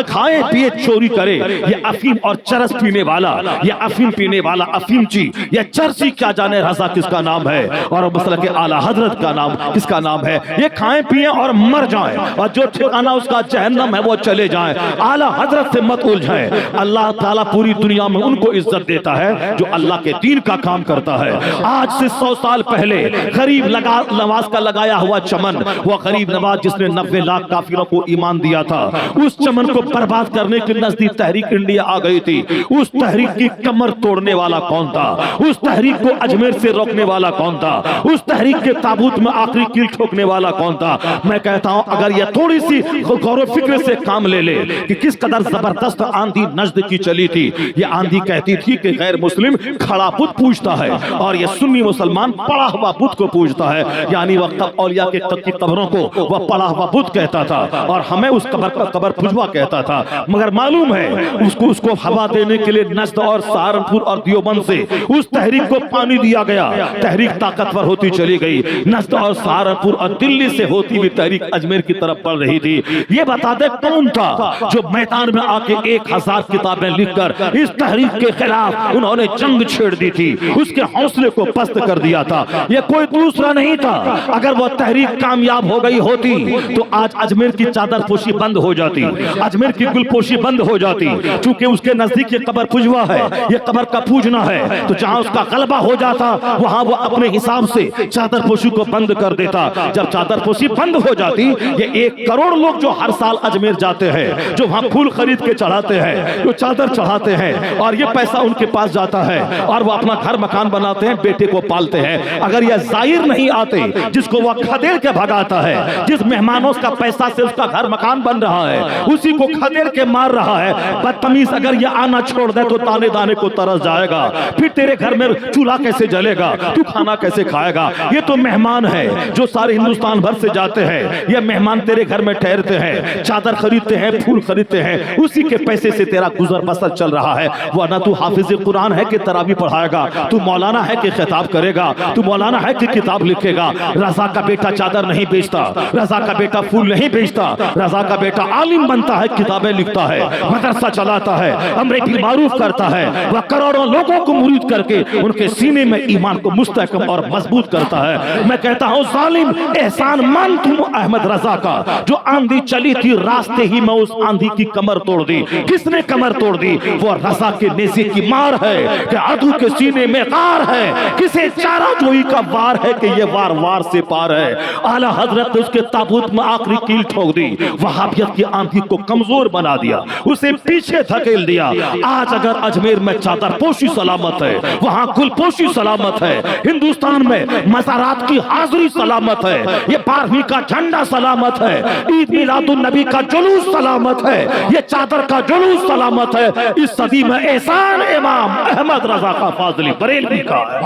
کھائے پیے چوری کرے, یہ افیم اور چرس پینے والا, یہ افیم پینے والا افیمچی, یہ چرسی کیا جانے رضا کس کا نام ہے اور مسلک اعلیٰ حضرت کا نام کس کا نام ہے. یہ کھائیں پییں اور مر جائیں, اور جو ٹھکانہ اس کا جہنم ہے وہ چلے جائیں. اعلیٰ حضرت سے مت الجھائیں. اللہ تعالیٰ پوری دنیا میں ان کو عزت دیتا ہے جو اللہ کے دین کا کام کرتا ہے. آج سے 100 سال پہلے غریب نواز کا لگایا ہوا چمن, وہ غریب نواز جس نے 90 لاکھ کافروں کو ایمان ایمان دیا تھا، اس چمن کو برباد کرنے کے نزدیک تحریک انڈیا آ گئی تھی، اس تحریک کی کمر توڑنے والا کون تھا؟ اس تحریک کو اجمیر سے روکنے والا کون تھا؟ اس تحریک کے تابوت میں آخری کیل ٹھوکنے والا کون تھا؟ میں کہتا ہوں اگر یہ تھوڑی سی غور و فکر سے کام لے لے کہ کس قدر زبردست آندھی نجد کی چلی تھی. یہ آندھی کہتی تھی کہ غیر مسلم کھڑا بت پوجتا ہے اور یہ سنی مسلمان پڑا ہوا بت کو پوجتا ہے. یعنی وقت اولیاء کی قبروں کو وہ پڑا ہوا بت کہتا تھا اور ہمیں اس قبر کا قبر پوجوا کہتا تھا. مگر معلوم ہے اس کو ہوا دینے کے لیے نجد اور سہارنپور اور دیوبند سے اس تحریک کو پانی دیا گیا. تحریک طاقتور ہوتی چلی گئی. نجد اور سہارنپور اور دلی سے ہوتی ہوئی تحریک اجمیر کی طرف بڑھ رہی تھی. یہ بتا دے کون تھا جو میدان میں آ کے 1000 کتابیں لکھ کر اس تحریک کے خلاف انہوں نے جنگ چھیڑ دی تھی، اس کے حوصلے کو پست کر دیا تھا. یہ کوئی دوسرا نہیں تھا. اگر وہ تحریک کامیاب ہو گئی ہوتی تو آج اجمیر کی چادر پوشی بند ہو جاتی، اجمیر کی گل پوشی بند ہو جاتی. چونکہ اس کے نزدیک یہ قبر پوجوا ہے، یہ قبر کا پوجنا ہے، تو جہاں اس کا غلبہ ہو جاتا وہاں وہ اپنے حساب سے چادر پوشی کو بند کر دیتا. جب چادر پوشی بند ہو جاتی، یہ 1 کروڑ لوگ جو ہر سال اجمیر جاتے ہیں، جو وہاں پھول خرید کے چڑھاتے ہیں، جو چادر چڑھاتے ہیں، اور یہ پیسہ ان کے پاس جاتا ہے اور وہ اپنا گھر مکان بناتے ہیں، بیٹے کو پالتے ہیں. اگر یہ زائر نہیں آتے جس کو وہ کھدیر کے بھگاتا ہے، جس مہمانوں کا پیسہ سے اس کا گھر مکان بن رہا ہے، اسی کو کھدیر کے مار رہا ہے، بدتمیز اگر یہ آنا چھوڑ دے تو دانے دانے کو ترس جائے گا. پھر تیرے گھر میں چولہا کیسے جلے گا؟ تو کھانا کیسے کھائے گا؟ یہ تو مہمان ہے جو سارے ہندوستان بھر سے جاتے ہیں. یہ مہمان تیرے گھر میں ٹھہرتے ہیں، چادر خریدتے ہیں، پھول خریدتے ہیں، اسی کے پیسے سے تیرا گزر بسر چل رہا ہے. ورنہ تو حافظ قرآن ہے کہ تراویح پڑھائے گا، تو مولانا ہے کہ خطاب کرے گا، تو مولانا ہے کہ کتاب لکھے گا. رضا کا بیٹا چادر نہیں بیچتا، رضا کا بیٹا پھول نہیں بیچتا، رضا کا بیٹا عالم بنتا ہے، کتابیں لکھتا ہے، مدرسہ چلاتا ہے، امر بالمعروف کرتا ہے. وہ کروڑوں لوگوں کو مرید کر کے ان کے سینے میں ایمان کو مستحکم اور مضبوط کرتا ہے. میں کہتا ہوں ظالم احسان مان تم احمد رضا کا، جو آندھی چلی تھی راستے ہی میں اس آندھی کی کمر توڑ دی. کس نے کمر توڑ دی؟ وہ رضا کے نیزے کی مار ہے کہ عدو کے سینے میں غار ہے، کسے چارہ جوئی کا وار ہے کہ یہ وار وار سے پار ہے. اعلیٰ حضرت اس کے تابوت میں آخری کیل ٹھوک دی، وہابیت کی آندھی کو کمزور بنا دیا، اسے پیچھے دھکیل دیا. آج اگر اجمیر میں چادر پوشی سلامت ہے، وہاں گل پوشی سلامت ہے، ہندوستان میں مزارات کی حاضری سلامت ہے، یہ 12ویں کا جھنڈا سلامت ہے، عید میلاد النبی کا جلوس سلامت ہے، یہ چادر کا جلوس سلامت ہے. اس صدی میں احسان امام احمد رضا کا فاضلی بریلوی کا ہے.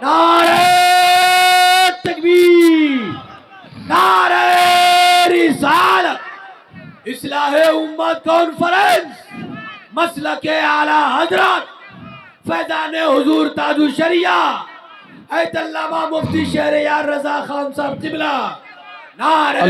نعرہ تکبیر، نعرہ رسالت، اصلاح امت کانفرنس، مسلک اعلیٰ حضرت فیضان حضور تاج الشریعہ ایت علامہ مفتی شہر یار رضا خان صاحب قبلہ. نعرہ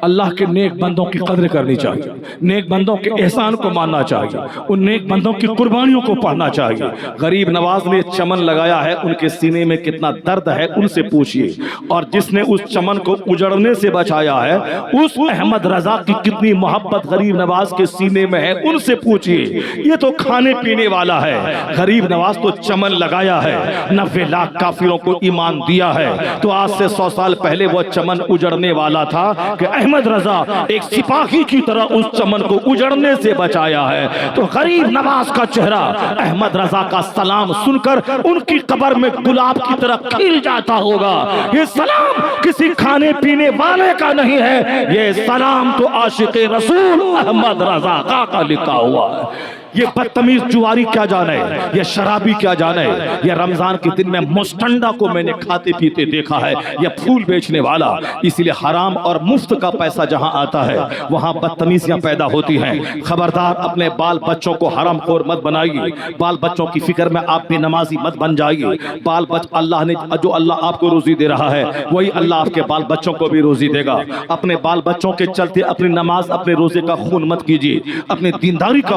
اللہ کے نیک بندوں کی قدر کرنی چاہیے، نیک بندوں کے احسان کو ماننا چاہیے، ان نیک بندوں کی قربانیوں کو پڑھنا چاہیے. غریب نواز نے چمن لگایا ہے، ان کے سینے میں کتنا درد ہے ان سے پوچھئے. اور جس نے اس چمن کو اجڑنے سے بچایا ہے، اس احمد رضا کی کتنی محبت غریب نواز کے سینے میں ہے ان سے پوچھئے. یہ تو کھانے پینے والا ہے، غریب نواز تو چمن لگایا ہے، 90 لاکھ کافروں کو ایمان دیا ہے. تو آج سے 100 سال پہلے وہ چمن اجڑنے والا تھا کہ احمد رضا ایک سپاہی کی طرح اس چمن کو اجڑنے سے بچایا ہے. تو غریب نواز کا چہرہ احمد رضا کا سلام سن کر ان کی قبر میں گلاب کی طرح کھل جاتا ہوگا. یہ سلام کسی کھانے پینے والے کا نہیں ہے، یہ سلام تو عاشق رسول احمد رضا کا لکھا ہوا ہے. یہ بدتمیز جواری کیا جانے، یہ شرابی کیا جانے. یہ رمضان کے دن میں مستنڈا کو میں نے کھاتے پیتے دیکھا ہے، یہ پھول بیچنے والا. اس لیے حرام اور مفت کا پیسہ جہاں آتا ہے وہاں بدتمیزیاں پیدا ہوتی ہیں. خبردار اپنے بال بچوں کو حرام خور مت بنائیے، بال بچوں کی فکر میں آپ بے نمازی مت بن جائیے. بال بچ اللہ نے جو اللہ آپ کو روزی دے رہا ہے وہی اللہ آپ کے بال بچوں کو بھی روزی دے گا. اپنے بال بچوں کے چلتے اپنی نماز اپنے روزے کا خون مت کیجیے، اپنی دینداری کا